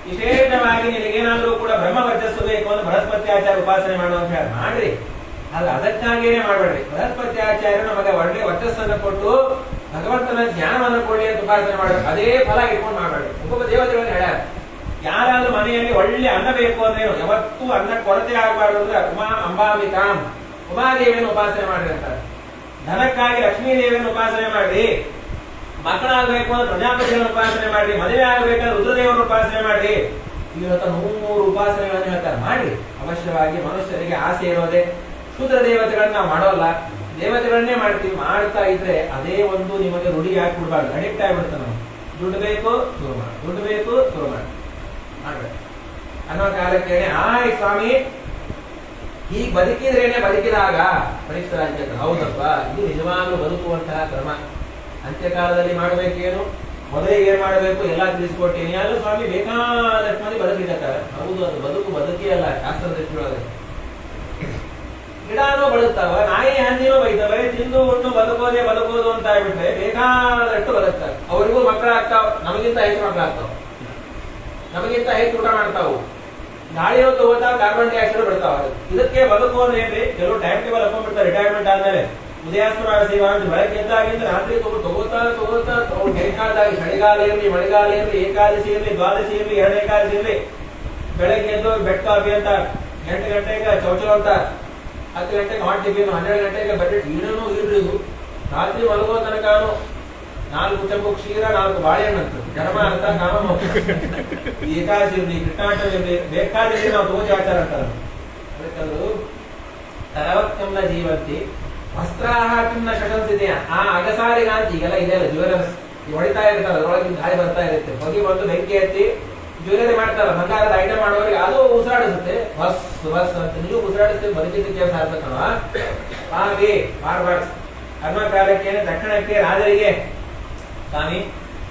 ವಿಶೇಷವಾಗಿ ನಿನಗೇನಾದ್ರೂ ಕೂಡ ಬ್ರಹ್ಮ ವರ್ಚಸ್ಸು ಬೇಕು ಅಂದ್ರೆ ಬೃಹಸ್ಪತ್ಯಾಚಾರ್ಯ ಉಪಾಸನೆ ಮಾಡುವಂತ ಹೇಳಿ ಮಾಡ್ರಿ. ಆದ್ರೆ ಅದಕ್ಕಾಗಿಯೇ ಮಾಡಬೇಡ್ರಿ. ಬೃಹಸ್ಪತ್ಯಾಚಾರ್ಯ ನಮಗೆ ಒಳ್ಳೆ ವರ್ಚಸ್ಸನ್ನು ಕೊಟ್ಟು ಭಗವಂತನ ಜ್ಞಾನವನ್ನು ಕೊಡಿ ಅಂತ ಉಪಾಸನೆ ಮಾಡಬೇಕು. ಅದೇ ಫಲ ಇಟ್ಕೊಂಡು ಮಾಡಬೇಡ್ರಿ. ಒಬ್ಬೊಬ್ಬ ದೇವತೆಗಳನ್ನು ಹೇಳ್ಯಾರ. ಯಾರಾದ್ರೂ ಮನೆಯಲ್ಲಿ ಒಳ್ಳೆ ಅನ್ನ ಬೇಕು ಅಂದ್ರೆ ಯಾವತ್ತೂ ಅನ್ನ ಕೊರತೆ ಆಗಬಾರ್ದು ಅಂದ್ರೆ ಉಮಾ ಅಂಬಾಂಬಿಕಾಂ ಉಮಾದೇವಿಯನ್ನು ಉಪಾಸನೆ ಮಾಡ್ರಿ ಅಂತಾರೆ. ಧನಕ್ಕಾಗಿ ಲಕ್ಷ್ಮೀ ದೇವಿಯನ್ನು ಉಪಾಸನೆ ಮಾಡ್ರಿ. ಮಕ್ಕಳಾಗಬೇಕು ಅಂದ್ರೆ ಪ್ರಜಾಪತಿಯನ್ನು ಉಪಾಸನೆ ಮಾಡ್ರಿ. ಮದುವೆ ಆಗಬೇಕಾದ್ರೆ ರುದ್ರದೇವರನ್ನು ಉಪಾಸನೆ ಮಾಡ್ರಿ. ಇವತ್ತು 100 ಉಪಾಸನೆಗಳನ್ನು ಹೇಳ್ತಾರೆ. ಮಾಡ್ರಿ. ಅವಶ್ಯವಾಗಿ ಮನುಷ್ಯರಿಗೆ ಆಸೆ ಇರೋದೆ ಶೂದ್ರ ದೇವತೆಗಳನ್ನ ನಾವು ಮಾಡೋಲ್ಲ, ದೇವತೆಗಳನ್ನೇ ಮಾಡ್ತೀವಿ. ಮಾಡ್ತಾ ಇದ್ರೆ ಅದೇ ಒಂದು ನಿಮಗೆ ರೂಢಿ ಹಾಕ್ಬಿಡ್ಬಾರ್ದು, ಅಡಿಕ್ಟ್ ಆಗ್ಬಿಡ್ತಾನೆ. ನಾವು ದುಡ್ಡು ಬೇಕು ಶುರು ಮಾಡಿ, ದುಡ್ಡು ಬೇಕು ಶುರು ಮಾಡಿ ಮಾಡ್ಬೇಕು ಅನ್ನೋ ಕಾಲಕ್ಕೆ ಆಯ್ ಸ್ವಾಮಿ ಈಗ ಬದುಕಿದ್ರೇನೆ ಬದುಕಿದಾಗ ಪರೀಕ್ಷೆ ರಾಜ್ಯ ಹೌದಪ್ಪ, ಇದು ನಿಜವಾಗ್ಲೂ ಬದುಕುವಂತಹ ಕ್ರಮ. ಅಂತ್ಯಕಾಲದಲ್ಲಿ ಮಾಡಬೇಕೇನು, ಮೊದಲಿಗೆ ಏನ್ ಮಾಡಬೇಕು ಎಲ್ಲ ತಿಳಿಸ್ಕೊಟ್ಟೇನೆ. ಅಲ್ಲ ಸ್ವಾಮಿ, ಬೇಕಾದಷ್ಟು ಮಂದಿ ಬದುಕಿದ್ದಾರೆ. ಹೌದು, ಅದು ಬದುಕಿ ಅಲ್ಲ. ಶಾಸ್ತ್ರ ದೃಷ್ಟಿಯೊಳಗೆ ಗಿಡನೂ ಬದುಕ್ತಾವ, ನಾಯಿ ಹಂದಿನೂ ಬೈತವೆ. ತಿಂದು ಉಣ್ಣು ಬದುಕೋದು ಅಂತ ಆಗ್ಬಿಟ್ರೆ ಬೇಕಾದಷ್ಟು ಬದುಕ್ತಾರೆ. ಅವರಿಗೂ ಮಕ್ಕಳಾಗ್ತಾವ, ನಮಗಿಂತ ಹೆಚ್ಚು ಮಕ್ಕಳಾಗ್ತಾವ, ನಮಗಿಂತ ಹೆಚ್ಚು ಊಟ ಮಾಡ್ತಾವು. ಗಾಳಿಯೂ ತಗೋತಾವ, ಕಾರ್ಬನ್ ಡೈಆಕ್ಸೈಡ್ ಬಿಡ್ತಾವ. ಇದಕ್ಕೆ ಬದುಕು ಅಂದ್ರೆ ಏನ್ರಿ, ಕೆಲವು ಟೈಮ್ ಟೇಬಲ್ ಹಾಕೊಂಡ್ಬಿಡ್ತಾರೆ. ರಿಟೈರ್ಮೆಂಟ್ ಆದ್ಮೇಲೆ ಉದಯಾಸ್ತರ ಸೇವಾ ಅಂತ ಬೆಳಗ್ಗೆ ಎದ್ದಾಗಿಂದ ರಾತ್ರಿ ತಗೋತಾ ಬೇಕಾದಾಗಿ ಚಳಿಗಾಲ ಇರಲಿ, ಮಳೆಗಾಲ ಇರಲಿ, ಏಕಾದಶಿ ಇರಲಿ, ದ್ವಾದಶಿ ಇರಲಿ, 2 ಏಕಾದಶಿ ಇರಲಿ, ಬೆಳಗ್ಗೆ ಎದ್ದು ಬೆಡ್ ಕಾಫಿ ಅಂತ, 8 ಗಂಟೆಗೆ ಚೌಚಲ ಅಂತ, 10 ಗಂಟೆಗೆ ಹಾಟ್ ಟಿಫಿನ್, 12 ಗಂಟೆಗೆ ಬಕೆಟ್ ಏನೇನೋ ಇರ್ರಿ. ರಾತ್ರಿ ಮಲಗೋ ತನಕ 4 ಚಂಬು ಕ್ಷೀರ, 4 ಬಾಳೆಹಣ್ಣು ಅಂತ ಧರ್ಮ ಅಂತ ಕಾಮ. ಏಕಾದಶಿ ಇರಲಿ, ಕೃಷ್ಣಾಷ್ಟಮಿ ಇರಲಿ, ಬೇಕಾದ್ರೆ ನಾವು ತೋಚಾಚಾರ ಅಂತಾರೆ. ಅದಕ್ಕಂದ್ರು ತರವತ್ಕಂಲ ಜೀವಂತಿ ವಸ್ತ್ರಾಹ ಕಿನ್ನ ಶಟನ್ಸಿದೆಯಾ ಆ ಅಗಸಾರಿಗಾಂತಿ ಈಗೆಲ್ಲ ಇದೆಯಲ್ಲ ಜ್ಯುವೆಲರ್ಸ್ ಹೊಡಿತಾ ಇರ್ತಾರೆ, ಅದರೊಳಗೆ ಗಾಳಿ ಬರ್ತಾ ಇರುತ್ತೆ. ಹೊಗೆ ಬಂದು ಬೆಂಕಿ ಎತ್ತಿ ಜ್ಯುವೆಲರಿ ಮಾಡ್ತಾರ, ಬಂಗಾರದ ಐಟಮ್ ಮಾಡೋರಿಗೆ ಅದು ಉಸಿರಾಡಿಸುತ್ತೆ. ಬಸ್ ಬಸ್ ಅಂತ ನೀವು ಉಸಿರಾಡಿಸ್ತೀವಿ, ಬದುಕಿದ್ದಕ್ಕೆ ಕೆಲಸ ಆಗ್ತಕ್ಕವ ಮಾರ್ಬಾರ್ಡ್ಸ್ ಅನ್ನೋ ಕಾಲಕ್ಕೆ ದಕ್ಷಿಣಕ್ಕೆ ರಾಜರಿಗೆ ಸ್ವಾಮಿ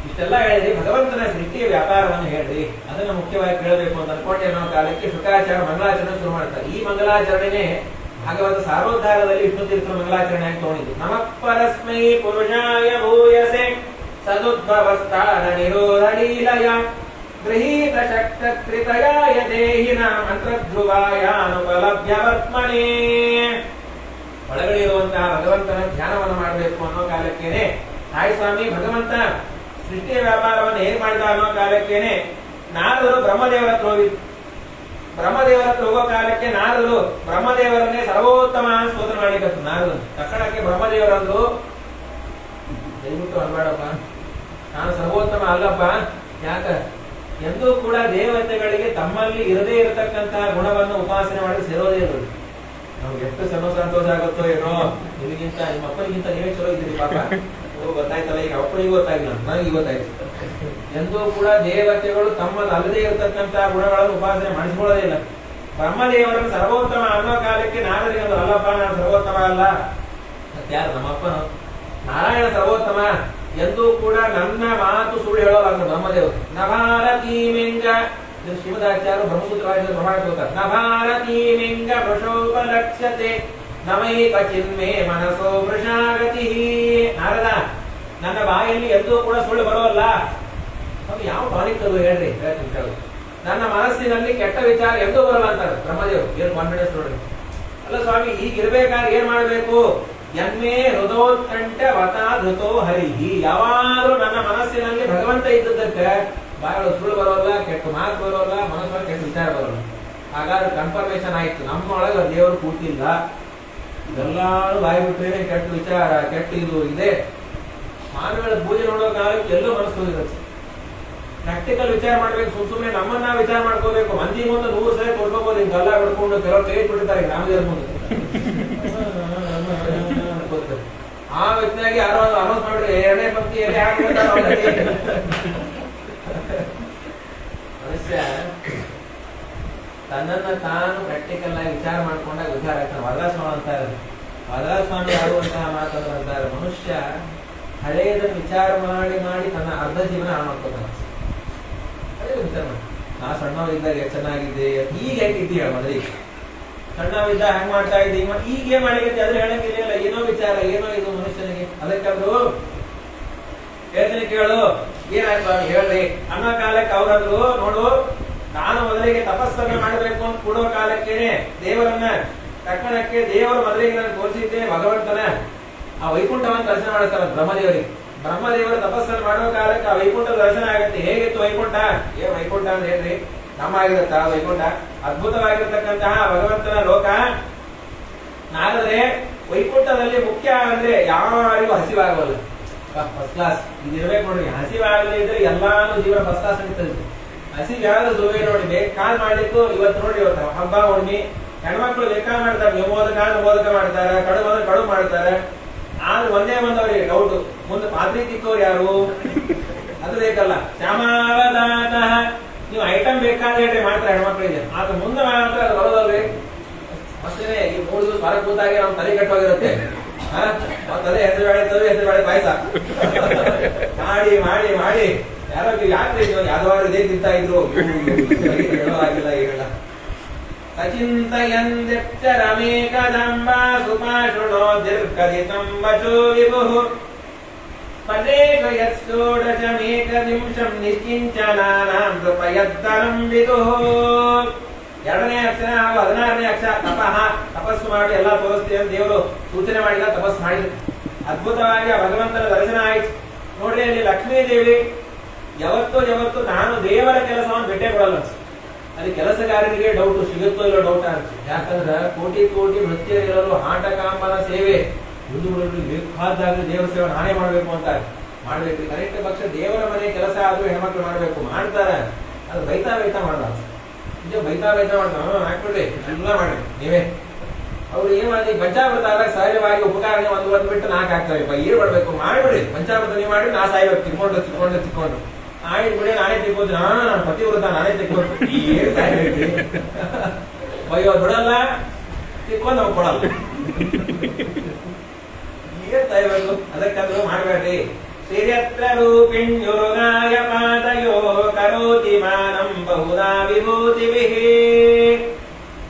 ಇಷ್ಟೆಲ್ಲ ಹೇಳಿದ್ರಿ, ಭಗವಂತನ ಸೃಷ್ಟಿಯ ವ್ಯಾಪಾರವನ್ನು ಹೇಳ್ರಿ, ಅದನ್ನ ಮುಖ್ಯವಾಗಿ ಕೇಳಬೇಕು ಅಂತ ಅನ್ಕೊಂಡೆ ಅನ್ನೋ ಕಾಲಕ್ಕೆ ಶುಕಾಚಾರ ಮಂಗಲಾಚರಣೆ ಶುರು ಮಾಡ್ತಾರೆ. ಈ ಮಂಗಲಾಚರಣೆನೇ ಭಾಗವತ ಸಾರೋದ್ಧಾರದಲ್ಲಿ ವಿಷ್ಣು ತೀರ್ಥರ ಮಂಗಲಾಚರಣೆ ಆಗಿ ತಗೊಂಡಿದ್ದು. ನಮಃ ಪರಸ್ಮೈ ಪುರುಷಾಯ ಭೂಯಸೆ ಸದುದ್ಭವಸ್ಥಾನ ನಿರೋಧಲೀಲಯ ಗೃಹೀತ ಶಕ್ತ ಕೃತಯಾಯ ದೇಹಿನ ಮಂತ್ರಧ್ರುವಾಯಾನುಪಲಭ್ಯವರ್ತ್ಮನೇ. ಒಳಗಡೆ ಭಗವಂತನ ಧ್ಯಾನವನ್ನು ಮಾಡಬೇಕು ಅನ್ನೋ ಕಾಲಕ್ಕೇನೆ ಹಾಯ್ ಸ್ವಾಮಿ ಭಗವಂತ ಸೃಷ್ಟಿಯ ವ್ಯಾಪಾರವನ್ನು ಹೇಗೆ ಮಾಡಿದ ಅನ್ನೋ ಕಾಲಕ್ಕೇನೆ ನಾರದರು ಬ್ರಹ್ಮದೇವರ ಹತ್ರ ಹೋಗಿದ್ರು. ಬ್ರಹ್ಮದೇವರ ಹತ್ರ ಹೋಗೋ ಕಾಲಕ್ಕೆ ನಾರದರು ಬ್ರಹ್ಮದೇವರನ್ನೇ ಸರ್ವೋತ್ತಮ ಸ್ತೋತ್ರ ಮಾಡಿಕತ್ತು. ನಾರದರು ತಕ್ಷಣಕ್ಕೆ ಬ್ರಹ್ಮದೇವರಂದು ದಯವಿಟ್ಟು ಅನ್ಬೇಡಪ್ಪ, ನಾನು ಸರ್ವೋತ್ತಮ ಅಲ್ಲಪ್ಪ. ಯಾಕ ಎಂದೂ ಕೂಡ ದೇವತೆಗಳಿಗೆ ತಮ್ಮಲ್ಲಿ ಇರದೇ ಇರತಕ್ಕಂತಹ ಗುಣವನ್ನು ಉಪಾಸನೆ ಮಾಡಿ ಸೇರೋದೇ ಇರೋದು. ನಮ್ಗೆ ಎಷ್ಟು ಸಂತೋಷ ಆಗುತ್ತೋ ಏನೋ, ನಿಮಗಿಂತ ನಿಮ್ಮ ಅಪ್ಪನಿಗಿಂತ ನೀವೇ ಚಲೋ ಇದ್ದೀರಿ ಪಾಪ. ಗೊತ್ತಾಯ್ತಲ್ಲ, ಈಗ ಅಪ್ಪನಿಗೆ ಗೊತ್ತಾಗಿಲ್ಲ, ನನಗೆ ಗೊತ್ತಾಯ್ತು. ಎಂದೂ ಕೂಡ ದೇವತೆಗಳು ತಮ್ಮದಲ್ಲದೆ ಇರತಕ್ಕಂತಹ ಗುಣಗಳನ್ನು ಉಪಾಸನೆ ಮಾಡಿಸಿಕೊಳ್ಳೋದೇ ಇಲ್ಲ. ಬ್ರಹ್ಮದೇವರನ್ನು ಸರ್ವೋತ್ತಮ ಅನ್ನೋ ಕಾಲಕ್ಕೆ ನಾರದಿಗೊಂದು ಅಲ್ಲಪ್ಪ ನಾನು ಸರ್ವೋತ್ತಮ ಅಲ್ಲ, ಮತ್ಯಾರು ನಮ್ಮಪ್ಪನು ನಾರಾಯಣ ಸರ್ವೋತ್ತಮ, ಎಂದೂ ಕೂಡ ನನ್ನ ಮಾತು ಸುಳ್ಳು ಹೇಳೋಲ್ಲ ಬ್ರಹ್ಮದೇವರು. ನಭಾರತೀಮಿಂಗ ಶ್ರೀಮದಾಚಾರ್ಯರು ಬ್ರಹ್ಮಸೂತ್ರವಾಗಿ ಪ್ರಮಾಣ ತೋರ್ತಾರೆ. ನಭಾರತೀಮಿಂಗ ವೃಷೋಪಲಕ್ಷ್ಯತೆ ನಮೈಕ ಚಿನ್ಮೆ ಮನಸೋ ವೃಷಾಗತಿ. ನಾರದ, ನನ್ನ ಬಾಯಲ್ಲಿ ಎಂದೂ ಕೂಡ ಸುಳ್ಳು ಬರೋಲ್ಲ. ಅದು ಯಾವ ಟಾನಿಕ್ ಅದು ಹೇಳ್ರಿ, ನನ್ನ ಮನಸ್ಸಿನಲ್ಲಿ ಕೆಟ್ಟ ವಿಚಾರ ಎಂದೂ ಬರಲ್ಲ ಅಂತಾರೆ ಬ್ರಹ್ಮದೇವರು. ಏನು ಕಾನ್ಫಿಡೆನ್ಸ್ ನೋಡ್ರಿ. ಅಲ್ಲ ಸ್ವಾಮಿ, ಹೀಗಿರ್ಬೇಕಾದ್ರೆ ಏನ್ ಮಾಡ್ಬೇಕು? ಎಮ್ಮೆ ಹೃದೋತ್ಕಂಠ ವತಾ ಧೃತೋ ಹರಿಹಿ. ಯಾವಾಗಲೂ ನನ್ನ ಮನಸ್ಸಿನಲ್ಲಿ ಭಗವಂತ ಇದ್ದದ್ದಕ್ಕೆ ಬಾಯಿಗಳು ಸುಳ್ಳು ಬರೋಲ್ಲ, ಕೆಟ್ಟ ಮಾತು ಬರೋಲ್ಲ, ಮನಸ್ಸೊಳಗೆ ಕೆಟ್ಟ ವಿಚಾರ ಬರೋಲ್ಲ. ಹಾಗಾದ್ರೆ ಕನ್ಫರ್ಮೇಶನ್ ಆಯ್ತು, ನಮ್ಮೊಳಗೆ ದೇವರು ಕೂತಿಲ್ಲ. ಇದೆಲ್ಲಾರು ಬಾಯಿ ಬಿಟ್ರೇನೆ ಕೆಟ್ಟ ವಿಚಾರ, ಕೆಟ್ಟ ಇದು ಇದೆ. ಮಾನವಗಳ ಪೂಜೆ ನೋಡೋ ಕಾಲಕ್ಕೆ ಎಲ್ಲೋ ಮನಸ್ಸು ಹೋಗಿರುತ್ತೆ. ಪ್ರಾಕ್ಟಿಕಲ್ ವಿಚಾರ ಮಾಡ್ಬೇಕು, ಸುಮ್ಮನೆ ನಮ್ಮನ್ನ ವಿಚಾರ ಮಾಡ್ಕೋಬೇಕು. ಮಂದಿ ಮುಂದೆ 100 ಸಲ ಕೊಡ್ಕೋಬಹುದು, ಹಿಂಗೆ ಗಲ್ಲ ಬಿಡ್ಕೊಂಡು ಕೆಲವರು ಕೈ ಬಿಟ್ಟಿರ್ತಾರೆ ರಾಮದೇವ್ರ ಮುಂದೆ. ಆ ವ್ಯಕ್ತಿಯಾಗಿ ಯಾರೋ ಅನೌನ್ಸ್ ಮಾಡಿದ್ರೆ 2ನೇ ಪಂಕ್ತಿಯಲ್ಲಿ ಮನುಷ್ಯ ತನ್ನನ್ನ ತಾನು ಪ್ರಾಕ್ಟಿಕಲ್ ಆಗಿ ವಿಚಾರ ಮಾಡ್ಕೊಂಡಾಗ ವಿಚಾರ ಆಗ್ತಾನೆ. ವರದಾಸ್ವಾಮಿ ಅಂತಾರೆ, ವರದಾಸ್ವಾಮಿ ಆಡುವಂತಹ ಮಾತನ್ನು ಅಂತಾರೆ. ಮನುಷ್ಯ ಹಳೆಯದನ್ನು ವಿಚಾರ ಮಾಡಿ ಮಾಡಿ ತನ್ನ ಅರ್ಧ ಜೀವನ ಹಾಳು ಮಾಡ್ಕೊತಾನೆ. ವಿಚಾರ ಮಾಡಿ, ನಾ ಸಣ್ಣವಿದ್ದಾಗ ಎಷ್ಟು ಚೆನ್ನಾಗಿದ್ದೆ, ಈಗ ಹೇಗಿದ್ದೀಯ ಮದ್ರಿಗೆ, ಸಣ್ಣವಿದ್ದ ಹೆಂಗ್ ಮಾಡ್ತಾ ಇದ್ದಿ, ಈಗ ಏನ್ ಮಾಡಿಗತ್ತೆ ಅದ್ರ ಹೇಳಂಗಿಲ್ಲ. ಏನೋ ವಿಚಾರ, ಏನೋ ಇದು ಮನುಷ್ಯನಿಗೆ. ಅದಕ್ಕಾದ್ರು ಹೇಳ್ತೀನಿ ಕೇಳು, ಏನಾಯ್ತು ಹೇಳ್ರಿ ಅನ್ನೋ ಕಾಲಕ್ಕೆ ಅವ್ರಂದ್ರು, ನೋಡು ನಾನು ಮೊದಲಿಗೆ ತಪಸ್ಸನ್ನ ಮಾಡಬೇಕು ಅಂತ ಕೂಡೋ ಕಾಲಕ್ಕೇನೆ ದೇವರನ್ನ ತಕ್ಕಣಕ್ಕೆ ದೇವರ ಮೊದಲಿಗೆ ನಾನು ತೋರಿಸಿದ್ದೆ ಭಗವಂತನ ಆ ವೈಕುಂಠವನ್ನು ದರ್ಶನ ಮಾಡಿಸ್ತಾರ ಬ್ರಹ್ಮದೇವರಿಗೆ. ಬ್ರಹ್ಮದೇವರ ತಪಸ್ಸನ್ನು ಮಾಡೋ ಕಾಲಕ್ಕೆ ಆ ವೈಕುಂಠ ದರ್ಶನ ಆಗುತ್ತೆ. ಹೇಗಿತ್ತು ವೈಕುಂಠ? ಏನ್ ವೈಕುಂಠ ಅಂತ ಹೇಳ್ರಿ, ನಮ್ಮ ಆಗಿರುತ್ತ ವೈಕುಂಠ? ಅದ್ಭುತವಾಗಿರ್ತಕ್ಕಂತಹ ಭಗವಂತನ ಲೋಕ. ನಾಗದ್ರೆ ವೈಕುಂಠದಲ್ಲಿ ಮುಖ್ಯ ಅಂದ್ರೆ ಯಾರಿಗೂ ಹಸಿವಾಗಲ್ಲ. ಫಸ್ಟ್ ಕ್ಲಾಸ್ ಇದಿರ್ಬೇಕು ನೋಡ್ರಿ. ಹಸಿವಾಗದೇ ಇದ್ರೆ ಎಲ್ಲಾನು ಜೀವನ ಫಸ್ಟ್ ಕ್ಲಾಸ್ ನಡೀತದೆ. ಹಸಿವು ಯಾರು ಸುರುವೆ ನೋಡಿ ಬೇಕಾಲ್ ಮಾಡ್ಲಿಕ್ಕೂ ಇವತ್ತು ನೋಡಿ, ಇವತ್ತು ಹಬ್ಬ ಹುಣ್ಣಿಮೆ ಹೆಣ್ಮಕ್ಳು ಬೇಕಾ ಮಾಡ್ತಾರೆ. ಮೋದಕ ಮಾಡ್ತಾರೆ, ಕಡು ಮಾಡ್ತಾರೆ. ಆದ್ರೆ ಒಂದೇ ಬಂದವ್ರಿಗೆ ಡೌಟ್, ಮುಂದೆ ಪಾತ್ರೆ ತಿಕ್ಕೋರು ಯಾರು? ಅದು ಬೇಕಲ್ಲ. ಶ್ಯಾಮಾವದಾನ ನೀವು ಐಟಮ್ ಬೇಕಾದ್ರೆ ಹೇಳ್ರಿ ಮಾತ್ರ ಹೆಣ್ಮಕ್ಳಿಗೆ. ಆದ್ರೆ ಮುಂದೆ ಮಾತ್ರ ಅದು ಬರೋದಲ್ರಿ. ಅಷ್ಟೇ ಈ 3 ದಿವಸ ಹೊರಗೆ ಕೂತಾಗೆ ನಮ್ ತಲೆ ಕೆಟ್ಟೋಗಿರುತ್ತೆ. ತಲೆ ಹೆಸರು ಬೇಳೆ ಪಾಯಸ ಮಾಡಿ ಮಾಡಿ ಮಾಡಿ ಯಾರೋ ಯಾಕ್ರಿ ಯಾವ್ದಾದ್ರು ಇದೇ ತಿಂತಾ ಇದ್ರು. ಹೇಳೋವಾಗಿಲ್ಲ ಈಗೆಲ್ಲ. ಸಚಿಂತಯಂದೆಚ್ಚರಮೇಕದಂಬ ಸುಪಾಶುಣೋ ದೀರ್ಘದಿತಂ ವಚೋ ವಿಭುಃ ಪದೇಶಯತ್ಸೋಡಶಮೇಕನಿಂಶಂ ನಿಶ್ಚಿಂಚನಾನಾಂ ನೃಪಯದ್ದರಂ ವಿದುಃ. 2ನೇ ಅಕ್ಷರ ಹಾಗೂ 16ನೇ ಅಕ್ಷರ ತಪಃ. ತಪಸ್ಸು ಮಾಡಿ ಎಲ್ಲ ತೋರಿಸ್ತೀವಿ ಅಂತ ದೇವರು ಸೂಚನೆ ಮಾಡಿಲ್ಲ, ತಪಸ್ಸು ಮಾಡಿದ್ರು. ಅದ್ಭುತವಾಗಿ ಆ ಭಗವಂತನ ದರ್ಶನ ಆಯ್ತು. ನೋಡ್ರಿ, ಅಲ್ಲಿ ಲಕ್ಷ್ಮೀ ದೇವಿ ಯಾವತ್ತು ನಾನು ದೇವರ ಕೆಲಸವನ್ನು ಬಿಟ್ಟೇ ಕೊಡಲ್ಲ ಅನ್ಸುತ್ತೆ. ಅಲ್ಲಿ ಕೆಲಸಗಾರರಿಗೆ ಡೌಟ್, ಸಿಗುತ್ತೋ ಇಲ್ಲೋ ಡೌಟ್ ಅನ್ಸುತ್ತೆ. ಯಾಕಂದ್ರೆ ಕೋಟಿ ಕೋಟಿ ವೃತ್ತಿಯಲ್ಲಿರೋರು ಹಾಟಕಾಂಬನ ಸೇವೆ ಹಿಂದೂಗಳಲ್ಲಿ ಬೇಕಾದಾಗ ದೇವರ ಸೇವೆ ನಾನೇ ಮಾಡ್ಬೇಕು ಅಂತ ಮಾಡ್ಬೇಕು. ಕರೆಕ್ಟ್ ಪಕ್ಷ ದೇವರ ಮನೆ ಕೆಲಸ ಆದ್ರೂ ಹೆಣ್ಮಕ್ಳು ಮಾಡ್ಬೇಕು, ಮಾಡ್ತಾರೆ. ಅದು ಬೈತಾ ಮಾಡಲ್ಲ, ನಿಜ ಬೈತಾ ಮಾಡ್ತಾರೆ. ಹಾಕ್ಬಿಡ್ರಿ ಎಲ್ಲ ಮಾಡಿ ನೀವೇ. ಅವ್ರು ಏನ್ ಮಾಡಿ ಪಂಚಾಮೃತ ಆದಾಗ ಸಹಜವಾಗಿ ಉಪಕಾರನೆ ಒಂದು ಬಿಟ್ಟು 4 ಹಾಕ್ತಾರೆ. ಏನ್ ಮಾಡ್ಬೇಕು ಮಾಡ್ಬಿಡಿ, ಪಂಚಾಮೃತ ನೀವು ಮಾಡಿ ನಾ ಸಾಯ್ಬೇಕು ತಿಕ್ಕೊಂಡು ಆಯ್ತು ಬಿಡಿ, ನಾನೇ ತಿಕ್ಕೋದು. ನಾನು ಪತಿವ್ರತ, ನಾನೇ ತಿಕ್ಕೋದು. ಏನ್ ಸಾಯ್ಬೇಕು, ಅಯ್ಯೋ ಬಿಡಲ್ಲ, ತಿಕ್ಕೊಂಡು ನಾವು ಕೊಡಲ್ಲ. ಏನ್ ಸಾಯ್ಬೇಕು? ಅದಕ್ಕಂದ್ರೂ ಮಾಡ್ಬೇಡ್ರಿ. ಶ್ರೀಯತ್ರ ರೂಪಿಣ್ಯೋಗಾಯ ಪಾದಯೋ ಕರೋತಿ ಮಾನಂ ಬಹುಧಾ ವಿಭೂತಿಭಿಃ.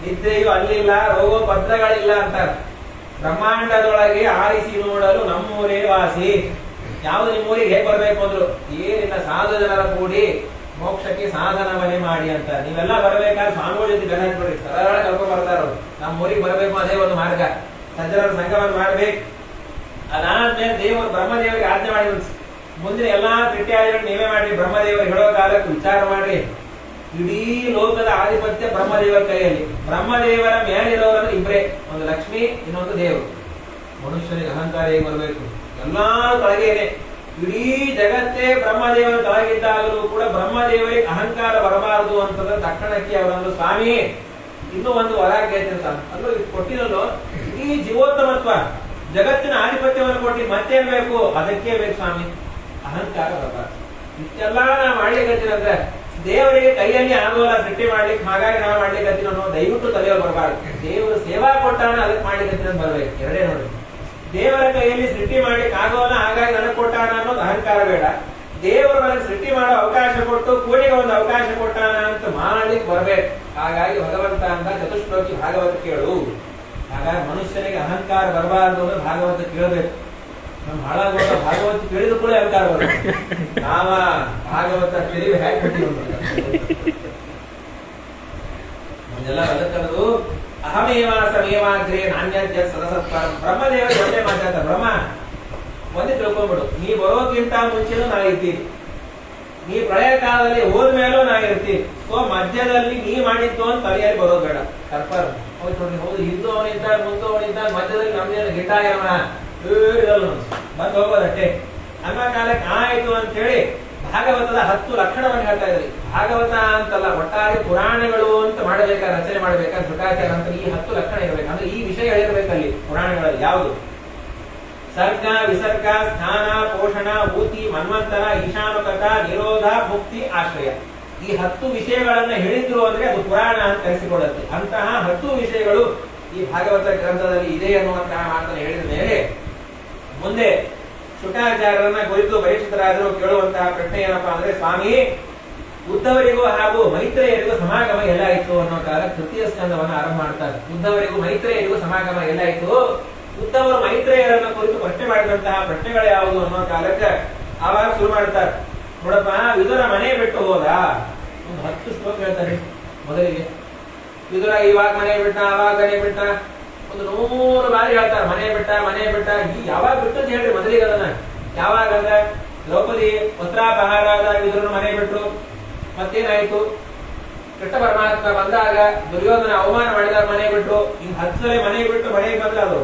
ನಿದ್ರೆಯು ಅಲ್ಲಿಲ್ಲ, ರೋಗ ಪತ್ರಗಳಿಲ್ಲ ಅಂತಾರೆ. ಬ್ರಹ್ಮಾಂಡದೊಳಗೆ ಆರಿಸಿ ನೋಡಲು ನಮ್ಮೂರೇ ವಾಸಿ. ಯಾವ್ದು ನಿಮ್ಮೂರಿಗೆ ಹೇಗೆ ಬರ್ಬೇಕು ಅಂದ್ರು ಏನಿಲ್ಲ, ಸಾಧು ಜನರ ಕೂಡಿ ಮೋಕ್ಷಕ್ಕೆ ಸಾಧನವನ್ನೇ ಮಾಡಿ ಅಂತ. ನೀವೆಲ್ಲ ಬರ್ಬೇಕಾದ್ರೆ ಸ್ವಾಮಿಗಳ ಜೊತೆ ಗಣ ಹಚ್ಬಿಡ್ರಿ, ಸರಳ ಕರ್ಕೊಂಡ್ ಬರ್ತಾರ. ನಮ್ಮ ಊರಿಗೆ ಬರಬೇಕು, ಅದೇ ಒಂದು ಮಾರ್ಗ. ಸಜ್ಜನರ ಸಂಘವನ್ನು ಮಾಡ್ಬೇಕು. ಅದಾದ್ಮೇಲೆ ದೇವರು ಬ್ರಹ್ಮದೇವರಿಗೆ ಆಜ್ಞೆ ಮಾಡಿ ಮುಂದಿನ ಎಲ್ಲಾ ಕೃತ್ಯಾದಿಗಳು ನೀವೇ ಮಾಡಿ. ಬ್ರಹ್ಮದೇವರಿಗೆ ಹೇಳೋ ಕಾಲಕ್ಕೆ ವಿಚಾರ ಮಾಡ್ರಿ. ಇಡೀ ಲೋಕದ ಆಧಿಪತ್ಯ ಬ್ರಹ್ಮದೇವರ ಕೈಯಲ್ಲಿ. ಬ್ರಹ್ಮದೇವರ ಮೇಲಿರೋರಂದ್ರೆ ಇಬ್ರೇ, ಒಂದು ಲಕ್ಷ್ಮಿ, ಇನ್ನೊಂದು ದೇವರು. ಮನುಷ್ಯನಿಗೆ ಅಹಂಕಾರ ಹೇಗೆ ಬರಬೇಕು? ಎಲ್ಲಾ ತೊಳಗೇನೆ. ಇಡೀ ಜಗತ್ತೇ ಬ್ರಹ್ಮದೇವರ ತೊಳಗಿದ್ದಾಗಲೂ ಕೂಡ ಬ್ರಹ್ಮದೇವರಿಗೆ ಅಹಂಕಾರ ಬರಬಾರದು ಅಂತಂದ್ರೆ ತಕ್ಷಣಕ್ಕೆ ಅವರೊಂದು ಸ್ವಾಮಿ ಇನ್ನೂ ಒಂದು ವರ ಕೇಳ್ತಿರ್ತ ಅಂದ್ರೆ ಕೊಟ್ಟಿರಲು ಇಡೀ ಜೀವೋತ್ತಮತ್ವ ಜಗತ್ತಿನ ಆಧಿಪತ್ಯವನ್ನು ಕೊಟ್ಟು ಮತ್ತೇನ್ ಬೇಕು? ಅದಕ್ಕೆ ಬೇಕು ಸ್ವಾಮಿ, ಅಹಂಕಾರ ಬರಬಾರದು. ಇಷ್ಟೆಲ್ಲ ನಾ ಮಾಡ್ಲಿಕ್ಕೆ ಅಂದ್ರೆ ದೇವರಿಗೆ ಕೈಯಲ್ಲಿ ಆಗೋಲ್ಲ ಸೃಷ್ಟಿ ಮಾಡ್ಲಿಕ್ಕೆ, ಹಾಗಾಗಿ ನಾ ಮಾಡ್ಲಿಕ್ಕೆ ಅನ್ನೋ ದಯವಿಟ್ಟು ತಲೆಯಲ್ಲಿ ಬರಬಾರ್ದು. ದೇವರು ಸೇವಾ ಕೊಟ್ಟಾನ ಅದಕ್ಕೆ ಮಾಡ್ಲಿಕ್ಕೆ ಅಂತ ಬರ್ಬೇಕು. ಎರಡೇ ನೋಡಿ, ದೇವರ ಕೈಯಲ್ಲಿ ಸೃಷ್ಟಿ ಮಾಡ್ಲಿಕ್ಕೆ ಆಗೋಲ್ಲ ಹಾಗಾಗಿ ನನಗೆ ಕೊಟ್ಟಾನ ಅನ್ನೋದು ಅಹಂಕಾರ ಬೇಡ. ದೇವರು ನನಗೆ ಸೃಷ್ಟಿ ಮಾಡೋ ಅವಕಾಶ ಕೊಟ್ಟು ಕೂಡಿಗೆ ಒಂದು ಅವಕಾಶ ಕೊಟ್ಟಾನ ಅಂತ ಮಾಡ್ಲಿಕ್ಕೆ ಬರ್ಬೇಕು. ಹಾಗಾಗಿ ಭಗವಂತ ಅಂತ ಚತುಶ್ಲೋಕಿ ಭಾಗವತ ಕೇಳು. ಹಾಗಾಗಿ ಮನುಷ್ಯನಿಗೆ ಅಹಂಕಾರ ಬರಬಾರದು ಅಂದ್ರೆ ಭಾಗವತ ಕೇಳಬೇಕು. ನಮ್ ಹಾಳಾಗೋದ ಭಾಗವತ ಕೇಳಿದ ಕೂಡ ಅಹಂಕಾರ ಬರಬೇಕು. ನಾವ ಭಾಗವತ ತಿಳಿವಿ ಹಾಕಿ ಅದೆಲ್ಲ ಅದಕ್ಕದು ಅಹಮೇವ ಸಮೇವಾಗ್ರೇ ನಾಣ್ಯ ಸದಸತ್ವ. ಬ್ರಹ್ಮದೇವ ಒಳ್ಳೆ ಮಾತಾಡ್ತಾರೆ. ಬ್ರಹ್ಮ ಒಂದೇ ತಿಳ್ಕೊಂಡ್ಬಿಡು, ನೀ ಬರೋಕ್ಕಿಂತ ಮುಂಚೆನೂ ನಾ ಇದ್ದೀನಿ, ನೀ ಪ್ರಳಯ ಕಾಲದಲ್ಲಿ ಹೋದ್ಮೇಲೂ ನಾ ಇರ್ತೀನಿ. ಸೊ ಮಧ್ಯದಲ್ಲಿ ನೀ ಮಾಡಿದ್ದು ಅಂತ ತಲೆಯಲ್ಲಿ ಬರೋದು ಬೇಡ. ಕರ್ಪರ್ ಹೌದು ನೋಡಿ, ಹೌದು ಹಿಂದೂ ಅವನಿದ್ದ ಮುಂದೆ ಅವನಿದ್ದ ಮಧ್ಯದಲ್ಲಿ ನಮ್ದೇನು ಗಿಟ್ಟಾಗಿರಣ ಬಂದು ಹೋಗೋದಟ್ಟೆ ಅನ್ನೋ ಕಾಲಕ್ಕೆ ಆಯ್ತು ಅಂತ ಹೇಳಿ ಭಾಗವತದ 10 ಲಕ್ಷಣವನ್ನು ಹೇಳ್ತಾ ಇದ್ರಿ. ಭಾಗವತ ಅಂತಲ್ಲ, ಒಟ್ಟಾರೆ ಪುರಾಣಗಳು ಅಂತ ಮಾಡಬೇಕಾದ್ರೆ ರಚನೆ ಮಾಡ್ಬೇಕಾದ್ರೆ ಶುಕಾಚಾರ ಅಂತ ಈ 10 ಲಕ್ಷಣ ಇರಬೇಕು. ಅಂದ್ರೆ ಈ ವಿಷಯಗಳಿರ್ಬೇಕಲ್ಲಿ ಪುರಾಣಗಳಲ್ಲಿ. ಯಾವುದು? ಸರ್ಗ, ವಿಸರ್ಗ, ಸ್ನಾನ, ಪೋಷಣ, ಊತಿ, ಮನ್ವಂತರ, ಈಶಾನುಕತ, ನಿರೋಧ, ಮುಕ್ತಿ, ಆಶ್ರಯ. ಈ 10 ವಿಷಯಗಳನ್ನ ಹೇಳಿದ್ರು ಅಂದ್ರೆ ಅದು ಪುರಾಣ ಅಂತ ಕರೆಸಿಕೊಳ್ಳುತ್ತೆ. ಅಂತಹ 10 ವಿಷಯಗಳು ಈ ಭಾಗವತ ಗ್ರಂಥದಲ್ಲಿ ಇದೆ ಅನ್ನುವಂತಹ ಮಾತನ್ನು ಹೇಳಿದ ಮೇಲೆ ಮುಂದೆ ಶುಕಾಚಾರ್ಯರನ್ನ ಕುರಿತು ಪರೀಕ್ಷಿತರಾದರೂ ಕೇಳುವಂತಹ ಪ್ರಶ್ನೆ ಏನಪ್ಪಾ ಅಂದ್ರೆ, ಸ್ವಾಮಿ ಉದ್ಧವರಿಗೂ ಹಾಗೂ ಮೈತ್ರೇಯರಿಗೂ ಸಮಾಗಮ ಎಲ್ಲಾಯಿತು ಅನ್ನೋ ಕಾಲ ತೃತೀಯ ಸ್ಕಂದವನ್ನು ಆರಂಭ ಮಾಡ್ತಾರೆ. ಉದ್ಧವರಿಗೂ ಮೈತ್ರೇಯರಿಗೂ ಸಮಾಗಮ ಎಲ್ಲಾಯಿತು, ಉದ್ಧವರು ಮೈತ್ರೇಯರನ್ನ ಕುರಿತು ಪ್ರಶ್ನೆ ಮಾಡಿದಂತಹ ಪ್ರಶ್ನೆಗಳು ಯಾವುದು ಅನ್ನೋ ಕಾಲಕ್ಕೆ ಆವಾಗ ಶುರು ಮಾಡ್ತಾರೆ. ನೋಡಪ್ಪ, ವಿದುರ ಮನೆ ಬಿಟ್ಟು ಹೋದ. ಒಂದು 10 ಶ್ಲೋಕ ಹೇಳ್ತಾರೆ. ಮೊದಲಿಗೆ ವಿದುರ ಇವಾಗ ಮನೆ ಬಿಟ್ಟ, ಆವಾಗ ಮನೆ ಬಿಟ್ಟ, ಒಂದು 100 ಬಾರಿ ಹೇಳ್ತಾರೆ ಮನೆ ಬಿಟ್ಟ ಮನೆ ಬಿಟ್ಟ. ಈ ಯಾವಾಗ ಬಿಟ್ಟದ್ದು ಹೇಳ್ರಿ ಮೊದಲಿಗೆ ಅದನ್ನ. ಯಾವಾಗ ಅಂದ್ರೆ ದ್ರೌಪದಿ ವಸ್ತ್ರಾಪಹಾರದ ವಿದುರನ ಮನೆ ಬಿಟ್ರು. ಮತ್ತೇನಾಯ್ತು? ಕೃಷ್ಣ ಪರಮಾತ್ಮ ಬಂದಾಗ ದುರ್ಯೋಧನ ಅವಮಾನ ಮಾಡಿದಾಗ ಮನೆ ಬಿಟ್ರು. ಇನ್ 10 ಸಲ ಮನೆ ಬಿಟ್ಟು ಮನೆಗೆ ಬಂದ್ರೆ ಅದು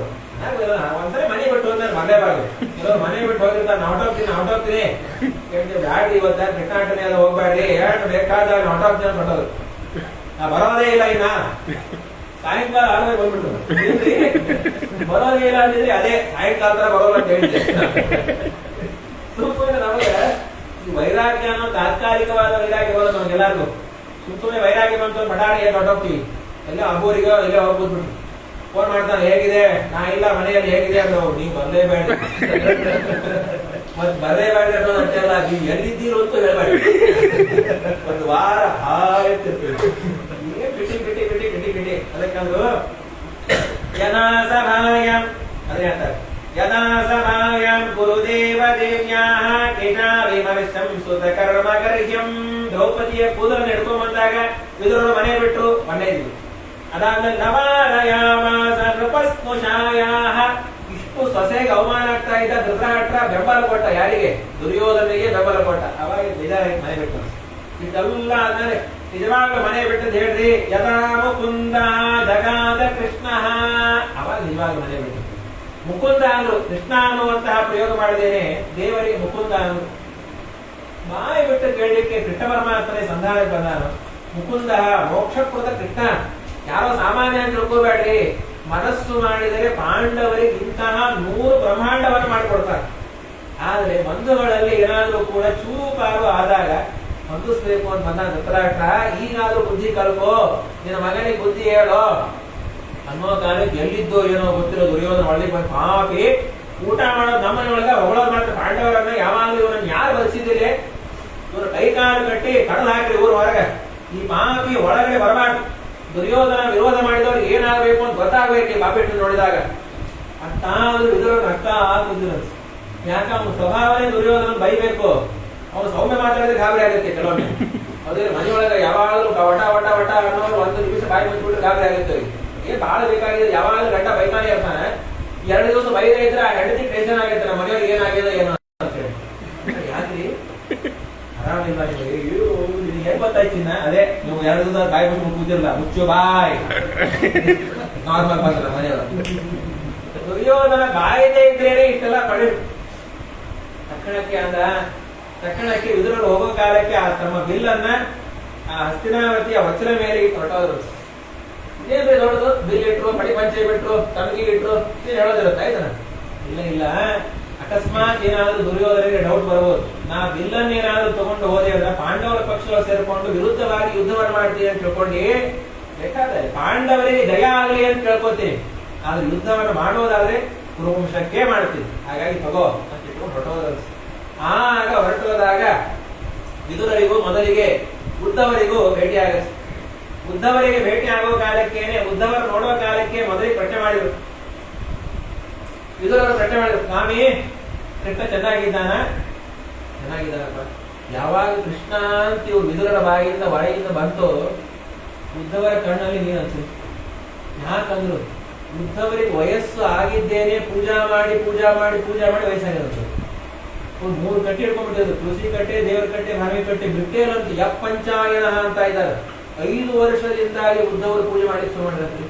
ಒಂದ್ಸಲ ಮನೆ ಬಿಟ್ಟು ಹೋದ್ರೆ ಮರಲೇಬಾರ್ದು. ಕೆಲವರು ಮನೆ ಬಿಟ್ಟು ಹೋಗಿರ್ತಾರೆ, ಹೊಟ್ಟೋಗ್ತೀನಿ ಬ್ಯಾಡ್ರಿ ಇವತ್ತ ಕೃಷ್ಣಾಟನೆ ಎಲ್ಲ ಹೋಗ್ಬೇಡ್ರಿ, ಎರಡು ಬೇಕಾದಾಗ ಹೊಟ್ಟೋಗ್ತೀನಿ ಅಂತ ಹೊಟ್ಟೋದು. ನಾ ಬರೋದೇ ಇಲ್ಲ, ಇನ್ನ ಸಾಯಂಕಾಲ 6 ಬಂದ್ಬಿಟ್ಟು ಬರೋದೇ ಇಲ್ಲ ಅಂತಿದ್ರೆ ಅದೇ ಸಾಯಂಕಾಲ ತರ ಬರೋಲ್ಲ ಅಂತ ಹೇಳಿದ್ದೆ. ಸುಮ್ಮನೆ ನಮಗೆ ಈ ವೈರಾಗ್ಯ ಅನ್ನೋ ತಾತ್ಕಾಲಿಕವಾದ ವೈರಾಗ್ಯ ಬರೋದು ನಮಗೆಲ್ಲರಿಗೂ. ಸುಮ್ಮನೆ ವೈರಾಗ್ಯ ಬಂತು ಮಠಾಡಿ ಏನ್ ಹೊಟ್ಟೋಗ್ತೀವಿ, ಎಲ್ಲ ಅಬ್ಬೂರಿಗೋ ಎಲ್ಲ ಹೋಗ್ಬಿಟ್ಬಿಟ್ಟು ಫೋನ್ ಮಾಡ್ತಾನೆ, ಹೇಗಿದೆ? ನಾ ಇಲ್ಲ ಮನೆಯಲ್ಲಿ ಹೇಗಿದೆ ಅಂದ್ರೆ, ನೀವು ಬರ್ಲೇಬೇಡ ಮತ್ ಬರ್ಲೇಬೇಡ್ರಿ ಅನ್ನೋದು ಅಷ್ಟೇ ಅಲ್ಲ, ನೀವು ಎಲ್ಲಿದ್ದೀರು ಅಂತ ಹೇಳ್ಬೇಡಿ. ಒಂದು ವಾರ ಹಾಯ್ತಿರ್ತೀವಿ ಬಿಟಿ ಬಿಟಿ ಬಿಟಿ ಬಿಟಿ ಬಿಟಿ. ಅದಕ್ಕಂದ್ರು ಯದಾ ಸಭಾಯಾಂ ಅದೇ ಹೇಳ್ತಾರೆ, ಯದಾ ಸಭಾಯಾಂ ಗುರುದೇವ ದೇವ್ಯಾಃ ಕೇಶಾವಿಮರ್ಶಂ ಸುತ ಕರ್ಮ ಕರ್ಹ್ಯಂ. ದ್ರೌಪದಿಯ ಕೂದಲನ್ನು ಹಿಡ್ಕೊಂಡ್ ಬಂದಾಗ ವಿದುರರು ಮನೆ ಬಿಟ್ಟು ಮನೆಯಿದ್ರು. ಅದಾದ್ಮೇಲೆ ನವಾರಯಾಮಾಸ ನೃಪಸ್ನುಷಾಯಾಃ. ಇಷ್ಟು ಸೊಸೆಗೆ ಅವಮಾನ ಆಗ್ತಾ ಇದ್ದ ಧೃತರಾಷ್ಟ್ರ ಬೆಂಬಲ ಕೊಟ್ಟ. ಯಾರಿಗೆ? ದುರ್ಯೋಧನಿಗೆ ಬೆಂಬಲ ಕೊಟ್ಟ. ಅವಾಗ ಬೇಜಾರಾಗಿ ಮನೆ ಬಿಟ್ಟು. ಇದೆಲ್ಲ ಆದ್ಮೇಲೆ ನಿಜವಾಗ್ಲೂ ಮನೆ ಬಿಟ್ಟದ್ದು ಹೇಳ್ರಿ, ಯದಾ ಮುಕುಂದ ಜಗಾದ ಕೃಷ್ಣ. ಅವಾಗ ನಿಜವಾಗ್ಲೂ ಮನೆ ಬಿಟ್ಟು. ಮುಕುಂದ ಅಂದ್ರು, ಕೃಷ್ಣ ಅನ್ನುವಂತಹ ಪ್ರಯೋಗ ಮಾಡಿದೇನೆ ದೇವರಿಗೆ ಮುಕುಂದ ಅಂದ್ರು. ಬಾಯಿ ಬಿಟ್ಟು ಕೇಳಲಿಕ್ಕೆ ಕೃಷ್ಣ ಪರಮಾತ್ಮನೇ ಸಂಧಾನಕ್ಕೆ ಬಂದಾನು. ಮುಕುಂದ ಮೋಕ್ಷಪ್ರದ ಕೃಷ್ಣ. ಯಾರೋ ಸಾಮಾನ್ಯ ಅಂತ ತಿಳ್ಕೋಬೇಡ್ರಿ. ಮನಸ್ಸು ಮಾಡಿದರೆ ಪಾಂಡವರಿಗೆ ಇಂತಹ 100 ಬ್ರಹ್ಮಾಂಡವನ್ನು ಮಾಡಿಕೊಡ್ತಾರೆ. ಆದ್ರೆ ಬಂಧುಗಳಲ್ಲಿ ಏನಾದ್ರೂ ಕೂಡ ಚೂಪಾರು ಆದಾಗ ಹೊಂದಿಸ್ಬೇಕು ಅಂತ ಬಂದ ಧೃತರಾಷ್ಟ್ರ, ಈಗಾದ್ರೂ ಬುದ್ಧಿ ಕಲ್ಪೋ, ನಿನ್ನ ಮಗನಿಗೆ ಬುದ್ಧಿ ಹೇಳೋ ಅನ್ನೋ ಕಾಲಕ್ಕೆ ಎಲ್ಲಿದ್ದೋ ಏನೋ ಗೊತ್ತಿರೋ ದುರ್ಯೋಧನ ಒಳ್ಳೆ ಬಂದು ಪಾಪಿ ಊಟ ಮಾಡೋದು ನಮ್ಮನೆಯೊಳಗ ಹೊಗಳೋದು ಮಾಡ್ತಾರೆ. ಪಾಂಡವರನ್ನ ಯಾವಾಗಲೂ ಇವರನ್ನು ಯಾರು ಬಲಿಸಿದಿಲ್ಲ, ಇವ್ರ ಕೈಕಾಲು ಕಟ್ಟಿ ಕಡಲ್ ಹಾಕ್ರಿ ಊರ ಹೊರಗೆ. ಈ ಪಾಪಿ ಒಳಗಡೆ ಬರಬಾರ್ದು. ದುರ್ಯೋಧನ ವಿರೋಧ ಮಾಡಿದವ್ರಿಗೆ ಏನಾಗಬೇಕು ಅಂತ ಗೊತ್ತಾಗಬೇಕು ಈ ಪಾಪಿಟ್ಟು ನೋಡಿದಾಗ ಅಂತಾದ್ರೂ ವಿದುರನ ಅರ್ಥ ಆಗುದಿಲ್ಲ. ಯಾಕೆ ಅವನ ಸ್ವಭಾವನೇ ದುರ್ಯೋಧನ ಬೈಬೇಕು. ಅವನು ಸೌಮ್ಯ ಮಾತಾಡಿದ್ರೆ ಗಾಬರಿ ಆಗುತ್ತೆ ಕೆಲವೊಮ್ಮೆ. ಅದೇ ಮನೆಯೊಳಗೆ ಯಾವಾಗಲೂ ವಟ ವಟ ವಟ ಅನ್ನೋರು 1 ನಿಮಿಷ ಬಾಯಿ ಮುಚ್ಚಿಬಿಟ್ಟು ಗಾಬರಿ ಆಗುತ್ತೆ. ಏನ್ ಬಹಳ ಬೇಕಾಗಿದೆ, ಯಾವಾಗಲೂ ಗಂಡ ಬೈತಾನೆ ಇರ್ತಾನೆ. 2 ದಿವಸ ಬೈದೇ ಇದ್ರೆ ಆ ಹೆಂಡತಿ ಟೆನ್ಷನ್ ಆಗುತ್ತೆ, ನಮ್ಮ ಮನೆಯವ್ರಿಗೆ ಏನಾಗಿದೆ ಏನೋ ಅಂತ ಹೇಳಿ. ಯಾಕ್ರಿ ಆರಾಮಿಲ್ಲ ಏನ್ ಗೊತ್ತಾಯ್ತಿನ? ಅದೇ ನೀವು 2 ದಿವಸ ಬಾಯಿ ಮುಚ್ಚಿಕೊಂಡು ಕೂತಿರಲ್ಲ, ಮುಚ್ಚು ಬಾಯ್ ನಾರ್ಮಲ್ ಬಂದ್ರ ಮನೆಯವರು. ದುರ್ಯೋಧನ ಬಾಯದೇ ಇದ್ರೇನೆ ಇಷ್ಟೆಲ್ಲ ಪಡೆ. ತಕ್ಷಣಕ್ಕೆ ವಿದುರರು ಹೋಗೋ ಕಾಲಕ್ಕೆ ಆ ತಮ್ಮ ಬಿಲ್ಲನ್ನ ಆ ಹಸ್ತಿನಾವತಿಯ ವಚನ ಮೇಲೆ ಇಟ್ಟು ಹೊರಟೋದ್ರು. ಇದೇನ್ರಿ ದೊಡ್ಡದು ಬಿಲ್ ಇಟ್ರು, ಮಡಿ ಪಂಚೆ ಬಿಟ್ರು, ತಮಗಿ ಇಟ್ರು, ಹೇಳೋದಿರುತ್ತಾ ಇದನ್ನ? ಇಲ್ಲ ಅಕಸ್ಮಾತ್ ಏನಾದ್ರೂ ದುರ್ಯೋಧನಿಗೆ ಡೌಟ್ ಬರ್ಬೋದು, ನಾ ವಿಲ್ಲನ್ ಏನಾದ್ರೂ ತಗೊಂಡು ಹೋದೆ ಅಂದ್ರೆ ಪಾಂಡವರ ಪಕ್ಷಗಳು ಸೇರ್ಕೊಂಡು ವಿರುದ್ಧವಾಗಿ ಯುದ್ಧವನ್ನು ಮಾಡ್ತೀನಿ ಅಂತ ತಿಳ್ಕೊಂಡು ಬೇಕಾದ್ರೆ ಪಾಂಡವರಿಗೆ ಜಯ ಆಗಲಿ ಅಂತ ಕೇಳ್ಕೊತೀನಿ, ಆದ್ರೆ ಯುದ್ಧವನ್ನು ಮಾಡೋದಾದ್ರೆ ಕುರುವಂಶಕ್ಕೆ ಮಾಡ್ತೀನಿ, ಹಾಗಾಗಿ ತಗೋ ಅಂತ ಇಟ್ಕೊಂಡು ಹೊರಟೋದ. ಆಗ ಹೊರಟೋದಾಗ ವಿದುರರಿಗೂ ಮೊದಲಿಗೆ ಉದ್ದವರಿಗೂ ಭೇಟಿ ಆಗುತ್ತೆ. ಉದ್ದವರಿಗೆ ಭೇಟಿ ಆಗೋ ಕಾಲಕ್ಕೇನೆ, ಉದ್ದವರು ನೋಡುವ ಕಾಲಕ್ಕೆ ಮೊದಲಿಗೆ ಪ್ರಶ್ನೆ ಮಾಡಿದ್ರು. ವಿದುರವರು ಪ್ರಶ್ನೆ ಮಾಡಿದ್ರು, ಸ್ವಾಮಿ ಕೃಷ್ಣ ಚೆನ್ನಾಗಿದ್ದಾನಪ್ಪ. ಯಾವಾಗ ಕೃಷ್ಣ ಅಂತ ಇವ್ರು ವಿದುರರ ಬಾಯಿಯಿಂದ ಹೊಳೆಯಿಂದ ಬಂತು, ಉದ್ದವರ ಕಣ್ಣಲ್ಲಿ ನೀರು ಅನ್ಸುತ್ತೆ. ಯಾಕಂದ್ರು ಉದ್ದವರಿಗೆ ವಯಸ್ಸು ಆಗಿದ್ದೇನೆ, ಪೂಜಾ ಮಾಡಿ ವಯಸ್ಸಾಗಿರುತ್ತೆ. ಒಂದು 3 ಕಟ್ಟೆ ಹಿಡ್ಕೊಂಡ್ಬಿಟ್ಟಿದ್ರು, ತುಳಸಿ ಕಟ್ಟೆ, ದೇವರ ಕಟ್ಟೆ, ಭಾವಿ ಕಟ್ಟೆ, ಬಿಟ್ಟೇನು ಅಂತ ಯಪ್ಪಂಚಾಯಣ ಅಂತ ಇದ್ದಾರೆ. 5 ವರ್ಷದಿಂದಾಗಿ ಉದ್ದವರು ಪೂಜೆ ಮಾಡಿ ಶುರು ಮಾಡಿದ್ರಿ.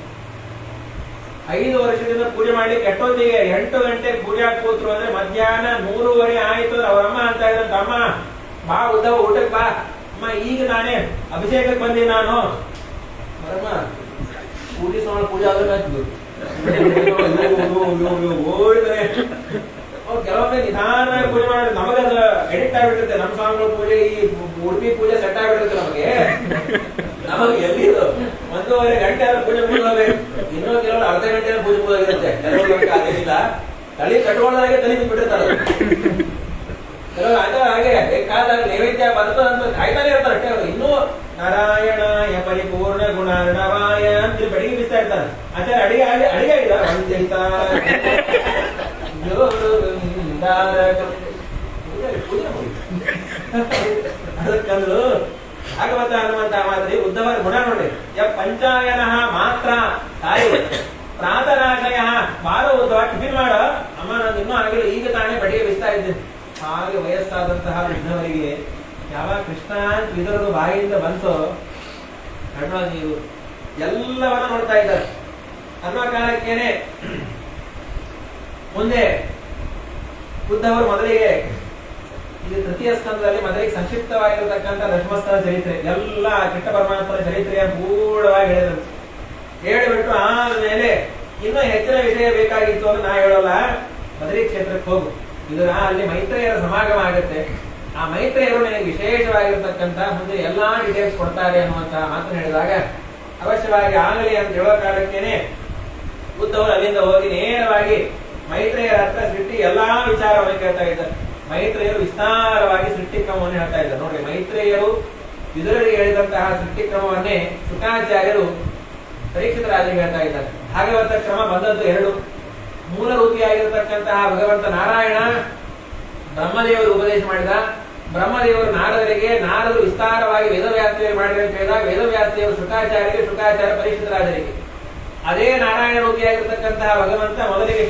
5 ವರ್ಷದಿಂದ ಪೂಜೆ ಮಾಡ್ಲಿಕ್ಕೆ ಎಷ್ಟೊತ್ತಿಗೆ 8 ಗಂಟೆಗೆ ಪೂಜೆ ಕೂತ್ರು ಅಂದ್ರೆ ಮಧ್ಯಾಹ್ನ 3:30 ಆಯ್ತು. ಅವರಮ್ಮ ಅಂತ ಇದ್ರಂತ, ಅಮ್ಮ ಬಾ ಉದ್ದವ ಊಟಕ್ಕೆ ಬಾ. ಅಮ್ಮ ಈಗ ನಾನೇ ಅಭಿಷೇಕಕ್ಕೆ ಬಂದಿ ನಾನು. ಅವರಮ್ಮ ಕೂಡಿಸೋಣ ಪೂಜೆ ಆದ್ರೆ ಓಡಿದ್ರೆ ಕೆಲವೊಮ್ಮೆ ನಿಧಾನವಾಗಿ ಪೂಜೆ ಮಾಡಿ ನಮಗದ ಎಡಿಕ್ಟ್ ಆಗಿಬಿಟ್ಟಿರುತ್ತೆ. ನಮ್ಮ ಸ್ವಾಮಿಗಳ ಪೂಜೆ, ಈ ಉಡುಪಿ ಪೂಜೆ ಸೆಟ್ ಆಗಿಬಿಟ್ಟಿರುತ್ತೆ ನಮಗೆ ಎಲ್ಲಿದು 1.5 ಗಂಟೆ ಆದ್ರೆ ಪೂಜೆ ಮುಗಿದೋಗ್ಬೇಕು. ಇನ್ನೂ ಕೆಲವರು ಅರ್ಧ ಗಂಟೆ ಪೂಜೆ ಮುಗಿದೋಗಿರುತ್ತೆ. ಕೆಲವರು ಅದೇನಿಲ್ಲ, ತಲೆ ಕಟ್ಕೊಳ್ಳೋದಾಗೆ ತಲೆ ಬಿಟ್ಟಿರ್ತಾರೆ. ಕೆಲವರು ಆಚಾರ ಹಾಗೆ ಬೇಕಾದಾಗ ನೈವೇದ್ಯ ಬರ್ತದಂತ ಕಾಯ್ತಾನೆ ಇರ್ತಾರೆ ಅಷ್ಟೇ. ಅವರು ಇನ್ನೂ ನಾರಾಯಣಾಯ ಪರಿಪೂರ್ಣ ಗುಣಾರ್ಣವಾಯ ಅಂತ ಬೆಳಿಗ್ಗೆ ಬಿಸ್ತಾ ಇರ್ತಾರೆ. ಆಚಾರ ಅಡಿಗೆ ಆಗಿಲ್ಲ ಅದಕ್ಕಂದ್ರು ಭಾಗವತ ಅನ್ನುವಂತ ಮಾತ್ರಿ ಉದ್ದವರ ಗುಣ ನೋಡಿ. ಪಂಚಾಯನ ಮಾತ್ರ ತಾಯಿ ಪ್ರಾತರಾಶಯ ಬಾರೋ ಉದ್ದವ ಟಿಫಿನ್ ಮಾಡ. ಅಮ್ಮ ನಾನು ಇನ್ನೂ ಆಗಿಲ್ಲ, ಈಗ ತಾನೇ ಬಡಿಗೆ ಬಿಸ್ತಾ ಇದ್ದೀನಿ. ಹಾಗೆ ವಯಸ್ಸಾದಂತಹ ವೃದ್ಧವರಿಗೆ ಯಾವಾಗ ಕೃಷ್ಣ ವಿದುರರು ಬಾಯಿಯಿಂದ ಬಂತು, ಕಣ್ಣ ನೀರು ಎಲ್ಲವನ್ನ ನೋಡ್ತಾ ಇದ್ದಾರೆ. ಅನ್ನೋ ಕಾಲಕ್ಕೇನೆ ಮುಂದೆ ಬುದ್ಧವರು ಮೊದಲಿಗೆ ಇದು ತೃತೀಯ ಸ್ಕಂದದಲ್ಲಿ ಮೊದಲಿಗೆ ಸಂಕ್ಷಿಪ್ತವಾಗಿರತಕ್ಕಂಥ ದಶಮಸ್ಥಳ ಚರಿತ್ರೆ ಎಲ್ಲ ಕೃಷ್ಣ ಪರಮಾತ್ಮನ ಚರಿತ್ರೆಯ ಪೂರ್ಣವಾಗಿ ಹೇಳಿದರು. ಹೇಳಿಬಿಟ್ಟು ಆದ್ಮೇಲೆ ಇನ್ನೂ ಹೆಚ್ಚಿನ ವಿಷಯ ಬೇಕಾಗಿತ್ತು ಅಂತ ನಾ ಹೇಳೋಲ್ಲ, ಬದರಿ ಕ್ಷೇತ್ರಕ್ಕೆ ಹೋಗು, ಇದು ಅಲ್ಲಿ ಮೈತ್ರೇಯರ ಸಮಾಗಮ ಆಗುತ್ತೆ. ಆ ಮೈತ್ರೇಯರು ನನಗೆ ವಿಶೇಷವಾಗಿರ್ತಕ್ಕಂಥ ಮುಂದೆ ಎಲ್ಲಾ ಡೀಟೇಲ್ಸ್ ಕೊಡ್ತಾರೆ ಅನ್ನುವಂತ ಮಾತನ್ನು ಹೇಳಿದಾಗ ಅವಶ್ಯವಾಗಿ ಆಗಲಿ ಅಂತ ಹೇಳೋ ಕಾಲಕ್ಕೇನೆ ಬುದ್ಧವರು ಅಲ್ಲಿಂದ ಹೋಗಿ ನೇರವಾಗಿ ಮೈತ್ರೇಯರ ಹತ್ರ ಸೃಷ್ಟಿ ಎಲ್ಲಾ ವಿಚಾರವನ್ನು ಕೇಳ್ತಾ ಇದ್ದಾರೆ. ಮೈತ್ರೇಯರು ವಿಸ್ತಾರವಾಗಿ ಸೃಷ್ಟಿಕ್ರಮವನ್ನು ಹೇಳ್ತಾ ಇದ್ದಾರೆ. ನೋಡಿ, ಮೈತ್ರೇಯರು ವಿದುರರಿಗೆ ಹೇಳಿದಂತಹ ಸೃಷ್ಟಿಕ್ರಮವನ್ನೇ ಶುಕಾಚಾರ್ಯರು ಪರೀಕ್ಷಿತ ರಾಜರಿಗೆ ಹೇಳ್ತಾ ಇದ್ದಾರೆ. ಭಾಗವತ ಕ್ರಮ ಬಂದದ್ದು 2. ಮೂಲ ರೂಪಿಯಾಗಿರತಕ್ಕಂತಹ ಭಗವಂತ ನಾರಾಯಣ ಬ್ರಹ್ಮದೇವರು ಉಪದೇಶ ಮಾಡಿದ. ಬ್ರಹ್ಮದೇವರು ನಾರದರಿಗೆ, ನಾರದರು ವಿಸ್ತಾರವಾಗಿ ವೇದವ್ಯಾಸದೇವರು ಮಾಡಿದ ಅಂತ ಹೇಳಿದಾಗ ವೇದವ್ಯಾಸದೇವರು ಶುಕಾಚಾರ್ಯರಿಗೆ, ಶುಕಾಚಾರ್ಯ ಪರೀಕ್ಷಿತ ರಾಜರಿಗೆ. ಅದೇ ನಾರಾಯಣ ರೂಪಿಯಾಗಿರ್ತಕ್ಕಂತಹ ಭಗವಂತ ಮೊದಲಿಗೆ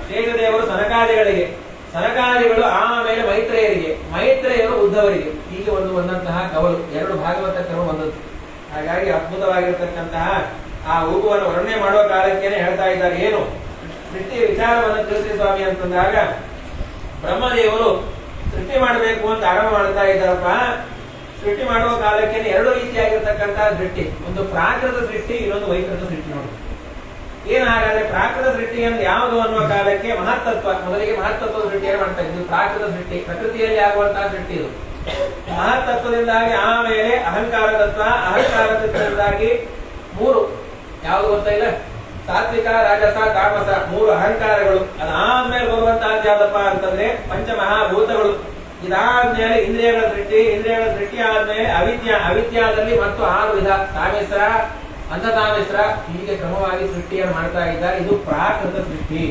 ಶೇಷದೇವರು ಸನಕಾದಿಗಳಿಗೆ, ಸನಕಾದಿಗಳು ಆಮೇಲೆ ಮೈತ್ರೇಯರಿಗೆ, ಮೈತ್ರೇಯರು ಉದ್ಧವರಿಗೆ. ಹೀಗೆ ಒಂದಂತಹ ಕವಲು 2 ಭಾಗವತ ಕ್ರಮ ಬಂದದ್ದು. ಹಾಗಾಗಿ ಅದ್ಭುತವಾಗಿರ್ತಕ್ಕಂತಹ ಆ ಹೂಗುವನ್ನು ವರ್ಣನೆ ಮಾಡುವ ಕಾಲಕ್ಕೇನೆ ಹೇಳ್ತಾ ಇದ್ದಾರೆ. ಏನು ಸೃಷ್ಟಿ ವಿಚಾರವನ್ನು ತಿಳಿಸಿ ಸ್ವಾಮಿ ಅಂತಂದಾಗ, ಬ್ರಹ್ಮದೇವರು ಸೃಷ್ಟಿ ಮಾಡಬೇಕು ಅಂತ ಆರಂಭ ಮಾಡ್ತಾ ಇದ್ದಾರಪ್ಪ. ಸೃಷ್ಟಿ ಮಾಡುವ ಕಾಲಕ್ಕೆ 2 ರೀತಿಯಾಗಿರ್ತಕ್ಕಂತಹ ಸೃಷ್ಟಿ, ಒಂದು ಪ್ರಾಕೃತ ಸೃಷ್ಟಿ, ಇನ್ನೊಂದು ವೈಕೃತ ಸೃಷ್ಟಿ. ನೋಡಿ ಏನಾಗಾದ್ರೆ ಪ್ರಾಕೃತ ಸೃಷ್ಟಿಯನ್ನು ಯಾವುದು ಅನ್ನುವ ಕಾಲಕ್ಕೆ ಮಹತ್ತತ್ವ, ಮೊದಲಿಗೆ ಮಹತ್ತತ್ವದ ಸೃಷ್ಟಿಯನ್ನು ಮಾಡ್ತಾ ಇದ್ದು ಪ್ರಾಕೃತ ಸೃಷ್ಟಿ, ಪ್ರಕೃತಿಯಲ್ಲಿ ಆಗುವಂತಹ ಸೃಷ್ಟಿ ಇದು. ಮಹತ್ತತ್ವದಿಂದಾಗಿ ಆಮೇಲೆ ಅಹಂಕಾರ ತತ್ವ, ಅಹಂಕಾರ ತತ್ವದಿಂದಾಗಿ 3 ಯಾವುದು ಗೊತ್ತಾ ಇಲ್ಲ, ಸಾತ್ವಿಕ, ರಾಜಸ, ತಾಮಸ 3 ಅಹಂಕಾರಗಳು. ಅದಾದ್ಮೇಲೆ ಬರುವಂತಹದ್ದು ಯಾವ್ದಪ್ಪ ಅಂತಂದ್ರೆ ಪಂಚಮಹಾಭೂತಗಳು. ಇದಾದ್ಮೇಲೆ ಇಂದ್ರಿಯಗಳ ಸೃಷ್ಟಿ ಆದ್ಮೇಲೆ ಅವಿದ್ಯಾದಲ್ಲಿ ಮತ್ತು 6 ವಿಧ, ತಾಮಿಸ್ರ, ಅಂತತಾಮಿಸ್ರ, ಹೀಗೆ ಕ್ರಮವಾಗಿ ಸೃಷ್ಟಿಯನ್ನು ಮಾಡ್ತಾ ಇದ್ದಾರೆ. ಇದು ಪ್ರಾಕೃತ ಸೃಷ್ಟಿ.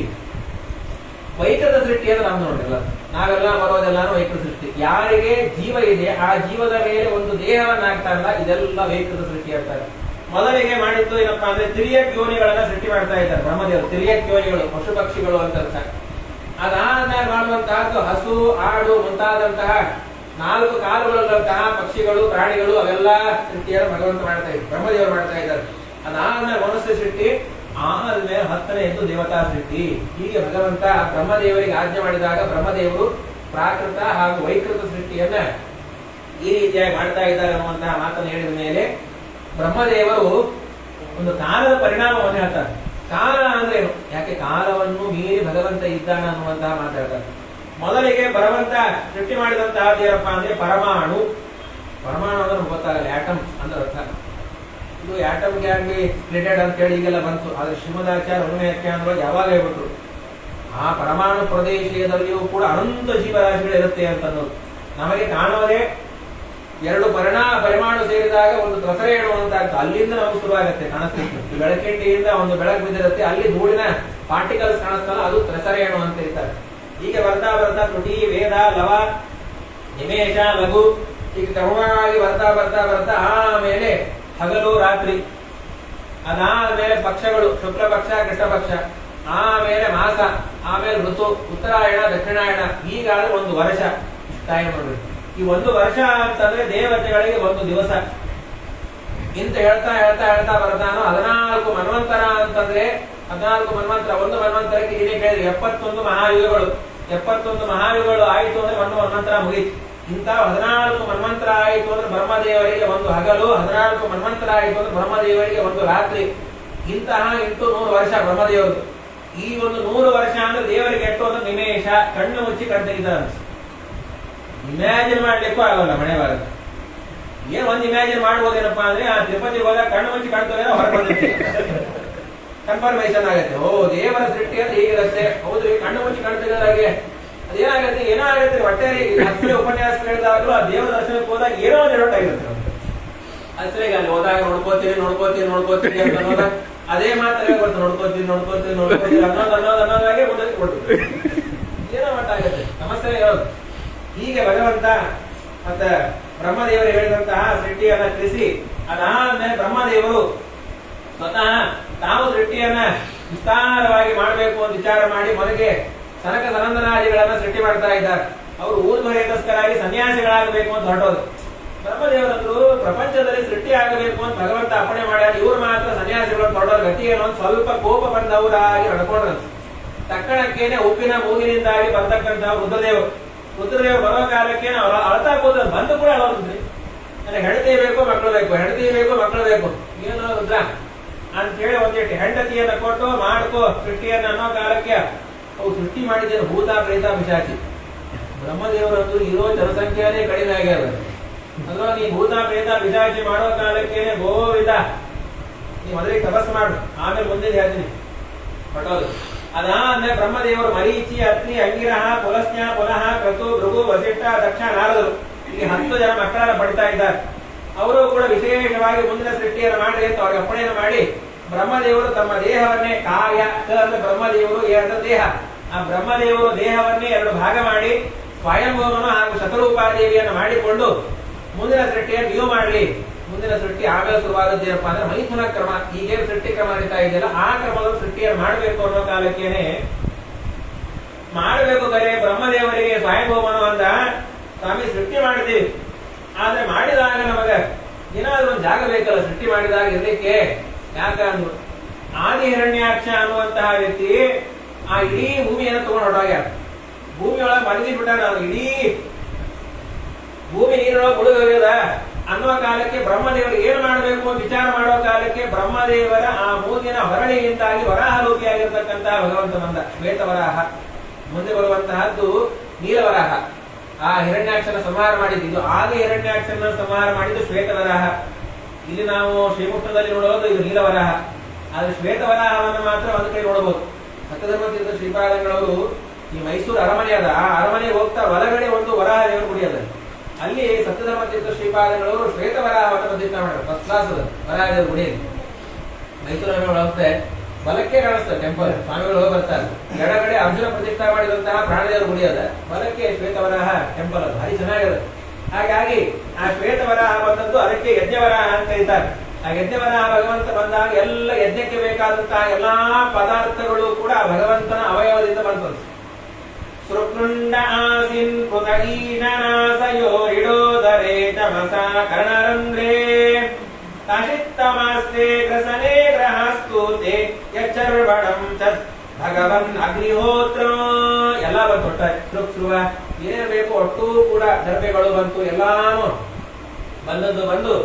ವೈಕೃತ ಸೃಷ್ಟಿ ಅಂದ್ರೆ ನಮ್ದು ನೋಡಿಲ್ಲ, ನಾವೆಲ್ಲ ಬರೋದೆಲ್ಲಾನು ವೈಕೃತ ಸೃಷ್ಟಿ. ಯಾರಿಗೆ ಜೀವ ಇದೆ ಆ ಜೀವದ ಮೇಲೆ ಒಂದು ದೇಹವನ್ನ ಹಾಕ್ತಾರಲ್ಲ, ಇದೆಲ್ಲ ವೈಕೃತ ಸೃಷ್ಟಿ ಅಂತಾರೆ. ಮೊದಲಿಗೆ ಮಾಡಿದ್ದು ಏನಪ್ಪಾ ಅಂದ್ರೆ ತಿರಿಯಕ್ ಯೋನಿಗಳನ್ನ ಸೃಷ್ಟಿ ಮಾಡ್ತಾ ಇದ್ದಾರೆ ಬ್ರಹ್ಮದೇವರು. ತಿರಿಯಕ್ ಯೋನಿಗಳು ಪಶು ಪಕ್ಷಿಗಳು ಅಂತ ಅರ್ಥ. ಅದಾದ್ಮೇಲೆ ಮಾಡುವಂತಹದ್ದು ಹಸು, ಆಡು ಮುಂತಾದಂತಹ 4 ಕಾಲುಗಳಂತಹ ಪಕ್ಷಿಗಳು, ಪ್ರಾಣಿಗಳು, ಅವೆಲ್ಲ ಸೃಷ್ಟಿಯನ್ನು ಭಗವಂತ ಮಾಡ್ತಾ ಇದ್ದಾರೆ, ಬ್ರಹ್ಮದೇವರು ಮಾಡ್ತಾ ಇದ್ದಾರೆ. ಅದಾದ್ಮೇಲೆ ಮನುಷ್ಯ ಸೃಷ್ಟಿ, ಆದ್ಮೇಲೆ 10ನೇದ್ದು ದೇವತಾ ಸೃಷ್ಟಿ. ಹೀಗೆ ಭಗವಂತ ಬ್ರಹ್ಮದೇವರಿಗೆ ಆಜ್ಞೆ ಮಾಡಿದಾಗ ಬ್ರಹ್ಮದೇವರು ಪ್ರಾಕೃತ ಹಾಗೂ ವೈಕೃತ ಸೃಷ್ಟಿಯನ್ನ ಈ ರೀತಿಯಾಗಿ ಮಾಡ್ತಾ ಇದ್ದಾರೆ ಅನ್ನುವಂತಹ ಮಾತನ್ನು ಹೇಳಿದ ಮೇಲೆ ಬ್ರಹ್ಮದೇವರು ಒಂದು ಕಾಲದ ಪರಿಣಾಮವನ್ನು ಹೇಳ್ತಾರೆ. ಕಾಲ ಅಂದ್ರೆ ಏನು? ಯಾಕೆ ಕಾಲವನ್ನು ಮೀರಿ ಭಗವಂತ ಇದ್ದಾನ ಅನ್ನುವಂತಹ ಮಾತಾಡ್ತಾರೆ. ಮೊದಲಿಗೆ ಭಗವಂತ ಸೃಷ್ಟಿ ಮಾಡಿದಂತಹ ಏನಪ್ಪಾ ಅಂದ್ರೆ ಪರಮಾಣು. ಪರಮಾಣು ಅಂದ್ರೆ ಗೊತ್ತಾಗಲ್ಲ, ಆಟಮ್ ಅಂದ್ರೆ ಅರ್ಥ. ಇದು ಆಟಮ್ ಕ್ಯಾನ್ ಬಿ ಸ್ಪ್ಲಿಟೆಡ್ ಅಂತ ಹೇಳಿ ಈಗೆಲ್ಲ ಬಂತು. ಆದ್ರೆ ಶ್ರೀಮದಾಚಾರ್ಯ ಅನುಮೇಖ್ಯಾನರು ಯಾವಾಗ ಹೇಳ್ಬಿಟ್ರು, ಆ ಪರಮಾಣು ಪ್ರದೇಶದಲ್ಲಿಯೂ ಕೂಡ ಅನಂತ ಜೀವರಾಶಿಗಳಿರುತ್ತೆ ಅಂತ ಅನ್ನೋದು. ನಮಗೆ ಕಾಣೋದೇ ಎರಡು ಪರಿಮಾಣು ಸೇರಿದಾಗ ಒಂದು ತ್ರಸರೇಣು ಅಂತ ಆಗ್ತದೆ. ಅಲ್ಲಿಂದ ನಮಗೆ ಶುರುವಾಗುತ್ತೆ ಕಾಣಿಸ್ತಿತ್ತು. ಬೆಳಕಿಂಡಿಯಿಂದ ಒಂದು ಬೆಳಕು ಬಿದ್ದಿರುತ್ತೆ, ಅಲ್ಲಿ ಧೂಳಿನ ಪಾರ್ಟಿಕಲ್ಸ್ ಕಾಣಿಸ್ತಲ್ಲ, ಅದು ತ್ರಸರೇಣು ಅಂತ ಇರ್ತಾರೆ. ಹೀಗೆ ಬರ್ತಾ ಬರ್ತಾ ತ್ರುಟಿ, ವೇದ, ಲವ, ನಿಮೇಶ, ಲಘು, ಹೀಗೆ ಕ್ರಮವಾಗಿ ಬರ್ತಾ ಬರ್ತಾ ಬರ್ತಾ ಆಮೇಲೆ ಹಗಲು ರಾತ್ರಿ, ಅದಾದ್ಮೇಲೆ ಪಕ್ಷಗಳು ಶುಕ್ಲ ಪಕ್ಷ ಕೃಷ್ಣ ಪಕ್ಷ, ಆಮೇಲೆ ಮಾಸ, ಆಮೇಲೆ ಋತು, ಉತ್ತರಾಯಣ ದಕ್ಷಿಣಾಯಣ, ಹೀಗಾದ್ರೆ ಒಂದು ವರ್ಷ ಟೈಮ್ ನೋಡ್ರಿ. ಈ ಒಂದು ವರ್ಷ ಅಂತಂದ್ರೆ ದೇವತೆಗಳಿಗೆ ಒಂದು ದಿವಸ ಇಂತ ಹೇಳ್ತಾ ಹೇಳ್ತಾ ಹೇಳ್ತಾ ಬರ್ತಾನೋ 14 ಮನ್ವಂತರ ಅಂತಂದ್ರೆ 14 ಮನ್ವಂತರ. ಒಂದು ಮನ್ವಂತರಕ್ಕೆ ಇದೇ ಕೇಳಿದ್ರೆ 71 ಮಹಾಯುಗಗಳು. 71 ಮಹಾಯುಗಗಳು ಆಯಿತು ಅಂದ್ರೆ ಒಂದು ಮನ್ವಂತರ ಮುಗಿತು. ಇಂಥ 14 ಮನ್ವಂತರ ಆಯಿತು ಅಂದ್ರೆ ಬ್ರಹ್ಮದೇವರಿಗೆ ಒಂದು ಹಗಲು, 14 ಮನ್ವಂತರ ಆಯಿತು ಅಂದ್ರೆ ಬ್ರಹ್ಮದೇವರಿಗೆ ಒಂದು ರಾತ್ರಿ. ಇಂತಹ 800 ವರ್ಷ ಬ್ರಹ್ಮದೇವರು. ಈ ಒಂದು 100 ವರ್ಷ ಅಂದ್ರೆ ದೇವರಿಗೆ ಎಷ್ಟು ಅಂದ್ರೆ ನಿಮೇಶ, ಕಣ್ಣು ಮುಚ್ಚಿ ಕಣ್ತೆಗಿದ್ದಾರೆ. ಇಮ್ಯಾಜಿನ್ ಮಾಡ್ಲಿಕ್ಕೂ ಆಗೋಲ್ಲ ಮಳೆ ಬಾರದು. ಏನ್ ಒಂದು ಇಮ್ಯಾಜಿನ್ ಮಾಡ್ಬೋದೇನಪ್ಪಾ ಅಂದ್ರೆ ಆ ತಿರುಪತಿಗೆ ಹೋದಾಗ ಕಣ್ಣು ಮುಚ್ಚಿ ಕಾಣ್ತದೆ ಹೊರಗೆ ಕನ್ಫರ್ಮೇಶನ್ ಆಗುತ್ತೆ. ಓ, ದೇವರ ಸೃಷ್ಟಿ ಅಂದ್ರೆ ಹೀಗಿರುತ್ತೆ. ಹೌದ್ರಿ, ಕಣ್ಣು ಮುಚ್ಚಿ ಕಾಣ್ತಿದ್ದಾಗೆ ಅದೇನಾಗತ್ತೆ, ಏನೋ ಆಗತ್ತೆ. ಒಟ್ಟಾರೆ ಅಸಲೆ ಉಪನ್ಯಾಸ ಹೇಳಿದಾಗಲೂ ಆ ದೇವರ ದರ್ಶನಕ್ಕೆ ಹೋದಾಗ ಏನೋ ಒಂದು ಎಡವಟ್ ಆಗಿರುತ್ತೆ. ಅಸಲಿಗೆ ಅಲ್ಲಿ ಹೋದಾಗ ನೋಡ್ಕೋತೀನಿ ಅಂತ ಅನ್ನೋದ ಅದೇ ಮಾತ್ರ ಬರ್ತು. ನೋಡ್ಕೋತೀನಿ ಅನ್ನೋದಾಗೆ ಮುಂದೆ ಕೊಡ್ತೀವಿ. ಏನೋ ಮಟ್ಟ ಆಗುತ್ತೆ, ಸಮಸ್ಯೆ ಇರೋದು. ಹೀಗೆ ಭಗವಂತ ಮತ್ತೆ ಬ್ರಹ್ಮದೇವರು ಹೇಳಿದಂತಹ ಸೃಷ್ಟಿಯನ್ನ ತಿಳಿಸಿ ಅದಾದ್ಮೇಲೆ ಬ್ರಹ್ಮದೇವರು ಸ್ವತಃ ತಾವು ಸೃಷ್ಟಿಯನ್ನ ವಿಸ್ತಾರವಾಗಿ ಮಾಡಬೇಕು ಅಂತ ವಿಚಾರ ಮಾಡಿ ಮೊದಲಿಗೆ ಸನಕ ಸನಂದನಾದಿಗಳನ್ನ ಸೃಷ್ಟಿ ಮಾಡ್ತಾ ಇದ್ದಾರೆ. ಅವರು ಊರ್ಧ್ವರೇತಸ್ಕರಾಗಿ ಸನ್ಯಾಸಿಗಳಾಗಬೇಕು ಅಂತ ಹೊರಟೋದು. ಬ್ರಹ್ಮದೇವರಂದ್ರು ಪ್ರಪಂಚದಲ್ಲಿ ಸೃಷ್ಟಿ ಆಗಬೇಕು ಅಂತ ಭಗವಂತ ಅಪ್ಪಣೆ ಮಾಡ್ಯಾರ. ಇವ್ರು ಮಾತ್ರ ಸನ್ಯಾಸಿಗಳು ಹೊರಡೋದು ಗತಿ ಏನು ಅಂತ ಸ್ವಲ್ಪ ಕೋಪ ಬಂದವರಾಗಿ ನಡ್ಕೊಂಡ್ರಂತ. ತಕ್ಕಣಕ್ಕೇನೆ ಉಪ್ಪಿನ ಮೂಗಿನಿಂದಾಗಿ ಬರ್ತಕ್ಕಂತಹ ರುದ್ರದೇವರು ಬರೋ ಕಾಲಕ್ಕೆ ನಾವು ಅಳ್ತಾ ಕೂತ ಬಂದು ಕೂಡ ಅಳೋದ್ರಿ. ನನಗೆ ಹೆಂಡತಿ ಬೇಕು, ಮಕ್ಕಳು ಬೇಕು. ಏನು ರುದ್ರ ಅಂತ ಹೇಳಿ ಒಂದಿಟ್ಟು ಹೆಂಡತಿಯನ್ನ ಕೊಟ್ಟು ಮಾಡ್ಕೋ ಸೃಷ್ಟಿಯನ್ನ ಅನ್ನೋ ಕಾಲಕ್ಕೆ ಅವು ಸೃಷ್ಟಿ ಮಾಡಿದ್ದೇನೆ ಭೂತ ಪ್ರೇತ ಪಿಶಾಚಿ. ಬ್ರಹ್ಮದೇವರಂದ್ರು ಇರೋ ಜನಸಂಖ್ಯೆನೇ ಕಡಿಮೆ ಆಗ್ಯಾರ. ಅಲ್ವಾ, ನೀ ಭೂತ ಪ್ರೇತ ಪಿಶಾಚಿ ಮಾಡೋ ಕಾಲಕ್ಕೇನೆ ಗೋವಿದ ನೀ ಮೊದಲಿಗೆ ತಪಸ್ಸು ಮಾಡು, ಆಮೇಲೆ ಮುಂದೆ ಹೇಳ್ತೀನಿ ಹೊಟ್ಟೋದು. ಅದಾದ್ಮೇಲೆ ಬ್ರಹ್ಮದೇವರು ಮರೀಚಿ, ಅತ್ರಿ, ಅಂಗಿರಹ, ಪುಲಸ್ನ್ಯ, ಪುನಃ, ಕ್ರತು, ಭೃಗು, ವಸಿಷ್ಠ, ದಕ್ಷ, ನಾರದರು ಇಲ್ಲಿ 10 ಜನ ಮಕ್ಕಳನ್ನ ಪಡಿತಾ ಇದ್ದಾರೆ. ಅವರು ಕೂಡ ವಿಶೇಷವಾಗಿ ಮುಂದಿನ ಸೃಷ್ಟಿಯನ್ನು ಮಾಡಿ ಅಂತ ಅವ್ರಿಗೆ ಅಪ್ಪಣೆಯನ್ನು ಮಾಡಿ ಬ್ರಹ್ಮದೇವರು ತಮ್ಮ ದೇಹವನ್ನೇ ಕಾಯ ಅಂದ್ರೆ ಬ್ರಹ್ಮದೇವರು ಅಂದ್ರೆ ದೇಹ, ಆ ಬ್ರಹ್ಮದೇವರು ದೇಹವನ್ನೇ 2 ಭಾಗ ಮಾಡಿ ಸ್ವಯಂಭೂಮನು ಹಾಗೂ ಶತರೂಪಾದೇವಿಯನ್ನು ಮಾಡಿಕೊಂಡು ಮುಂದಿನ ಸೃಷ್ಟಿಯನ್ನು ನೀವು ಮಾಡಲಿ. ಮುಂದಿನ ಸೃಷ್ಟಿ ಆಮೇಲೆ ಶುರುವಾದದ್ದೇನಪ್ಪಾ ಅಂದ್ರೆ ಮೈಥುನ ಕ್ರಮ. ಈಗೇನು ಸೃಷ್ಟಿ ಕ್ರಮ ನಡೀತಾ ಇದೆಯಲ್ಲ ಆ ಕ್ರಮದ ಸೃಷ್ಟಿಯನ್ನು ಮಾಡಬೇಕು ಅನ್ನೋ ಕಾಲಕ್ಕೇನೆ ಮಾಡಬೇಕು. ಕರೆ ಬ್ರಹ್ಮದೇವರಿಗೆ ಸ್ವಯಂಭೂಮನು ಅಂತ ಸ್ವಾಮಿ ಸೃಷ್ಟಿ ಮಾಡಿದೀವಿ. ಆದ್ರೆ ಮಾಡಿದಾಗ ನಮಗ ಏನಾದ್ರೂ ಒಂದು ಜಾಗ ಬೇಕಲ್ಲ ಸೃಷ್ಟಿ ಮಾಡಿದಾಗ ಇರ್ಲಿಕ್ಕೆ. ಯಾಕಂದ್ರು ಆದಿ ಹಿರಣ್ಯಾಕ್ಷ ಅನ್ನುವಂತಹ ವ್ಯಕ್ತಿ ಆ ಇಡೀ ಭೂಮಿಯನ್ನು ತಗೊಂಡು ಹೊರಟಾಗ್ಯಾರ. ಭೂಮಿಯೊಳಗೆ ಮಲಗಿಬಿಟ್ಟ. ನಾವು ಇಡೀ ಭೂಮಿ ನೀರೊಳಗೆ ಮುಳುಗೋಗ್ಯದ ಅನ್ನುವ ಕಾಲಕ್ಕೆ ಬ್ರಹ್ಮದೇವರು ಏನು ಮಾಡಬೇಕು ಅಂತ ವಿಚಾರ ಮಾಡುವ ಕಾಲಕ್ಕೆ ಬ್ರಹ್ಮದೇವರ ಆ ಮೂಗಿನ ಹೊರಳಿಯಿಂದಾಗಿ ವರಾಹರೂಪಿಯಾಗಿರ್ತಕ್ಕಂತಹ ಭಗವಂತ ಬಂದ. ಶ್ವೇತವರಾಹ. ಮುಂದೆ ಬರುವಂತಹದ್ದು ನೀಲವರಾಹ. ಆ ಹಿರಣ್ಯಾಕ್ಷನ ಸಂಹಾರ ಮಾಡಿದ್ದು ಇದು ಆದಿ ಹಿರಣ್ಯಾಕ್ಷನ ಸಂಹಾರ ಮಾಡಿದ್ದು ಶ್ವೇತವರಾಹ. ಇಲ್ಲಿ ನಾವು ಶ್ರೀಮುಖದಲ್ಲಿ ನೋಡೋದು ಇದು ನೀಲವರಾಹ. ಆದ್ರೆ ಶ್ವೇತವರಾಹವನ್ನು ಮಾತ್ರ ಒಂದು ಕೈ ನೋಡಬಹುದು. ಸತ್ಯಧರ್ಮತೀರ್ಥ ಶ್ರೀಪಾದಂಗಳವರು ಈ ಮೈಸೂರು ಅರಮನೆ ಅದ, ಆ ಅರಮನೆಗೆ ಹೋಗ್ತಾ ಒಳಗಡೆ ಒಂದು ವರಾಹ ದೇವರ ಗುಡಿ ಅದ. ಅಲ್ಲಿ ಸತ್ಯಧರ್ಮತೀರ್ಥ ಶ್ರೀಪಾದಂಗಳವರು ಶ್ವೇತವರಾಹವನ್ನು ಪ್ರತಿಷ್ಠೆ ಮಾಡಿದ್ರು. ಫಸ್ಟ್ ಕ್ಲಾಸ್ ಅದ ವರಾಹ ದೇವರ ಗುಡಿಯಲ್ಲಿ. ಮೈಸೂರು ಒಳಗೆ ಬಲಕ್ಕೆ ಕಾಣಿಸ್ತದೆ ಟೆಂಪಲ್. ಸ್ವಾಮಿಗಳು ಹೋಗಿ ಬರ್ತಾರೆ. ಎಡಗಡೆ ಅರ್ಜುನ ಪ್ರತಿಷ್ಠಾ ಮಾಡಿದಂತಹ ಪ್ರಾಣದೇವರ ಗುಡಿ ಅದ, ಬಲಕ್ಕೆ ಶ್ವೇತವರಾಹ ಟೆಂಪಲ್ ಅದು. ಭಾರಿ ಚೆನ್ನಾಗಿದೆ. ಹಾಗಾಗಿ ಆ ಶ್ವೇತವರಾಹ ಬಂದದ್ದು ಅದಕ್ಕೆ ಯಜ್ಞವರಾಹ ಅಂತ ಕರೀತಾರೆ. ಆ ಯಜ್ಞವರಾಹ ಭಗವಂತ ಬಂದಾಗ ಎಲ್ಲ ಯಜ್ಞಕ್ಕೆ ಬೇಕಾದಂತಹ ಎಲ್ಲಾ ಪದಾರ್ಥಗಳು ಕೂಡ ಭಗವಂತನ ಅವಯವದಿಂದ ಬರ್ತದೆ. ಸೃಕೃಂಡ ಆಸಿನ್ ಪೃತಗೀನಾಸಯೋರಿಡೋದರೇ ತಮಸ ಕರ್ಣರಂಧ್ರೇ ತಾಶಿತ್ತಮಾಸ್ತೆ ಗ್ರಸನೆ ಗ್ರಹಸ್ತೂತೆ ಯಚ್ಚರ್ವಣಂ ತತ್ ಭಗವನ್ ಅಗ್ನಿಹೋತ್ರ ಎಲ್ಲ ಬಂತು. ಒಟ್ಟಾರೆ ಶೃವ ಏನೇನು ಬೇಕು ಒಟ್ಟು ಕೂಡ ದರ್ಭೆಗಳು ಬಂತು. ಎಲ್ಲಾನು ಬಂದು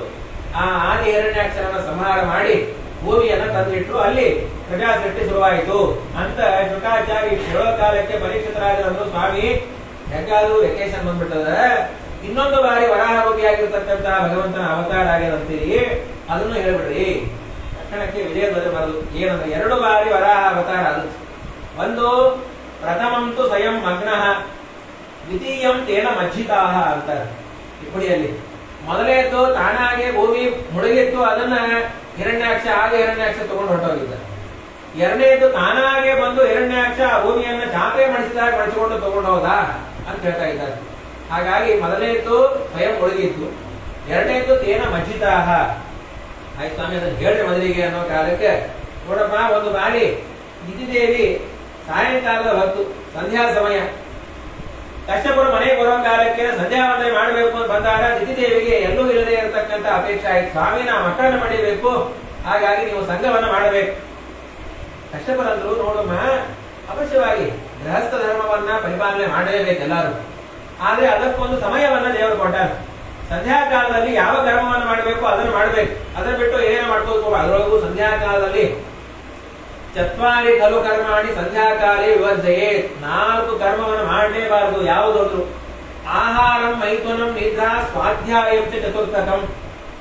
ಆ ಆದಿ ಹಿರಣ್ಯಾಕ್ಷರನ್ನ ಸಂಹಾರ ಮಾಡಿ ಭೂಮಿಯನ್ನ ತಂದಿಟ್ಟು ಅಲ್ಲಿ ಪ್ರಜಾ ಸೃಷ್ಟಿ ಶುರುವಾಯಿತು ಅಂತ ಶುಕಾಚಾರ್ಯ ಹೇಳೋ ಕಾಲಕ್ಕೆ ಪರೀಕ್ಷಿತರಾಜರಂದ್ರು ಸ್ವಾಮಿ ಹೆಂಗಾದ್ರೂ ವೆಕೇಶನ್ ಬಂದ್ಬಿಟ್ಟದ, ಇನ್ನೊಂದು ಬಾರಿ ವರಾಹ ರೂಪಿಯಾಗಿರ್ತಕ್ಕಂತ ಭಗವಂತನ ಅವತಾರ ಆಗ್ಯದಂತೀರಿ, ಅದನ್ನು ಹೇಳ್ಬಿಡ್ರಿ. ತಕ್ಷಣಕ್ಕೆ ವಿಜಯಧ್ವಜ ಬರದು ಏನಂದ್ರೆ 2 ಬಾರಿ ವರಾಹ ಅವತಾರ ಅದು. ಒಂದು ಪ್ರಥಮಂತು ಸ್ವಯಂ ಮಗ್ನಃ, ದ್ವಿತೀಯಂ ತೇನ ಮಜ್ಜಿತಾಹ ಅಂತಾರೆ ಟಿಪ್ಪಣಿಯಲ್ಲಿ. ಮೊದಲೇದ್ದು ತಾನಾಗೆ ಭೂಮಿ ಮುಳುಗಿತ್ತು, ಅದನ್ನ ಹಿರಣ್ಯಾಕ್ಷ ತಗೊಂಡು ಹೊರಟೋಗಿದ್ದ. ಎರಡನೇದು ತಾನಾಗೆ ಬಂದು ಹಿರಣ್ಯಾಕ್ಷ ಆ ಭೂಮಿಯನ್ನ ಚಾಪೆ ಮಡಿಸಿದಾಗ ಮಡಿಸಿಕೊಂಡು ತಗೊಂಡು ಹೋದ ಅಂತ ಹೇಳ್ತಾ ಇದ್ದಾರೆ. ಹಾಗಾಗಿ ಮೊದಲನೇದ್ದು ಸ್ವಯಂ ಮುಳುಗಿತ್ತು, ಎರಡನೇದ್ದು ತೇನ ಮಜ್ಜಿತಾಹ. ಆಯ್ತು ಸ್ವಾಮಿ ಅದನ್ನು ಹೇಳ್ರಿ ಮೊದಲಿಗೆ ಅನ್ನೋ ಕಾಲಕ್ಕೆ ನೋಡಪ್ಪ, ಒಂದು ಬಾರಿ ದಿತಿದೇವಿ ಸಾಯಂಕಾಲದ ಹೊತ್ತು ಸಂಧ್ಯಾ ಸಮಯ ಕಶ್ಯಪರು ಮನೆಗೆ ಬರೋ ಕಾಲಕ್ಕೆ ಸಂಧ್ಯಾ ವಂದನೆ ಮಾಡಬೇಕು ಅಂತ ಬಂದಾಗ ದಿತಿದೇವಿಗೆ ಎಲ್ಲೂ ಇಲ್ಲದೆ ಇರತಕ್ಕಂತ ಅಪೇಕ್ಷೆ ಆಯ್ತು. ಸ್ವಾಮಿ ನಾ ಮಕ್ಕಳನ್ನ ಪಡಿಬೇಕು, ಹಾಗಾಗಿ ನೀವು ಸಂಘವನ್ನ ಮಾಡಬೇಕು. ಕಶ್ಯಪರಂದ್ರು ನೋಡಮ್ಮ, ಅವಶ್ಯವಾಗಿ ಗೃಹಸ್ಥ ಧರ್ಮವನ್ನ ಪರಿಪಾಲನೆ ಮಾಡಲೇಬೇಕು ಎಲ್ಲರೂ, ಆದ್ರೆ ಅದಕ್ಕೊಂದು ಸಮಯವನ್ನ ದೇವರು ಕೊಟ್ಟಾರೆ. ಸಂಧ್ಯಾ ಕಾಲದಲ್ಲಿ ಯಾವ ಕರ್ಮವನ್ನು ಮಾಡಬೇಕು ಅದನ್ನು ಮಾಡಬೇಕು, ಅದನ್ನ ಬಿಟ್ಟು ಏನೇನೋ ಮಾಡ್ಕೋಬೇಕು. ಅದರೊಳಗೂ ಸಂಧ್ಯಾ ಕಾಲದಲ್ಲಿ ಚತ್ವಾರಿ ಖಲು ಕರ್ಮಾಣಿ ಸಂಧ್ಯಾಕಾಲೇ ವಿವರ್ಜಯೇ, 4 ಕರ್ಮವನ್ನು ಮಾಡಲೇಬಾರದು. ಯಾವುದೊಂದು ಆಹಾರಂ ಮೈಥುನಂ ನಿದ್ರಾ ಸ್ವಾಧ್ಯಾಯಂ ಚ ಚತುರ್ಥಕಂ,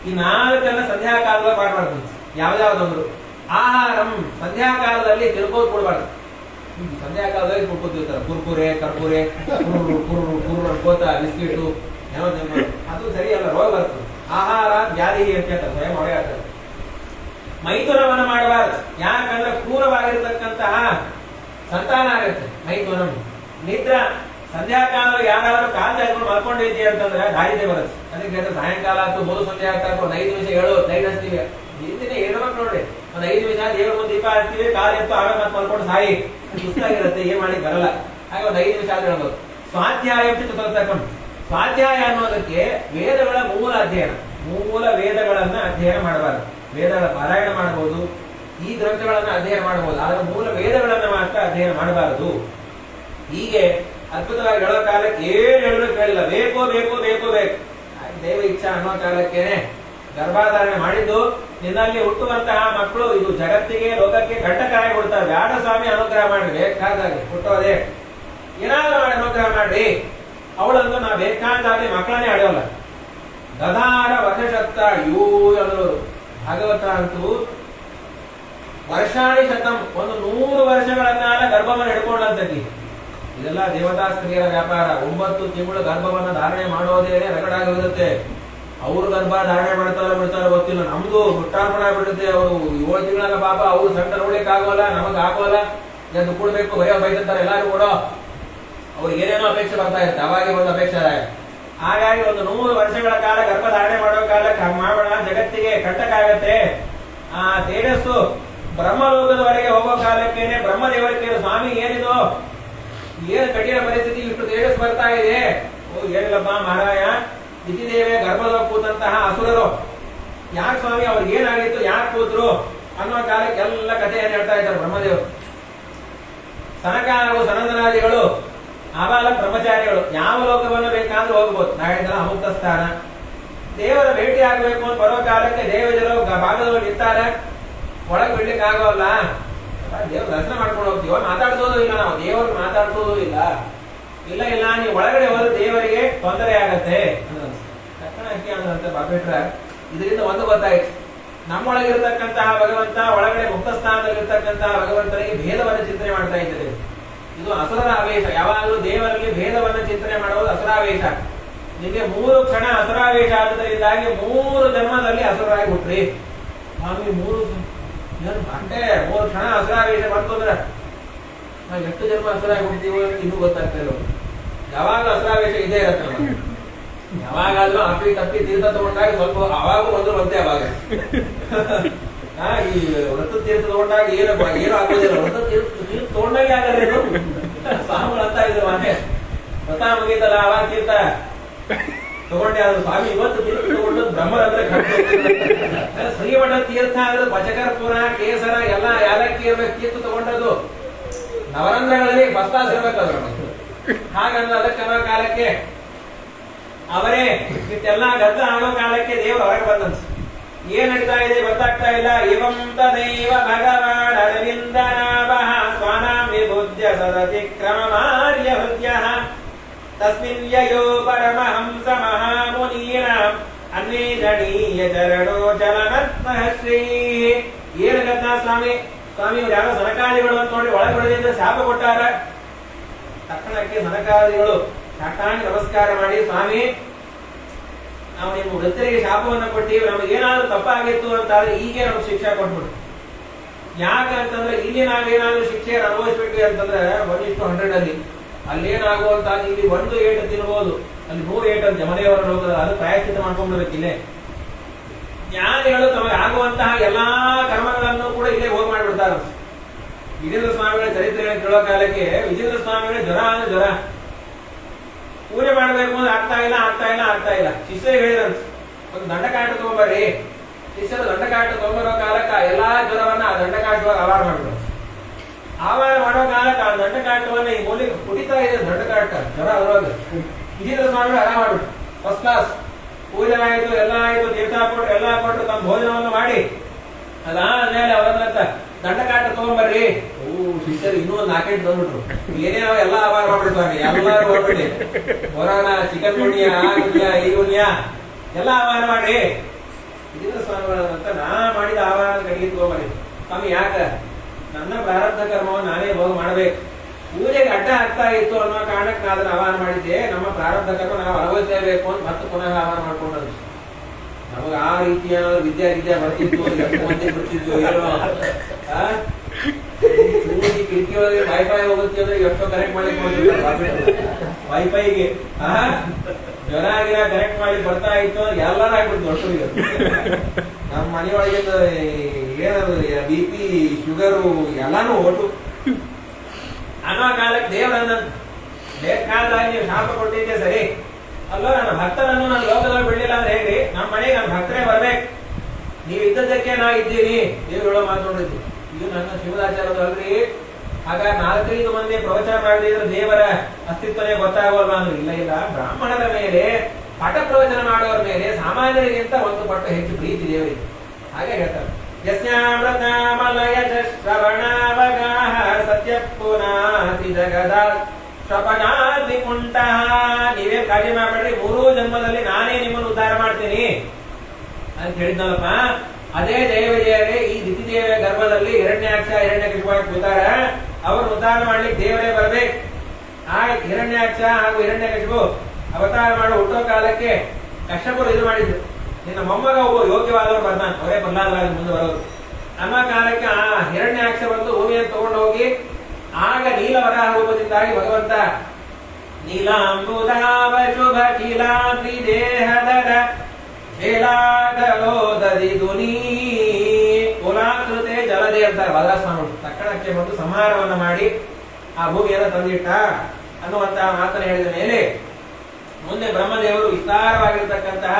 ಈ 4 ಸಂಧ್ಯಾಕಾಲದಲ್ಲಿ ಮಾಡಬಾರ್ದು. ಯಾವ್ದಾವ್ದೊಂದ್ರು ಆಹಾರಂ, ಸಂಧ್ಯಾಕಾಲದಲ್ಲಿ ತಿಳ್ಕೋದ್ ಕೊಡ್ಬಾರ್ದು. ಸಂಧ್ಯಾಕಾಲದಲ್ಲಿ ಕುಡ್ಕೋತಿರ್ತಾರೆ ಕುರ್ಕುರೆ ಕರ್ಪುರೆ ಕುರು ಅನ್ಕೋತ ಬಿಸ್ಕಿಟು, ಅದು ಸರಿಯಲ್ಲ, ರೋಗ ಬರ್ತದೆ. ಆಹಾರ ವ್ಯಾಧಿ ಅಂತ ಹೇಳ್ತಾರೆ, ಸ್ವಯಂ ಹೊಡೆ ಆಗ್ತದೆ. ಮೈಥುನವನ್ನು ಮಾಡಬಾರದು, ಯಾಕಂದ್ರೆ ಕ್ರೂರವಾಗಿರ್ತಕ್ಕಂತಹ ಸಂತಾನ ಆಗುತ್ತೆ ಮೈಥುನಂ. ನಿದ್ರಾ, ಸಂಧ್ಯಾಕಾಲದಲ್ಲಿ ಯಾರಾದ್ರೂ ಕಾಲ್ ಜಾಕೊಂಡು ಮಲ್ಕೊಂಡಿದ್ದೀವಿ ಅಂತಂದ್ರೆ ದಾರಿದ್ರ್ಯ ಬರುತ್ತೆ. ಅದಕ್ಕೆ ಸಾಯಂಕಾಲ ಆಯ್ತು ಬೋದು ಸಂಧ್ಯಾ ಆಗ್ತಾ ಒಂದು 5 ನಿಮಿಷ ಹೇಳು ಲೈಟ್ ಹಚ್ತೀವಿ. ಹಿಂದಿನ ಹೇಳ್ಬೇಕು ನೋಡ್ರಿ, ಒಂದು 5 ನಿಮಿಷ ದೇವ್ರ ಮುಂದೆ ದೀಪ ಹಚ್ತೀವಿ, ಕಾಲ್ ಎತ್ತು ಆಗ ಮತ್ತೆ ಮಲ್ಕೊಂಡು ಸಾಯಿ ಸುಸ್ತಾಗಿರುತ್ತೆ, ಏನ್ ಮಾಡಿ ಬರಲ್ಲ. ಹಾಗೆ ಒಂದು 5 ನಿಮಿಷ ಆದ್ರೆ ಹೇಳ್ಬೋದು. ಸ್ವಾಧ್ಯಾಯ ಚತುರ್ಥಕಂ, ಸ್ವಾಧ್ಯಾಯ ಅನ್ನೋದಕ್ಕೆ ವೇದಗಳ ಮೂಲ ಅಧ್ಯಯನ, ಮೂಲ ವೇದಗಳನ್ನ ಅಧ್ಯಯನ ಮಾಡಬಾರದು. ವೇದಗಳ ಪಾರಾಯಣ ಮಾಡಬಹುದು, ಈ ಗ್ರಂಥಗಳನ್ನ ಅಧ್ಯಯನ ಮಾಡಬಹುದು, ಆದ್ರೆ ಮೂಲ ವೇದಗಳನ್ನ ಮಾತ್ರ ಅಧ್ಯಯನ ಮಾಡಬಾರದು. ಹೀಗೆ ಅದ್ಭುತವಾಗಿ ಹೇಳೋ ಕಾಲಕ್ಕೆ ಏನ್ ಹೇಳಿದ್ರು ಕೇಳಿಲ್ಲ, ಬೇಕೋ ಬೇಕು ಬೇಕು ಬೇಕು ದೈವ ಇಚ್ಛಾ ಅನ್ನೋ ಕಾಲಕ್ಕೇನೆ ಗರ್ಭಾಧಾರಣೆ ಮಾಡಿದ್ದು. ನಿನ್ನಲ್ಲಿ ಹುಟ್ಟುವಂತಹ ಮಕ್ಕಳು ಇದು ಜಗತ್ತಿಗೆ ಲೋಕಕ್ಕೆ ಕಂಟಕರಾಗಿ ಬಿಡ್ತಾರೆ. ಬ್ಯಾಡ ಸ್ವಾಮಿ ಅನುಗ್ರಹ ಮಾಡಿ, ಬೇಕಾದಾಗೆ ಹುಟ್ಟೋದೆ ಏನಾದ್ರೂ ಮಾಡಿ ಅನುಗ್ರಹ ಮಾಡ್ರಿ. ಅವಳಂದು ನಾ ಬೇಕಾದಾಗಲಿ ಮಕ್ಕಳನ್ನೇ ಅಳೆಯೋಲ್ಲ. ಗದಾರ ವಶಶಕ್ತ ಯೂ ಅನ್ನೋರು ಭಾಗವತ ಅಂತೂ ವರ್ಷಾಣಿ ಶತಂ, ಒಂದು 100 ವರ್ಷಗಳನ್ನಾಲ ಗರ್ಭವನ್ನು ಹಿಡ್ಕೊಂಡಂತಕ್ಕಿ. ಇದೆಲ್ಲ ದೇವತಾ ಸ್ತ್ರೀಯರ ವ್ಯಾಪಾರ. 9 ತಿಂಗಳು ಗರ್ಭವನ್ನ ಧಾರಣೆ ಮಾಡೋದೇನೆ ರಗಡಾಗಿರುತ್ತೆ. ಅವ್ರು ಗರ್ಭ ಧಾರಣೆ ಮಾಡ್ತಾರೋ ಬಿಡ್ತಾರೋ ಗೊತ್ತಿಲ್ಲ, ನಮ್ದು ಮುಟ್ಟಾರ್ಪಣ ಬಿಡುತ್ತೆ. ಅವರು 7 ತಿಂಗಳ ಪಾಪ ಅವ್ರು ಸಣ್ಣ ನೋಡ್ಲಿಕ್ಕೆ ಆಗೋಲ್ಲ, ನಮಗ್ ಆಗೋಲ್ಲ, ಎದ್ದು ಕೊಡ್ಬೇಕು ಬರೆಯೋ ಬೈತಾರೆ ಎಲ್ಲಾರು ಕೂಡ. ಅವ್ರಿಗೆ ಏನೇನೋ ಅಪೇಕ್ಷೆ ಬರ್ತಾ ಇರುತ್ತೆ, ಅವಾಗೆ ಒಂದು ಅಪೇಕ್ಷೆ. ಹಾಗಾಗಿ ಒಂದು 100 ವರ್ಷಗಳ ಕಾಲ ಗರ್ಭ ಧಾರಣೆ ಮಾಡೋ ಕಾಲಕ್ಕೆ ಹಂಗ ಮಾಡೋಣ, ಜಗತ್ತಿಗೆ ಕಂಟಕ ಆಗತ್ತೆ. ಆ ತೇಜಸ್ಸು ಬ್ರಹ್ಮಲೋಕದವರೆಗೆ ಹೋಗೋ ಕಾಲಕ್ಕೇನೆ ಬ್ರಹ್ಮದೇವರಿಗೆ ಸ್ವಾಮಿ ಏನಿದು, ಏನು ಕಠಿಣ ಪರಿಸ್ಥಿತಿ, ಇಷ್ಟು ತೇಜಸ್ ಬರ್ತಾ ಇದೆ. ಓ ಏನಿಲ್ಲಪ್ಪ ಮಹಾರಾಯ, ದಿತಿದೇವಿಯ ಗರ್ಭದೊಳಗೆ ಕೂತಂತಹ ಅಸುರರು ಯಾಕೆ ಸ್ವಾಮಿ ಅವ್ರಿಗೆ ಏನಾಗಿತ್ತು, ಯಾಕೆ ಕೂತ್ರು ಅನ್ನೋ ಕಾಲಕ್ಕೆ ಎಲ್ಲ ಕಥೆಯನ್ನು ಹೇಳ್ತಾ ಇದ್ದಾರೆ ಬ್ರಹ್ಮದೇವರು. ಸನಕ ಹಾಗೂ ಸನಂದನಾದಿಗಳು ಆಬಾಲ ಬ್ರಹ್ಮಚಾರಿಗಳು ಯಾವ ಲೋಕವನ್ನು ಬೇಕಾದ್ರೂ ಹೋಗ್ಬೋದು. ನಾಳೆ ಅಮುಕ್ತ ಸ್ಥಾನ, ದೇವರ ಭೇಟಿ ಆಗ್ಬೇಕು ಅಂತ ಬರೋ ಕಾಲಕ್ಕೆ ದೇವಜರು ಭಾಗದವರು ಇರ್ತಾರೆ, ಒಳಗೆ ಬಿಡ್ಲಿಕ್ಕೆ ಆಗೋಲ್ಲ. ದೇವ್ರ ದರ್ಶನ ಮಾಡ್ಕೊಂಡು ಹೋಗ್ತೀವ, ಮಾತಾಡ್ಸೋದು ಇಲ್ಲ, ನಾವು ದೇವರು ಮಾತಾಡ್ಸೋದು ಇಲ್ಲ. ಇಲ್ಲ ಇಲ್ಲ ನೀವು ಒಳಗಡೆ ಹೋದ್ರೆ ದೇವರಿಗೆ ತೊಂದರೆ ಆಗತ್ತೆ ಅನ್ನೋದಂತೆ ಬಾಬಿಟ್ರ. ಇದರಿಂದ ಒಂದು ಗೊತ್ತಾಯ್ತು, ನಮ್ಮೊಳಗಿರ್ತಕ್ಕಂತಹ ಭಗವಂತ ಒಳಗಡೆ ಮುಕ್ತ ಸ್ಥಾನದಲ್ಲಿರ್ತಕ್ಕಂತಹ ಭಗವಂತನಿಗೆ ಭೇದವನ್ನು ಚಿಂತನೆ ಮಾಡ್ತಾ ಇದ್ದಾರೆ. ಇದು ಅಸುರರ ಆವೇಶ. ಯಾವಾಗಲೂ ದೇವರಲ್ಲಿ ಭೇದವನ್ನು ಚಿಂತನೆ ಮಾಡುವುದು ಅಸುರಾವೇಶ. ನಿಮಗೆ 3 ಕ್ಷಣ ಅಸುರಾವೇಶ ಆದುದರಿಂದಾಗಿ 3 ಜನ್ಮದಲ್ಲಿ ಅಸುರಾಗಿ ಹುಟ್ಟ್ರಿ. ಸ್ವಾಮಿ 3 ಕ್ಷಣ ಅಸುರಾವೇಶ ಬಂತು ಅಂದ್ರೆ ನಾವು ಎಷ್ಟು ಜನ್ಮ ಅಸುರಾಗಿ ಹುಡ್ತೀವೋ ಇನ್ನೂ ಗೊತ್ತಾಗ್ತಾ ಇಲ್ಲ. ಯಾವಾಗ ಅಸುರಾವೇಶ ಇದೇ ಇರತ್ತೆ ನಮಗೆ. ಯಾವಾಗಾದ್ರೂ ಅಪ್ಪಿ ತಪ್ಪಿ ತೀರ್ಥ ತಗೊಂಡಾಗ ಸ್ವಲ್ಪ ಅವಾಗೂ ಬಂದ್ರು ಬಂತೆ. ಅವಾಗ ಈ ವ್ರತ ತೀರ್ಥ ತಗೊಂಡಾಗ ಏನು ಆಗೋದಿಲ್ಲ, ವ್ರತ ತೀರ್ಥ ತಗೊಂಡಾಗೆ ಆಗಲ್ಲ. ಸ್ವಾಮಿಗಳು ಅಂತ ಇದ್ರು ಮನೆ ವ್ರತ ಮುಗೀತಲ್ಲ, ಅವಾಗ ತೀರ್ಥ ತಗೊಂಡೆ. ಆದ್ರು ಸ್ವಾಮಿ ಇವತ್ತು ತೀರ್ಥ ತಗೊಂಡು ಬ್ರಹ್ಮರಂದ್ರೆ ಶ್ರೀಮಠ ತೀರ್ಥ ಆದ್ರೆ ಬಚಕರ್ಪುರ ಕೇಸರ ಎಲ್ಲ ಯಾಲಕ್ಕಿ ಇರ್ಬೇಕು. ತೀರ್ಥ ತಗೊಂಡದ್ದು ನವರಂಧ್ರಗಳಲ್ಲಿ ಫಸ್ಟ್ ಕ್ಲಾಸ್ ಇರ್ಬೇಕಾದ್ರು. ಹಾಗಂದ್ರೆ ಅದಕ್ಕೆ ಅನ್ನೋ ಕಾಲಕ್ಕೆ ಅವರೇ ಇಷ್ಟೆಲ್ಲ ಗದ್ದ ಆಗೋ ಕಾಲಕ್ಕೆ ದೇವರು ಹೊರಗೆ ಬಂದಂತ. ಏನ್ ನಡೀತಾ ಇದೆ ಗೊತ್ತಾಗ್ತಾ ಇಲ್ಲ. ಏವಂ ತದೈವ ಭಗವಾನ್ ಅರವಿಂದ ನಾಭಃ ಸ್ವಾನಾಂ ವಿಭುಜ್ಯ ಸದತಿಕ್ರಮ ಮಾರ್ಯ ಹೃದ್ಯಃ ತಸ್ಮಿನ್ ಯಯೋ ಪರಮಹಂಸ ಮಹಾಮುನೀನಾಂ ಅನ್ವೇಷಣೀಯ ಚರಣೋ ಚಲನತ್ಮಃ ಶ್ರೀ. ಏನು ಗೊತ್ತಾ ಸ್ವಾಮಿ, ಸ್ವಾಮಿಯವರು ಯಾರೋ ಸನಕಾದಿಗಳು ಅಂತ ನೋಡಿ ಒಳಗೆ ಹೊಡೆದಿದ್ರೆ ಶಾಪ ಕೊಟ್ಟಾರ. ತಕ್ಷಣಕ್ಕೆ ಸನಕಾದಿಗಳು ಸಾಷ್ಟಾಂಗ ನಮಸ್ಕಾರ ಮಾಡಿ, ಸ್ವಾಮಿ ನಾವು ನಿಮ್ಮ ವೃತ್ತರಿಗೆ ಶಾಪವನ್ನು ಕೊಟ್ಟಿವಿ, ನಮಗೆ ಏನಾದ್ರೂ ತಪ್ಪಾಗಿತ್ತು ಅಂತಾದ್ರೆ ಈಗೇ ನಮ್ಗೆ ಶಿಕ್ಷೆ ಕೊಟ್ಬಿಡು. ಯಾಕಂತಂದ್ರೆ ಇಲ್ಲಿ ನಾವೇನಾದ್ರೂ ಶಿಕ್ಷೆಯನ್ನು ಅನುಭವಿಸ್ಬಿಟ್ವಿ ಅಂತಂದ್ರೆ 1:100 ಅಲ್ಲಿ ಅಲ್ಲೇನಾಗುವಂತ ಇಲ್ಲಿ 1 ಏಟು ತಿನ್ಬಹುದು, ಅಲ್ಲಿ 100 ಏಟು ಅಂತ ಜಮನೆಯವರ ಲೋಕದ ಅದು ಪ್ರಾಯಶ್ಚಿತ ಮಾಡ್ಕೊಂಡ್ಬಿಡ್ಬೇಕು. ಇಲ್ಲೇ ಜ್ಞಾನಿಗಳು ತಮಗೆ ಆಗುವಂತಹ ಎಲ್ಲಾ ಕರ್ಮಗಳನ್ನು ಕೂಡ ಇಲ್ಲೇ ಹೋಗಿ ಮಾಡಿಬಿಡ್ತಾರೆ. ವಿಜೇಂದ್ರ ಸ್ವಾಮಿಗಳ ಚರಿತ್ರೆಯನ್ನು ಕೇಳೋ ಕಾಲಕ್ಕೆ ವಿಜೇಂದ್ರ ಸ್ವಾಮಿಗಳ ಜ್ವರ ಅಂದ್ರೆ ಜ್ವರ, ಪೂಜೆ ಮಾಡ್ಬೇಕು ಅಂದ್ರೆ ಆಗ್ತಾ ಇಲ್ಲ. ಶಿಷ್ಯರು ಹೇಳಿದಂತ ಒಂದು ದಂಡಕಾಟ ತಗೊಂಬರ್ರಿ. ಶಿಷ್ಯರು ದಂಡಕಾಟ ತಗೊಂಬರೋ ಕಾಲಕ್ಕೆ ಎಲ್ಲಾ ಜ್ವರವನ್ನ ಆ ದಂಡಕಾಟವಾಗಿ ಆವಾರ ಮಾಡ್ಬಿಡು. ಆವಾರ ಮಾಡೋ ಕಾಲಕ್ಕೆ ಆ ದಂಡಕಾಟವನ್ನ ಈ ಮೂಲಿ ಕುಡಿತಾ ಇದೆ ದಂಡಕಾಟ ಜ್ವರ ಅದರೊಳಗೆ. ವಿಜೇಂದ್ರ ಸ್ವಾಮಿಗಳು ಆರಾಮ ಮಾಡ್ಬಿಟ್ಟು ಫಸ್ಟ್ ಕ್ಲಾಸ್ ಪೂಜೆ ಆಯ್ತು, ಎಲ್ಲ ಆಯ್ತು, ತೀರ್ಥ ಕೊಟ್ಟು ಎಲ್ಲ ಕೊಟ್ಟು ತಮ್ಮ ಭೋಜನವನ್ನು ಮಾಡಿ ಅದಾದ್ಮೇಲೆ ಅವರನ್ನ ದಂಡಕಾಟ ತಗೊಂಬರ್ರಿ. ಶಿಷ್ಯರು ಇನ್ನೂ ಒಂದು 4 ತಂದ್ಬಿಟ್ರು. ಏನೇನೋ ಎಲ್ಲ ಆವಾರ ಮಾಡ್ಬಿಡ್ತಾರೆ, ಎಲ್ಲರೂ ಹೋಗ್ಬಿಡಿ, ಕೊರೋನ, ಚಿಕನ್ ಗುಣಿಯ ಈ ಗುಣಿಯ ಎಲ್ಲ ಆವಾರ ಮಾಡ್ರಿ. ವಿಜೇಂದ್ರ ಸ್ವಾಮಿಗಳಂತ ನಾ ಮಾಡಿದ ಆವಾರ ಕಡೆಗೆ ತಗೊಂಬರ್ರಿ. ಸ್ವಾಮಿ ಯಾಕ? ನನ್ನ ಪ್ರಾರಬ್ಧ ಕರ್ಮವನ್ನು ನಾನೇ ಭೋಗ ಮಾಡ್ಬೇಕು, ಪೂಜೆಗೆ ಅಡ್ಡ ಆಗ್ತಾ ಇತ್ತು ಅನ್ನೋ ಕಾರಣಕ್ಕೆ ನಾನು ಅದನ್ನ ಆಹ್ವಾನ ಮಾಡಿದ್ದೆ. ನಮ್ಮ ಪ್ರಾರಬ್ಧ ಕರ್ಮ ನಾವು ಅನುಭವಿಸಲೇಬೇಕು ಅಂತ ಮತ್ತೆ ಪುನಃ ಆಹ್ವಾನ ಮಾಡ್ಕೊಂಡದ್ದು. ನಮಗೆ ಆ ರೀತಿಯ ವಿದ್ಯಾ ಬರ್ತಿತ್ತು, ಬರ್ತಿದ್ವು ಏನೋ ಕಿಟಕಿ ಒಳಗೆ ವೈಫೈ ಹೋಗುತ್ತೆ ಅಂದ್ರೆ ಎಷ್ಟೋ ಕನೆಕ್ಟ್ ಮಾಡಿ ವೈಫೈಗೆ ಜ್ವರ ಗಿರ ಕನೆಕ್ಟ್ ಮಾಡಿ ಬರ್ತಾ ಇತ್ತು ಎಲ್ಲಾರು ಆಗ್ಬಿಡ್ತು ಅಷ್ಟೊಂದು. ನಮ್ಮ ಮನೆಯೊಳಗಿಂದ ಏನದು BP ಶುಗರು ಎಲ್ಲಾನು ಒಟ್ಟು ಅನ್ನೋ ಕಾಲಕ್ಕೆ ದೇವರನ್ನ ಬೇಕಾದಾಗ ನೀವು ಶಾಪ ಕೊಟ್ಟಿದ್ದೆ ಸರಿ ಅಲ್ಲೋ, ನನ್ನ ಭಕ್ತರನ್ನು ನಾನು ಲೋಕದಲ್ಲಿ ಬಿಡ್ಲಿಲ್ಲ ಅಂದ್ರೆ ಹೇಗ್ರಿ? ನಮ್ಮ ಮನೆಗೆ ನನ್ನ ಭಕ್ತರೇ ಬರ್ಬೇಕು, ನೀವು ಇದ್ದದ್ದಕ್ಕೆ ನಾ ಇದ್ದೀನಿ ದೇವರುಗಳು ಮಾತಾಡಿದ್ವಿ. ಇದು ನನ್ನ ಶಿವದಾಚಾರದಲ್ರಿ. ಹಾಗಾಗಿ 4-5 ಮಂದಿ ಪ್ರವಚನ ಮಾಡಿದ್ರೆ ದೇವರ ಅಸ್ತಿತ್ವನೇ ಗೊತ್ತಾಗೋಲ್ವಾ ಅಂದ್ರೆ ಇಲ್ಲ. ಬ್ರಾಹ್ಮಣರ ಮೇಲೆ ಪಾಠ ಪ್ರವಚನ ಮಾಡೋರ ಮೇಲೆ ಸಾಮಾನ್ಯರಿಗಿಂತ 1 ಪಟ್ಟು ಹೆಚ್ಚು ಪ್ರೀತಿ ದೇವರಿಗೆ. ಹಾಗೆ ಹೇಳ್ತಾರೆ, ಯಸ್ಯಾಮೃತಾಮಲಯ ಶ್ರವಣಾವಗಾಹ ಸತ್ಯ ಪುನಾತಿ ಜಗದ ಶ್ರವಣಾತಿ ಕುಂಟಃ. ನೀವೇ ಕಾಳಜಿ ಮಾಡಬೇಡ್ರಿ, 3 ಜನ್ಮದಲ್ಲಿ ನಾನೇ ನಿಮ್ಮನ್ನು ಉದ್ಧಾರ ಮಾಡ್ತೀನಿ ಅಂತ ಹೇಳಿದ್ನಲ್ಲಪ್ಪ. ಅದೇ ಜಯವಿಜಯರೇ ಈ ದಿತಿದೇವಿಯ ಗರ್ಭದಲ್ಲಿ ಹಿರಣ್ಯಕಶಿಪು ಕೂತಾರ. ಅವ್ರನ್ನ ಉದ್ಧಾರ ಮಾಡ್ಲಿಕ್ಕೆ ದೇವರೇ ಬರ್ಬೇಕು. ಆ ಹಿರಣ್ಯಾಕ್ಷ ಹಾಗೂ ಹಿರಣ್ಯಕಶಿಪು ಅವತಾರ ಮಾಡೋ ಹುಟ್ಟೋ ಕಾಲಕ್ಕೆ ಕಶ್ಯಪರು ಇದು ಮಾಡಿದ್ರು, ನಿನ್ನ ಮೊಮ್ಮಗ ಒಬ್ಬ ಯೋಗ್ಯವಾದವರು ಬರ್ತಾನೆ, ಅವರೇ ಪ್ರಹ್ಲಾದರಾಜ ಮುಂದೆ ಬರೋದು ಅನ್ನೋ ಕಾಲಕ್ಕೆ ಆ ಹಿರಣ್ಯಾಕ್ಷ ಬಂದು ಭೂಮಿಯನ್ನು ತಗೊಂಡು ಹೋಗಿ ಆಗ ನೀಲವರಾಹ ರೂಪದಿಂದಾಗಿ ಭಗವಂತ ನೀಲಾಂಬುದಾವ ಶುಭ ಕೀಲಾಂತಿ ದೇಹದರ ಕುಲಾಕೃತೆ ಜಲದೆ ಅಂತಾರೆ ವರದಾಸ್ವಾಮಿಗಳು. ತಕ್ಷಣಕ್ಕೆ ಬಂದು ಸಂಹಾರವನ್ನ ಮಾಡಿ ಆ ಭೂಮಿಯನ್ನು ತಂದಿಟ್ಟ ಅನ್ನುವಂತಹ ಮಾತನ್ನು ಹೇಳಿದ ಮೇಲೆ ಮುಂದೆ ಬ್ರಹ್ಮದೇವರು ವಿಸ್ತಾರವಾಗಿರ್ತಕ್ಕಂತಹ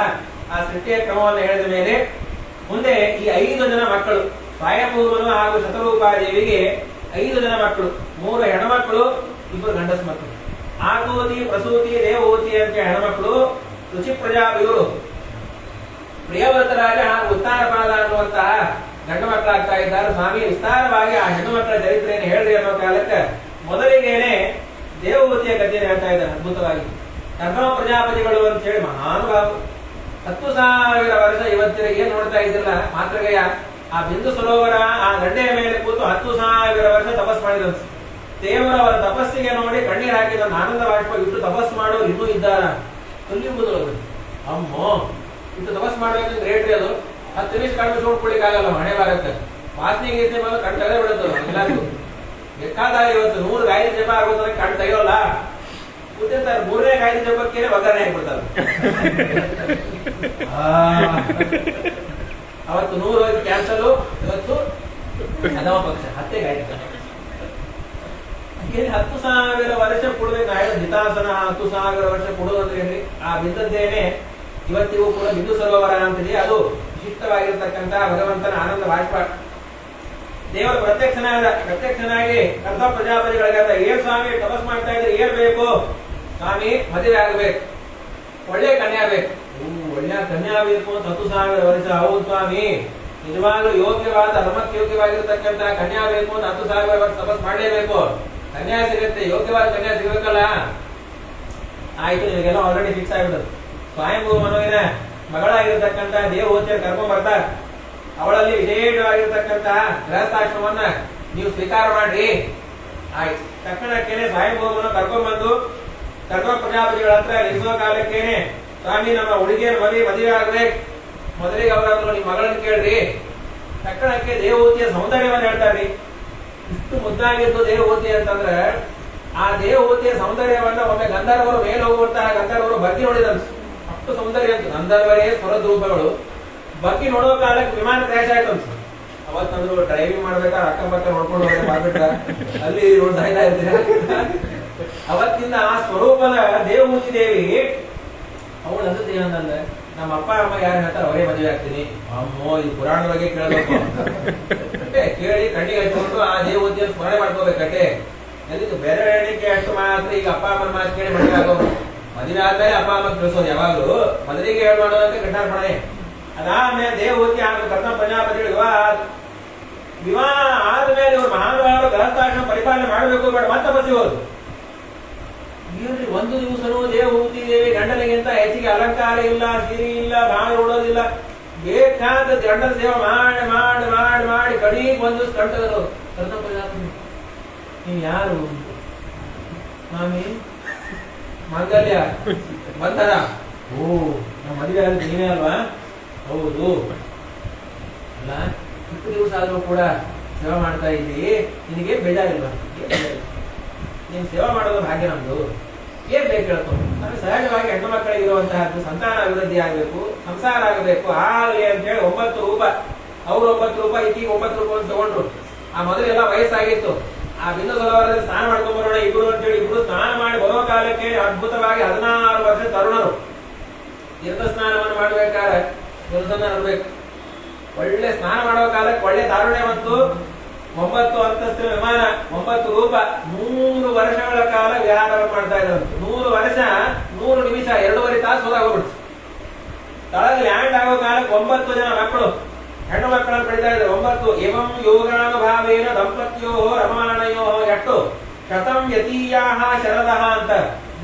ಆ ಸೃಷ್ಟಿಯ ಕ್ರಮವನ್ನು ಹೇಳಿದ ಮೇಲೆ ಮುಂದೆ ಈ 5 ಜನ ಮಕ್ಕಳು ಸ್ವಯಂಭೂಮನು ಹಾಗೂ ಶತರೂಪಾದೇವಿಗೆ 5 ಜನ ಮಕ್ಕಳು, 3 ಹೆಣ್ಮಕ್ಕಳು, 2 ಗಂಡಸ ಮಕ್ಕಳು. ಆಕೂತಿ, ಪ್ರಸೂತಿ, ದೇವೂತಿ ಅಂತ ಹೆಣ್ಮಕ್ಕಳು, ರುಚಿ ಪ್ರಜಾಪತಿಗಳು, ಪ್ರಿಯವ್ರತರಾಜ ಹಾಗೂ ಉತ್ತಾನಪಾದ ಅನ್ನುವಂತಹ ಗಂಡು ಮಕ್ಕಳಾಗ್ತಾ ಇದ್ದಾರೆ. ಸ್ವಾಮಿ ವಿಸ್ತಾರವಾಗಿ ಆ ಹೆಣ್ಣು ಮಕ್ಕಳ ಚರಿತ್ರೆಯನ್ನು ಹೇಳ್ರಿ ಅನ್ನೋ ಕಾಲಕ್ಕೆ ಮೊದಲಿಗೇನೆ ದೇವಭೂತಿಯ ಕಥೆಯನ್ನು ಹೇಳ್ತಾ ಇದ್ದಾರೆ ಅದ್ಭುತವಾಗಿ. ಕರ್ಮ ಪ್ರಜಾಪತಿಗಳು ಅಂತ ಹೇಳಿ ಮಹಾನುಭಾವರು 10,000 ವರ್ಷ ಇವತ್ತಿನ ಏನ್ ನೋಡ್ತಾ ಇದ್ದಿಲ್ಲ ಮಾತ್ರಗಯ್ಯ ಆ ಬಿಂದು ಸರೋವರ ಆ ಗಡ್ಡೆಯ ಮೇಲೆ ಕೂತು 10,000 ವರ್ಷ ತಪಸ್ ಮಾಡಿದಂತ ದೇವರವರ ತಪಸ್ಸಿಗೆ ನೋಡಿ ಕಣ್ಣೀರ್ ಹಾಕಿದ ಆನಂದ ಬಾಷ್ಪ ಇಟ್ಟು ತಪಸ್ ಮಾಡೋರು ಇನ್ನೂ ಇದ್ದಾರ ಕಲ್ಲಿಂಬುದು ಅಮ್ಮೋ ಇಟ್ಟು ತಪಸ್ ಮಾಡ್ಬೇಕಂದ್ರೆ ರೇಟ್ರಿ ಅದು 10 ನಿಮಿಷ ಕಣ್ಣು ನೋಡ್ಕೊಳಿಕ್ ಆಗಲ್ಲ. ಮಳೆ ಬಾರಕ್ಕೆ ವಾಸನೆ ಗೀತೆ ಮೇಲೆ ಕಣ್ ತೆಗೆದೇ ಬಿಡುತ್ತಲ್ಲ ಎಲ್ಲರಿಗೂ. ಬೇಕಾದಾಗ ಇವತ್ತು 100 ಗಾಯತ್ರಿ ಜಪ ಆಗೋದ್ರೆ ಕಣ್ ತೆಗೆಯೋಲ್ಲ ಕೂತಿರ್ತಾರೆ. 3ನೇ ಗಾಯತ್ರಿ ಜಪಕ್ಕೆ ಒಗ್ಗರಣೆ ಹಾಕ್ಬಿಡ್ತಾರೆ. ಅವತ್ತು 100 ಕ್ಯಾನ್ಸಲ್, ಇವತ್ತು ಅಧಮ ಪಕ್ಷ 10 ಗಾಯತ್ರಿ. 10,000 ವರ್ಷ ಕೊಡ್ಬೇಕು ಹಿತಾಸನ. 10,000 ವರ್ಷ ಕೊಡೋದಂದ್ರೆ ಆ ಬಿದ್ದದ್ದೇನೆ ಇವತ್ತಿಗೂ ಕೂಡ ಬಿಂದು ಸರೋವರ ಅಂತಿದೆ. ಅದು ವಿಶಿಷ್ಟವಾಗಿರ್ತಕ್ಕಂತಹ ಭಗವಂತನ ಆನಂದ ಬಾಷ್ಪ. ದೇವರು ಪ್ರತ್ಯಕ್ಷನಾಗಿ ಕರ್ತ ಪ್ರಜಾಪತಿಗಳಿಗೆ ಏನ್ ಸ್ವಾಮಿ ತಪಸ್ ಮಾಡ್ತಾ ಇದ್ರೆ ಏನ್ ಬೇಕು? ಸ್ವಾಮಿ ಮದುವೆ ಆಗಬೇಕು, ಒಳ್ಳೆ ಕನ್ಯಾ ಬೇಕು. ಒಳ್ಳೆಯ ಕನ್ಯಾ ಬೇಕು ಅಂತ 10,000 ವರ್ಷ. ಹೌದು ಸ್ವಾಮಿ, ನಿಜವಾಗ್ಲೂ ಯೋಗ್ಯವಾದ ಧರ್ಮಕ್ಕೆ ಯೋಗ್ಯವಾಗಿರ್ತಕ್ಕಂಥ ಕನ್ಯಾ ಬೇಕು ಅಂತ 10,000 ವರ್ಷ ತಪಸ್ ಮಾಡಲೇಬೇಕು. ಕನ್ಯಾ ಸಿಗುತ್ತೆ, ಯೋಗ್ಯವಾದ ಕನ್ಯಾ ಸಿಗಬೇಕಲ್ಲ. ಆಯ್ತು, ನಿನಗೆಲ್ಲ ಆಲ್ರೆಡಿ ಫಿಕ್ಸ್ ಆಗಿಬಿಡುದು. ಸ್ವಯಂಭೂ ಮನುವಿನ ಮಗಳಾಗಿರ್ತಕ್ಕಂಥ ದೇವಹೂತಿಯ ಕರ್ಕೊಂಡ್ ಬರ್ತಾರೆ. ಅವಳಲ್ಲಿ ವಿಶೇಷವಾಗಿರ್ತಕ್ಕಂಥ ಗೃಹಸ್ಥಾಶ್ರಮವನ್ನ ನೀವು ಸ್ವೀಕಾರ ಮಾಡ್ರಿ. ಆಯ್ತು, ತಕ್ಷಣಕ್ಕೇನೆ ಸ್ವಯಂಭೂಮನ ಕರ್ಕೊಂಡ್ಬಂದು ಕರ್ಮ ಪ್ರಜಾಪತಿಗಳ ಹತ್ರ ನಿಲ್ಲಿಸುವ ಕಾಲಕ್ಕೇನೆ, ಸ್ವಾಮಿ ನಮ್ಮ ಹುಡುಗಿಯರ ಮದುವೆ ಆಗ್ಬೇಕು, ಮೊದಲಿಗೆ ಅವರಾದ್ರು ನಿಮ್ಮ ಮಗಳನ್ನ ಕೇಳ್ರಿ. ತಕ್ಷಣಕ್ಕೆ ದೇವಹೂತಿಯ ಸೌಂದರ್ಯವನ್ನ ಹೇಳ್ತಾರ್ರಿ. ಇಷ್ಟು ಮುದ್ದಾಗಿದ್ದು ದೇವಹೂತಿ ಅಂತಂದ್ರೆ, ಆ ದೇವಹೂತಿಯ ಸೌಂದರ್ಯವನ್ನ ಒಮ್ಮೆ ಗಂಧರ್ವರು ಮೇಲೆ ಹೋಗುವಂತಹ ಗಂಧರ್ವರು ಬಗ್ಗೆ ನೋಡಿದಂತ. ಅಷ್ಟು ಸೌಂದರ್ಯ ಅಂತ. ಗಂಧರ್ವರೇ ಸ್ವರದ ರೂಪಗಳು. ಬಗ್ಗೆ ನೋಡುವ ಕಾಲಕ್ಕೆ ವಿಮಾನ ಕ್ರ್ಯಾಶ್ ಆಯ್ತು ಅಂತ. ಅವತ್ತಂದ್ರು ಡ್ರೈವಿಂಗ್ ಮಾಡ್ಬೇಕಾದ್ರೆ ಅಕ್ಕಪಕ್ಕ ನೋಡ್ಕೊಂಡು ಹೋಗಿ ಮಾಡ್ಬಿಟ್ಟ, ಅಲ್ಲಿ ನೋಡ್ತಾ ಇರ್ತೀರ. ಅವತ್ತಿಂದ ಆ ಸ್ವರೂಪದ ದೇವಹೂತಿ ದೇವಿ ಅವಳು ಅನ್ಸುತ್ತೆ ಏನಂದ್ರೆ, ನಮ್ಮ ಅಪ್ಪ ಅಮ್ಮ ಯಾರು ಹೇಳ್ತಾರೆ ಅವರೇ ಮದುವೆ ಆಗ್ತೀನಿ. ಅಮ್ಮೋ, ಇದು ಪುರಾಣದ ಬಗ್ಗೆ ಕೇಳಬೇಕು. ಕೇಳಿ ಕಣ್ಣಿಗೆ ಹಚ್ಚಿಕೊಂಡು ಆ ದೇವಹೂತಿಯನ್ನು ಸ್ಮರಣೆ ಮಾಡ್ಕೋಬೇಕಟ್ಟೆ. ಎಲ್ಲಿದ್ದು ಬೇರೆ ಎಣಿಕೆ ಅಷ್ಟು ಮಾತ್ರ ಈಗ ಅಪ್ಪ ಅಮ್ಮನ ಮಾತು ಕೇಳಿ ಮದುವೆ ಆಗೋರು. ಮದುವೆ ಆದ್ಮೇಲೆ ಅಪ್ಪ ಅಮ್ಮ ತಿಳಿಸೋದು ಯಾವಾಗ್ಲೂ ಮೊದಲಿಗೆ ಹೇಳಿ ಮಾಡೋದಂತೆ ಗಂಟಾರ್ಪಣೆ. ಅದಾದ್ಮೇಲೆ ದೇವಹೂತಿ ಹಾಗೂ ಕರ್ಣ ಪ್ರಜಾಪತಿಗಳು ವಿವಾಹ ಆದ್ಮೇಲೆ ಇವರು ಮಹಾನುಭಾವರು ಗೃಹಸ್ಥಾಶ್ರಮ ಪರಿಪಾಲನೆ ಮಾಡಬೇಕು ಬೇಡ ಮತ್ತೆ ಬಸಿ ಹೋದ್ರು. ಇವ್ರಿ ಒಂದು ದಿವಸನೂ ದೇವಹೂತಿ ದೇವಿ ಗಂಡನಿಗಿಂತ ಹೆಚ್ಚಿಗೆ ಅಲಂಕಾರ ಇಲ್ಲ, ಸಿರಿ ಇಲ್ಲ, ಬಾಯಿ ಉಡೋದಿಲ್ಲ. ಬೇಕಾದ ಗಂಡನ ಸೇವೆ ಮಾಡಿ ಮಾಡಿ ಮಾಡಿ ಮಾಡಿ ಕಡಿಗೆ ಒಂದು ಕಂಟದರು. ಕರ್ಣ ಪ್ರಜಾಪತಿ, ನೀವು ಯಾರು ಸ್ವಾಮಿ? ಮಾಂಗಲ್ಯ ಬಂಧನ. ಓ, ನಮ್ಮ ಮದುವೆ ಆದ್ರೆ ನೀವೇ ಅಲ್ವಾ? ಹೌದು. ಅಲ್ಲ, ಇಷ್ಟು ದಿವಸ ಆದ್ರೂ ಕೂಡ ಸೇವೆ ಮಾಡ್ತಾ ಇದ್ದೀವಿ, ನಿನಗೆ ಬೇಜಾರಿಲ್ವಾ? ನೀನ್ ಸೇವೆ ಮಾಡೋದು ಭಾಗ್ಯ ನಮ್ದು. ಏನ್ ಬೇಕು ಹೇಳ್ತು? ಅಂದ್ರೆ ಸಹಜವಾಗಿ ಹೆಣ್ಣು ಮಕ್ಕಳಿಗೆ ಇರುವಂತಹದ್ದು ಸಂತಾನ ಅಭಿವೃದ್ಧಿ ಆಗ್ಬೇಕು, ಸಂಸಾರ ಆಗಬೇಕು, ಆಗಲಿ ಅಂತ ಹೇಳಿ 9 ರೂಪ, ಅವ್ರು 9 ರೂಪಾಯಿ, ಈಗೀಗ 9 ರೂಪಾಯಿ ತಗೊಂಡ್ರು. ಆ ಮೊದಲೆಲ್ಲ ವಯಸ್ಸಾಗಿತ್ತು. ಆ ಬಿಂದು ಸರೋವರದಲ್ಲಿ ಸ್ನಾನ ಮಾಡ್ಕೊಂಡ್ ಬರೋಣ ಇಬ್ರು ಅಂತೇಳಿ ಇಬ್ರು ಸ್ನಾನ ಮಾಡಿ ಬರೋ ಕಾಲಕ್ಕೆ ಅದ್ಭುತವಾಗಿ 16 ವರ್ಷ ತರುಣರು ತೀರ್ಥ ಸ್ನಾನವನ್ನು ಮಾಡ್ಬೇಕಾದ್ರೆ ಕೆಲಸನ ನೋಡ್ಬೇಕು. ಒಳ್ಳೆ ಸ್ನಾನ ಮಾಡೋ ಕಾಲಕ್ಕೆ ಒಳ್ಳೆ ತಾರುಣ್ಯ ಮತ್ತು 9 ಅಂತಸ್ತಿನ ವಿಮಾನ, 9 ರೂಪ, 100 ವರ್ಷಗಳ ಕಾಲ ವಿಹಾರವನ್ನು ಮಾಡ್ತಾ ಇದ್ದಾರೆ. 100 ವರ್ಷ 100 ನಿಮಿಷ 2.5 ತಾಸು ಹೋಗ್ಬಿಡ್ತು. ತಳಗ ಲ್ಯಾಂಡ್ ಆಗೋ ಕಾಲಕ್ಕೆ 9 ಜನ ಮಕ್ಕಳು, ಹೆಣ್ಣು ಮಕ್ಕಳನ್ನು ಪಡಿತಾ ಇದ್ದಾರೆ. 9 ಏವಂ ಯೋಗಾನುಭಾವೇನ ದಂಪತ್ಯೋ ರಮಾಣಯೋ ಎಟ್ಟು ಶತಂ ಯತೀಯಾಹ ಶರದಃ ಅಂತ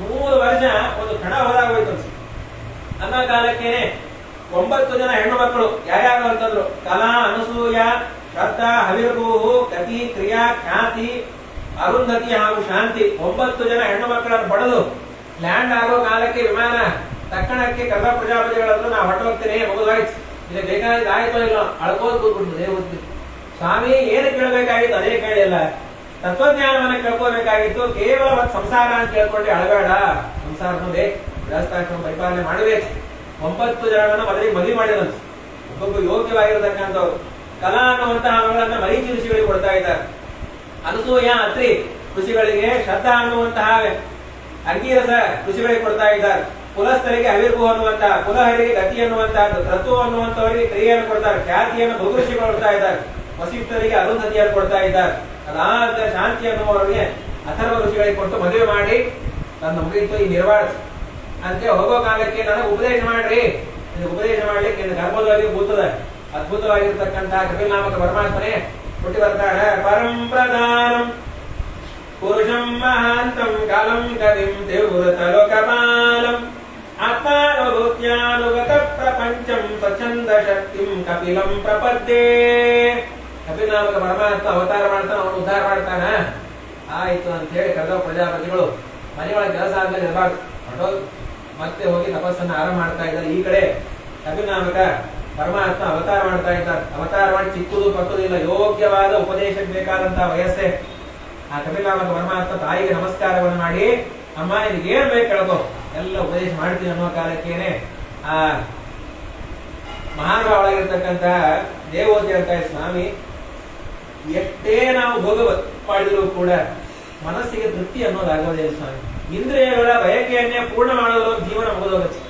100 ವರ್ಷ ಒಂದು ಕ್ಷಣ ಹೋದಾಗೋಯ್ತು ಅನ್ನೋ ಕಾಲಕ್ಕೇನೆ 9 ಜನ ಹೆಣ್ಣು ಮಕ್ಕಳು ಯಾರ್ಯಾರು ಅಂತಂದ್ರು, ಕಲಾ, ಅನಸೂಯ, ಶ್ರದ್ಧಾ, ಹವಿರ್ಭೂಹು, ಕತಿ, ಕ್ರಿಯಾ, ಖ್ಯಾತಿ, ಅರುಂಧತಿ ಹಾಗೂ ಶಾಂತಿ. 9 ಜನ ಹೆಣ್ಣು ಮಕ್ಕಳನ್ನು ಪಡೆದು ಲ್ಯಾಂಡ್ ಆಗೋ ಕಾಲಕ್ಕೆ ವಿಮಾನ ತಕ್ಷಣಕ್ಕೆ ಕರ್ಣ ಪ್ರಜಾಪತಿಗಳಂದ್ರೆ ನಾ ಹೊಟ್ಟೋಗ್ತೀನಿ, ಮುಗಿದಾಯ್ತು, ಇಲ್ಲಿ ಬೇಕಾದ್ರೆ ಆಯ್ತೋ ಇಲ್ಲ ಅಳ್ಕೋದು ಕೂತ್ಬಿಟ್ಟು ದೇವಹೂತಿ. ಸ್ವಾಮಿ ಏನು ಕೇಳಬೇಕಾಗಿತ್ತು ಅದೇ ಕೇಳಿಲ್ಲ, ತತ್ವಜ್ಞಾನವನ್ನ ಕೇಳ್ಕೋಬೇಕಾಗಿತ್ತು. ಕೇವಲ ಒಂದು ಸಂಸಾರ ಅಂತ ಕೇಳ್ಕೊಂಡೆ ಅಳಬೇಡ, ಸಂಸಾರನೂ ಬೇಕು, ಗೃಹಸ್ಥಾಶ್ರಮ ಪರಿಪಾಲನೆ ಮಾಡಬೇಕು. 9 ಜನರನ್ನ ಮೊದಲಿಗೆ ಮದುವೆ ಮಾಡಿದಂತ ಒಬ್ಬೊಬ್ಬ ಯೋಗ್ಯವಾಗಿರತಕ್ಕಂಥವ್ರು. ಕಲಾ ಅನ್ನುವಂತಹ ಮಗಳನ್ನ ಮರೀಚಿ ಋಷಿಗಳಿಗೆ ಕೊಡ್ತಾ ಇದ್ದಾರೆ. ಅನಸೂಯ, ಅತ್ರಿ ಋಷಿಗಳಿಗೆ, ಶ್ರದ್ಧಾ ಅನ್ನುವಂತಹ ಅಂಗೀರಸ ಋಷಿಗಳಿಗೆ ಕೊಡ್ತಾ ಇದ್ದಾರೆ. ಕುಲಸ್ಥರಿಗೆ ಅವಿರ್ಭು ಅನ್ನುವಂತಹ, ಕುಲಹರಿಗೆ ಗತಿ ಅನ್ನುವಂತಹದ್ದು, ಕ್ರತು ಅನ್ನುವಂಥವರಿಗೆ ಕ್ರಿಯೆಯನ್ನು ಕೊಡ್ತಾರೆ. ಖ್ಯಾತಿಯನ್ನು ಭೃಗು ಋಷಿಗಳು ಕೊಡ್ತಾ ಇದ್ದಾರೆ. ವಸಿಷ್ಠರಿಗೆ ಅರುಂಧತಿಯನ್ನು ಕೊಡ್ತಾ ಇದ್ದಾರೆ. ಅದಾದ ಶಾಂತಿ ಅನ್ನುವವರಿಗೆ ಅಥರ್ವ ಋಷಿಗಳಿಗೆ ಕೊಟ್ಟು ಮದುವೆ ಮಾಡಿ ನನ್ನ ಮುಗಿತು ಈ ನಿರ್ವಾಣ ಅಂತ ಹೋಗೋ ಕಾಲಕ್ಕೆ ನನಗೆ ಉಪದೇಶ ಮಾಡ್ರಿ, ಉಪದೇಶ ಮಾಡ್ಲಿಕ್ಕೆ ಗರ್ಭದಲ್ಲಿ ಕೂತದ ಅದ್ಭುತವಾಗಿರ್ತಕ್ಕಂತಹ ಕಪಿಲ್ನಾಮಕ ಪರಮಾತ್ಮನೇ ಹುಟ್ಟಿ ಬರ್ತಾನೆ. ಪರಂಪ್ರಧಾನಂ ಪುರುಷಂ ಮಹಾಂತಂ ಕಾಲಂ ಕವಿಂ ದೇವೃತ ಲೋಕಪಾಲಂ ಆತ್ಮಾನುಭೂತ್ಯಾನುಗತ ಪ್ರಪಂಚಂ ಸ್ವಚ್ಛಂದ ಶಕ್ತಿಂ ಕಪಿಲಂ ಪ್ರಪದ್ಯೆ. ಕಪಿಲ್ನಾಮಕ ಪರಮಾತ್ಮ ಅವತಾರ ಮಾಡ್ತಾನೆ, ಅವನು ಉದ್ಧಾರ ಮಾಡ್ತಾನ. ಆಯ್ತು ಅಂತ ಹೇಳಿ ಕರ್ದ ಪ್ರಜಾಪತಿಗಳು ಮನೆಯೊಳಗೆ ಕೆಲಸ ಆದ್ಮೇಲೆ ಇರಬಾರ್ದು, ಹೊರಟೋದು ಮತ್ತೆ ಹೋಗಿ ತಪಸ್ಸನ್ನು ಆರಂಭ ಮಾಡ್ತಾ ಇದ್ದಾರೆ. ಈ ಕಡೆ ಕಪಿಲ್ನಾಮಕ ಪರಮಾತ್ಮ ಅವತಾರ ಮಾಡ್ತಾ ಇದ್ದಾರೆ. ಅವತಾರ ಮಾಡಿ ಚಿಕ್ಕದು ಪಕ್ಕದಿಲ್ಲ, ಯೋಗ್ಯವಾದ ಉಪದೇಶಕ್ಕೆ ಬೇಕಾದಂತಹ ವಯಸ್ಸೇ. ಆ ಕಪಿಲ್ನಾಮಕ ಪರಮಾತ್ಮ ತಾಯಿಗೆ ನಮಸ್ಕಾರವನ್ನು ಮಾಡಿ, ಅಮ್ಮ ನಿನಗೆ ಏನ್ ಬೇಕು ಕೇಳ್ಕೋ, ಎಲ್ಲ ಉಪದೇಶ ಮಾಡ್ತೀನಿ ಅನ್ನೋ ಕಾಲಕ್ಕೇನೆ ಆ ಮಹಾನುಭಾವಳಾಗಿರ್ತಕ್ಕಂತಹ ದೇವೋತಿ ಅಂತ ಸ್ವಾಮಿ, ಎಷ್ಟೇ ನಾವು ಭೋಗ ಮಾಡಿದ್ರು ಕೂಡ ಮನಸ್ಸಿಗೆ ತೃಪ್ತಿ ಅನ್ನೋದಾಗೋದೇ ಸ್ವಾಮಿ. ಇಂದ್ರಿಯಗಳ ಬಯಕೆಯನ್ನೇ ಪೂರ್ಣ ಮಾಡೋದು ಜೀವನ ಮುಗಿದೋಗುತ್ತೆ.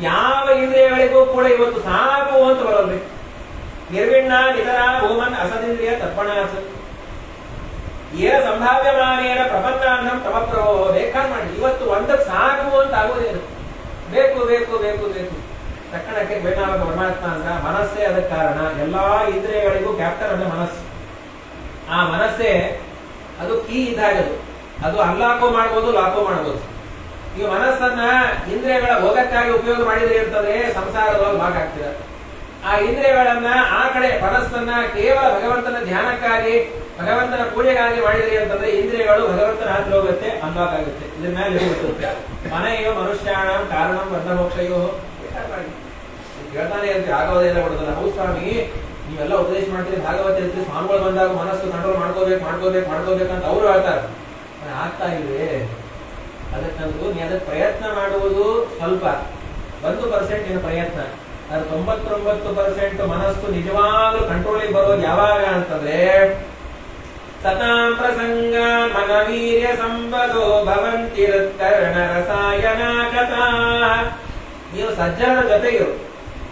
ಯಾವ ಇಂದ್ರಿಯಗಳಿಗೂ ಕೂಡ ಇವತ್ತು ಸಾಕು ಅಂತ ಬರೋದ್ರಿ. ನಿರ್ವಿಣ್ಣ ನಿತರ ಭೂಮನ್ ಅಸದಿಂದ್ರಿಯ ತರ್ಪಣಾಸ ಏನ ಸಂಭಾವ್ಯಮಾನೇನ ಪ್ರಪನ್ನಾಂಧಂ ತಮಪ್ರಭೋ. ಬೇಕಾದ್ ಮಾಡಿ ಇವತ್ತು ಒಂದಕ್ಕೆ ಸಾಕು ಅಂತ ಆಗೋದೇನು, ಬೇಕು ಬೇಕು ಬೇಕು ಬೇಕು. ತಕ್ಕಣಕ್ಕೆ ಬೇನಾಗ ಪರಮಾತ್ಮ ಅಂತ ಮನಸ್ಸೇ ಅದಕ್ಕೆ ಕಾರಣ. ಎಲ್ಲಾ ಇಂದ್ರಿಯಗಳಿಗೂ ಕ್ಯಾಪ್ಟನ್ ಅಂದ್ರೆ ಮನಸ್ಸು. ಆ ಮನಸ್ಸೇ ಅದು ಕೀ ಇದ್ದಾಗದು. ಅದು ಅನ್ಲಾಕೋ ಮಾಡ್ಬೋದು, ಲಾಕೋ ಮಾಡ್ಬೋದು. ಈ ಮನಸ್ಸನ್ನ ಇಂದ್ರಿಯಗಳ ಭೋಗಕ್ಕಾಗಿ ಉಪಯೋಗ ಮಾಡಿದ್ರಿ ಅಂತಂದ್ರೆ ಸಂಸಾರದೊಳಗೆ ಭಾಗ ಆಗ್ತದೆ. ಆ ಇಂದ್ರಿಯಗಳನ್ನ ಆ ಕಡೆ ಮನಸ್ಸನ್ನ ಕೇವಲ ಭಗವಂತನ ಧ್ಯಾನಕ್ಕಾಗಿ, ಭಗವಂತನ ಪೂಜೆಗಾಗಿ ಮಾಡಿದ್ರಿ ಅಂತಂದ್ರೆ ಇಂದ್ರಿಯಗಳು ಭಗವಂತನ ಹತ್ರ ಹೋಗುತ್ತೆ, ಅನ್ಲಾಕ್ ಆಗುತ್ತೆ. ಇದ್ರ ಮೇಲೆ ಹೋಗುತ್ತೆ. ಮನೆಯೋ ಮನುಷ್ಯಾಣ ಕಾರಣಂ ಬಂಧಮೋಕ್ಷಯೋ ಹೇಳ್ತಾನೆ ಇರ್ತೀವಿ. ಆಗೋದೇ ಇಲ್ಲ ಬಿಡುದಲ್ಲ. ಹೌದು ಸ್ವಾಮಿ, ನೀವೆಲ್ಲ ಉಪದೇಶ ಮಾಡ್ತೀರಿ, ಭಾಗವತ ಇರ್ತೀವಿ, ಸ್ವಾಮಿಗಳು ಬಂದಾಗ ಮನಸ್ಸು ಕಂಟ್ರೋಲ್ ಮಾಡ್ಕೋಬೇಕಂತ ಅವ್ರು ಹೇಳ್ತಾರೆ. ಆಗ್ತಾ ಇಲ್ವೇ? ಅದಕ್ಕಂತೂ ನೀ ಅದಕ್ಕೆ ಪ್ರಯತ್ನ ಮಾಡುವುದು ಸ್ವಲ್ಪ, 1% ನಿನ್ನ ಪ್ರಯತ್ನ. ಅದು 99% ಮನಸ್ಸು ನಿಜವಾಗ್ಲೂ ಕಂಟ್ರೋಲಿಗೆ ಬರೋದು ಯಾವಾಗ ಅಂತಂದ್ರೆ ಸತಾಂ ಪ್ರಸಂಗ ಮನವೀರ್ಯ ಸಂಪದೋ ಭವಂತಿರುತ್ಕರ್ಣ ರಸಾಯನ ಕಥಾ. ನೀವು ಸಜ್ಜನರ ಜೊತೆಗಿರು,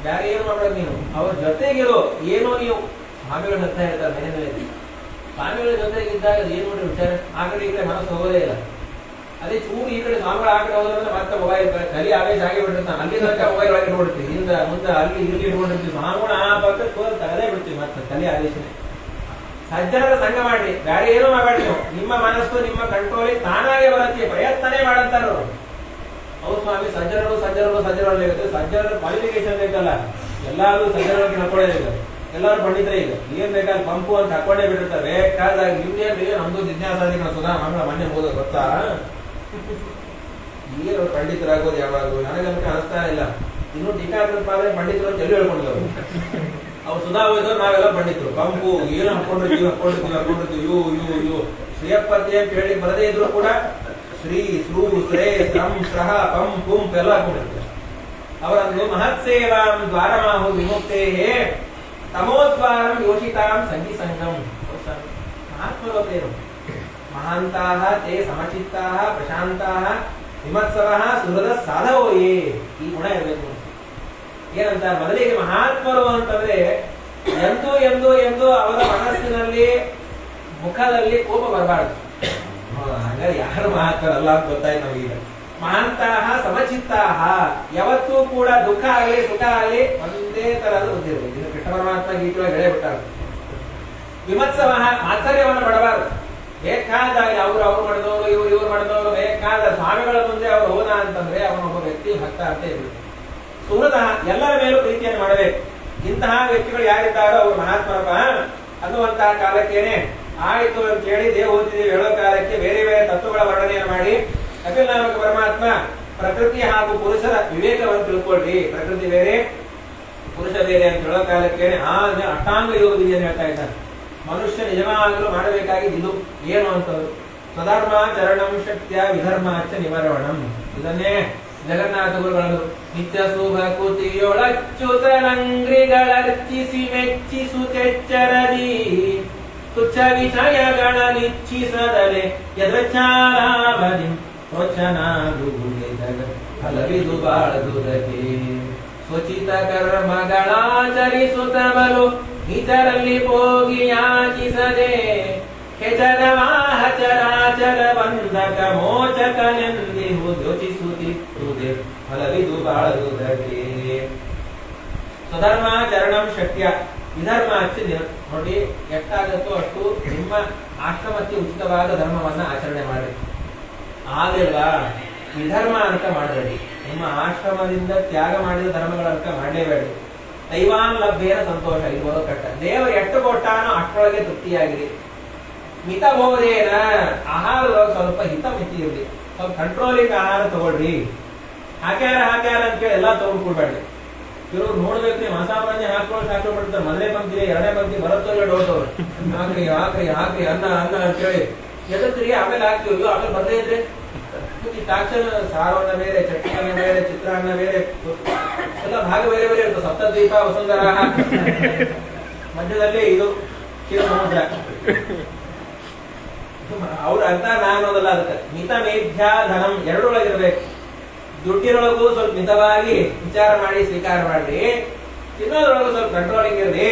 ಬೇರೆ ಏನು ಮಾಡೋದು, ನೀನು ಅವ್ರ ಜೊತೆಗಿರೋ. ಏನೋ ನೀವು ಸ್ವಾಮಿಗಳ ಹತ್ರ ಹೇಳ್ತಾರೆ ಮನೆಯಲ್ಲಿ, ಸ್ವಾಮಿಗಳ ಜೊತೆಗಿದ್ದಾಗ ಏನು ಮಾಡಿ ವಿಚಾರ, ಆ ಕಡೆ ಈ ಕಡೆ ಮನಸ್ಸು ಹೋಗೋದೇ ಇಲ್ಲ. ಅದೇ ಚೂರು ಈ ಕಡೆ ಸ್ವಾಮಿಗಳ ಆ ಕಡೆ ಹೋದ್ರೆ ಮತ್ತೆ ಮೊಬೈಲ್ ಕಲಿ ಆವೇಶ ಆಗಿ ಬಿಟ್ಟಿರ್ತಾನೆ. ಅಲ್ಲಿ ತನಕ ಮೊಬೈಲ್ ಒಳಗೆ ಇಟ್ಬಿಡ್ತೀವಿ, ಹಿಂದ ಮುಂದೆ ಅಲ್ಲಿ ಇಲ್ಲಿ ಇಟ್ಕೊಂಡಿರ್ತೀವಿ. ಸ್ವಾಮಿಗಳ ಆ ಪಕ್ಕ ತಗದೇ ಬಿಡ್ತೀವಿ, ಮತ್ತೆ ಕಲಿ ಆವೇಶನೇ. ಸಜ್ಜನರ ಸಂಘ ಮಾಡ್ರಿ, ಬೇರೆ ಏನೂ ಮಾಡಬೇಡಿ. ನಿಮ್ಮ ಮನಸ್ಸು ನಿಮ್ಮ ಕಂಟ್ರೋಲಿಗೆ ತಾನಾಗೆ ಬರುತ್ತೆ, ಪ್ರಯತ್ನನೇ ಮಾಡಂತಾರ. ಹೌದು ಸ್ವಾಮಿ, ಸಜ್ಜನರು ಸಜ್ಜನರ ಕ್ವಾಲಿಫಿಕೇಶನ್ ಬೇಕಲ್ಲ. ಎಲ್ಲಾರು ಸಜ್ಜನರಿಗೆ ಹಾಕೊಳ್ಳೇಬೇಕು, ಎಲ್ಲರೂ ಪಂಡಿತರೇ. ಈಗ ಏನ್ ಬೇಕಾದ್ರೆ ಪಂಪು ಅಂತ ಹಾಕೊಂಡೇ ಬಿಟ್ಟಿರ್ತಾರೆ. ಬೇಕಾದಾಗ ನಿಮ್ದೇನ್ ಬೇಕು, ನಮ್ದು ಜಿಜ್ಞಾಸಾದಿಗಳ ಸುಧಾ ಮಂಗಳ ಮೊನ್ನೆ ಓದೋದು ಗೊತ್ತಾ? ಏನು ಪಂಡಿತರಾಗೋದು ಯಾವಾಗೂ ನನಗಂತ ಅನಿಸ್ತಾ ಇಲ್ಲ. ಇನ್ನು ಟೀಕಾಕೃತ್ಪಾದ್ರೆ ಪಂಡಿತರು ಎಲ್ಲಿ ಹೇಳ್ಕೊಂಡಿದ್ದವರು. ಅವ್ರು ಸುಧಾ ಓದಿದವ್ರು ನಾವೆಲ್ಲ ಪಂಡಿತರು. ಪಂಪು ಏನು ಹಾಕೊಂಡಿರ್ತೀವಿ. ಯು ಶ್ರೀಯಪ್ಪತ್ತಿ ಅಂತ ಹೇಳಿ ಬರದೇ ಇದ್ರು ಕೂಡ ಶ್ರೀ ಶ್ರೂ ಶ್ರೇ ಸಂ ಸಹ ಪಂ ಪುಂ ಎಲ್ಲ ಹಾಕೊಂಡಿರ್ತಾರೆ. ಅವರನ್ನು ಮಹತ್ಸೇವಾಂ ದ್ವಾರಮಾಹು ವಿಮುಕ್ತೇ ತಮೋದ್ವಾರಂ ಯೋಷಿತಾಂ ಸಂಗಿ ಸಂಗಂ. ಮಹಾತ್ಮಲೋಕೇನು ಮಹಾಂತಾಹ ತೇ ಸಮಚಿತ್ತಾಹ ಪ್ರಶಾಂತಾಹ ವಿಮತ್ಸವಃ ಸುಹೃದ ಸಾಧವೋಯೇ. ಈ ಗುಣ ಇರಬೇಕು. ಏನಂತ ಮೊದಲಿಗೆ ಮಹಾತ್ಮರು ಅಂತಂದ್ರೆ ಎಂದು ಅವರ ಮನಸ್ಸಿನಲ್ಲಿ ಮುಖದಲ್ಲಿ ಕೋಪ ಬರಬಾರ್ದು. ಹಾಗಾದ್ರೆ ಯಾರು ಮಹಾತ್ಮರಲ್ಲ ಅಂತ ಗೊತ್ತಾಯ್ತು ನಮಗೀಗ. ಮಹಾಂತಾಹ ಸಮಚಿತ್ತಾಹ, ಯಾವತ್ತೂ ಕೂಡ ದುಃಖ ಆಗಲಿ ಸುಖ ಆಗಲಿ ಒಂದೇ ತರಹ ಗೊತ್ತಿರಬೇಕು. ಇದು ಕೃಷ್ಣ ಪರಮಾತ್ಮ ಗೀತವಾಗಿ ಹೇಳೇ ಬಿಟ್ಟಾರ. ವಿಮತ್ಸವ ಆಶ್ಚರ್ಯವನ್ನು ಪಡಬಾರದು. ಬೇಕಾದಾಗ ಅವ್ರು ಮಾಡಿದವರು ಇವ್ರು ಮಾಡಿದವರು ಬೇಕಾದ ಸ್ವಾಮಿಗಳ ಮುಂದೆ ಅವರು ಹೋದ ಅಂತಂದ್ರೆ ಅವನೊಬ್ಬ ವ್ಯಕ್ತಿ ಭಕ್ತ ಅಂತ ಇರಬೇಕು. ಸುಹೃದ ಎಲ್ಲರ ಮೇಲೂ ಪ್ರೀತಿಯನ್ನು ಮಾಡಬೇಕು. ಇಂತಹ ವ್ಯಕ್ತಿಗಳು ಯಾರಿದ್ದಾರೋ ಅವರು ಮಹಾತ್ಮರಪ್ಪ ಅನ್ನುವಂತಹ ಕಾಲಕ್ಕೇನೆ ಆಯಿತು ಅಂತ ಹೇಳಿ ದೇವ ಓದಿದ್ದೀವಿ ಹೇಳೋ ಕಾಲಕ್ಕೆ ಬೇರೆ ಬೇರೆ ತತ್ವಗಳ ವರ್ಣನೆಯನ್ನು ಮಾಡಿ ಕಪಿಲ್ ನಾಮಕ ಪರಮಾತ್ಮ ಪ್ರಕೃತಿ ಹಾಗೂ ಪುರುಷರ ವಿವೇಕವನ್ನು ತಿಳ್ಕೊಳ್ರಿ. ಪ್ರಕೃತಿ ಬೇರೆ ಪುರುಷ ಬೇರೆ ಅಂತ ಹೇಳೋ ಕಾಲಕ್ಕೇನೆ ಅಷ್ಟಾಂಗ ಯೋಗ ವಿಧಿಯನ್ನು ಹೇಳ್ತಾ ಇದ್ದಾನೆ. ಮನುಷ್ಯ ನಿಜವಾಗಲೂ ಮಾಡಬೇಕಾಗಿದ್ದು ಇದು ಏನು ಅಂತಂದ್ರು ಸ್ವಧರ್ಮಾಚರಣಂ ಶಕ್ತಿಯ ವಿಧರ್ಮಾಚ ನಿವಾರಣಂ. ಇದನ್ನೇ ಜಗನ್ನಾಥ ಗುರುಗಳು ನಿತ್ಯ ಶುಭ ಕುತಿಯೊಳಚ್ಯುತನಂಗ್ರಿಗಳರ್ಚಿಸಿ ಮೆಚ್ಚಿಸುತ್ತೆಚ್ಚರದಿ ತುಚ್ಛ ವಿಷಯಗಳ ನಿಚ್ಛಿಸದಲೆ ಯದಚಾರಾವಧಿ ಸ್ವಚ್ಛನಾಗುವುದೇ ಫಲವಿದು ಬಾಳದುದಕ್ಕೆ ಸ್ವಚಿತ ಕರ್ಮಗಳಾಚರಿಸುತ್ತಬಲು ಇತರಲ್ಲಿ ಹೋಗಿ ಯಾಚಿಸದೆ ಹೆಚರವಾಹ ಚರಾಚರ ಬಂಧಕ ಮೋಚಕನೆಂದಿಹು ಯೋಚಿಸುತ್ತಿರುವುದೇ ಫಲವಿದು ಬಾಳದುದಕ್ಕೆ. ಸ್ವಧರ್ಮಾಚರಣಂ ಶಕ್ಯ ವಿಧರ್ಮಾಚ ನೋಡಿ, ಎಷ್ಟಾಗತ್ತೋ ಅಷ್ಟು ನಿಮ್ಮ ಆಶ್ರಮಕ್ಕೆ ಉಚಿತವಾದ ಧರ್ಮವನ್ನ ಆಚರಣೆ ಮಾಡಿ. ಆಗಿಲ್ವಾ ವಿಧರ್ಮ ಅಂತ ಮಾಡಬೇಡಿ. ನಿಮ್ಮ ಆಶ್ರಮದಿಂದ ತ್ಯಾಗ ಮಾಡಿದ ಧರ್ಮಗಳಂತ ಮಾಡಲೇಬೇಡಿ. ದೈವಾನ್ ಲಭ್ಯೇನ ಸಂತೋಷ. ಇದು ಬರೋ ಕಟ್ಟ. ದೇವರು ಎಷ್ಟು ಕೊಟ್ಟಾನೋ ಅಷ್ಟರೊಳಗೆ ತೃಪ್ತಿಯಾಗಿರಿ. ಮಿತಬೋಧೇನ ಆಹಾರದೊಳಗೆ ಸ್ವಲ್ಪ ಹಿತ ಮಿತಿ ಇರಲಿ. ಸ್ವಲ್ಪ ಕಂಟ್ರೋಲಿಂಗ್ ಆಹಾರ ತಗೊಳ್ರಿ. ಹಾಕ್ಯಾರ ಅಂತೇಳಿ ಎಲ್ಲಾ ತಗೊಂಡು ಕೊಡ್ಬೇಡ್ರಿ. ಕೆಲವ್ರು ನೋಡ್ಬೇಕ್ರಿ ಮಸಾಪಂಜೆ ಹಾಕ್ಬಿಡ್ತಾರೆ. ಮೊದಲೇ ಪಂಕ್ತಿ ಎರಡನೇ ಪಂಕ್ತಿ ಬರುತ್ತೋ ಇಲ್ಲ ಡೌಟ್ ಅವ್ರು. ಹಾಕ್ರಿ ಅನ್ನ ಅಂತೇಳಿ ಎದಕ್ರಿ ಆಮೇಲೆ ಹಾಕ್ತೀವಿ. ಆಮೇಲೆ ಬರ್ದೇ ಇದ್ರೆ ತಾಕ್ಷಣ ಸಾರವನ್ನ ಬೇರೆ, ಚಟ್ನಿಯನ್ನ ಬೇರೆ, ಚಿತ್ರಾನ್ನ ಬೇರೆ, ಎಲ್ಲ ಭಾಗ ಬೇರೆ ಬೇರೆ ಇರ್ತದೆ. ಸಪ್ತದ್ವೀಪ ವಸುಂಧರ ಮಧ್ಯದಲ್ಲಿ ಇದು ಕ್ಷೀರ ಸಮುದ್ರ. ಅವ್ರ ಅಂತ ನಾನೋದಲ್ಲ. ಅದಕ್ಕೆ ಮಿತ ಮೇಧ್ಯ ಧನಂ ಎರಡರೊಳಗಿರ್ಬೇಕು. ದುಡ್ಡಿನೊಳಗೂ ಸ್ವಲ್ಪ ಮಿತವಾಗಿ ವಿಚಾರ ಮಾಡಿ ಸ್ವೀಕಾರ ಮಾಡ್ರಿ. ತಿನ್ನೋದ್ರೊಳಗೂ ಸ್ವಲ್ಪ ಕಂಟ್ರೋಲಿಂಗ್ ಇರ್ರಿ.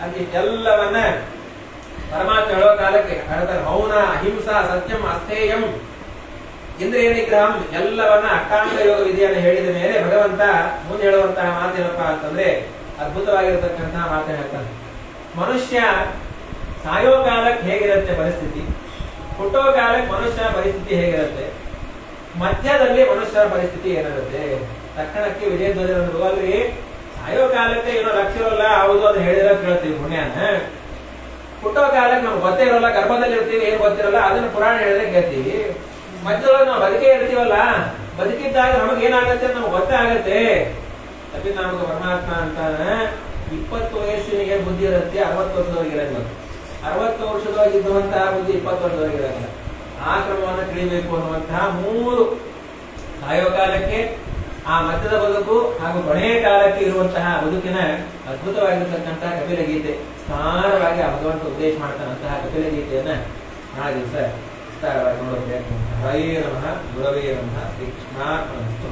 ಅಂತಿಷ್ಟೆಲ್ಲವನ್ನ ಪರಮಾತ್ಮ ಹೇಳೋ ಕಾಲಕ್ಕೆ ಹೇಳ್ತಾರೆ. ಮೌನ ಅಹಿಂಸಾ ಸತ್ಯಂ ಅಸ್ಥೇಯಂ ಇಂದ್ರಿಯ ನಿಗ್ರಹಂ ಎಲ್ಲವನ್ನ ಅಷ್ಟಾಂಗ ಯೋಗ ವಿಧಿಯನ್ನು ಹೇಳಿದ ಮೇಲೆ ಭಗವಂತ ಮುಂದೆ ಹೇಳುವಂತಹ ಮಾತೇನಪ್ಪ ಅಂತಂದ್ರೆ ಅದ್ಭುತವಾಗಿರತಕ್ಕಂತಹ ಮಾತನ್ನ ಹೇಳ್ತಾನೆ. ಮನುಷ್ಯ ಸಾಯೋ ಕಾಲಕ್ಕೆ ಹೇಗಿರುತ್ತೆ ಪರಿಸ್ಥಿತಿ, ಹುಟ್ಟೋ ಕಾಲಕ್ಕೆ ಮನುಷ್ಯನ ಪರಿಸ್ಥಿತಿ ಹೇಗಿರುತ್ತೆ, ಮಧ್ಯದಲ್ಲಿ ಮನುಷ್ಯನ ಪರಿಸ್ಥಿತಿ ಏನಿರುತ್ತೆ. ತಕ್ಷಣಕ್ಕೆ ವಿಜಯಧ್ವಜರು ಅಲ್ಲಿ ಸಾಯೋ ಕಾಲಕ್ಕೆ ಏನೋ ಲಕ್ಷ್ಯವಲ್ಲ ಹೌದು ಅದು ಹೇಳಿದ್ರೆ ಕೇಳ್ತೀವಿ ಪುಣ್ಯನ. ಹುಟ್ಟೋ ಕಾಲಕ್ಕೆ ನಮ್ಗೆ ಗೊತ್ತೇ ಇರೋಲ್ಲ, ಗರ್ಭದಲ್ಲಿ ಇರ್ತೀವಿ, ಏನ್ ಗೊತ್ತಿರಲ್ಲ, ಅದನ್ನ ಪುರಾಣ ಹೇಳಿದ್ರೆ ಕೇಳ್ತೀವಿ. ಮಧ್ಯದೊಳಗೆ ನಾವು ಬದುಕೇ ಇರ್ತೀವಲ್ಲ, ಬದುಕಿದ್ದಾಗ ನಮಗೆ ಏನಾಗತ್ತೆ ನಮ್ಗೆ ಗೊತ್ತೇ ಆಗತ್ತೆ. ಅದೇ ನಮಗೆ ಪರಮಾತ್ಮ ಅಂತಾನೆ 20 ವಯಸ್ಸಿನಿಗೆ ಬುದ್ಧಿ ಇರುತ್ತೆ, 60 ವರ್ಷದವರೆಗೆ ಇರಲ್ಲ. 60 ವರ್ಷದೊಳಗಿದ್ದಂತಹ ಬುದ್ಧಿ 20 ವರ್ಷದವರೆಗೆ ಇರಲ್ಲ. ಆ ಕ್ರಮವನ್ನು ತಿಳಿಬೇಕು ಅನ್ನುವಂತಹ 3 ಸಾಯೋ ಕಾಲಕ್ಕೆ, ಆ ಮಧ್ಯದ ಬದುಕು ಹಾಗೂ ಕೊನೆಯ ಕಾಲಕ್ಕೆ ಇರುವಂತಹ ಬದುಕಿನ ಅದ್ಭುತವಾಗಿರ್ತಕ್ಕಂತಹ ಕಪಿಲ ಗೀತೆ ವಿಸ್ತಾರವಾಗಿ ಆ ಭಗವಂತ ಉದ್ದೇಶ ಮಾಡ್ತಾನಂತಹ ಕಪಿಲ ಗೀತೆಯನ್ನ ನಾಳೆ ದಿವಸ ವಿಸ್ತಾರವಾಗಿ ನೋಡೋದು ಪ್ರಯತ್ನ. ಹರೇ ನಮಃ, ಗುರವೇ ನಮಃ, ಶ್ರೀ ಕೃಷ್ಣಾರ್ಪಣಮಸ್ತು.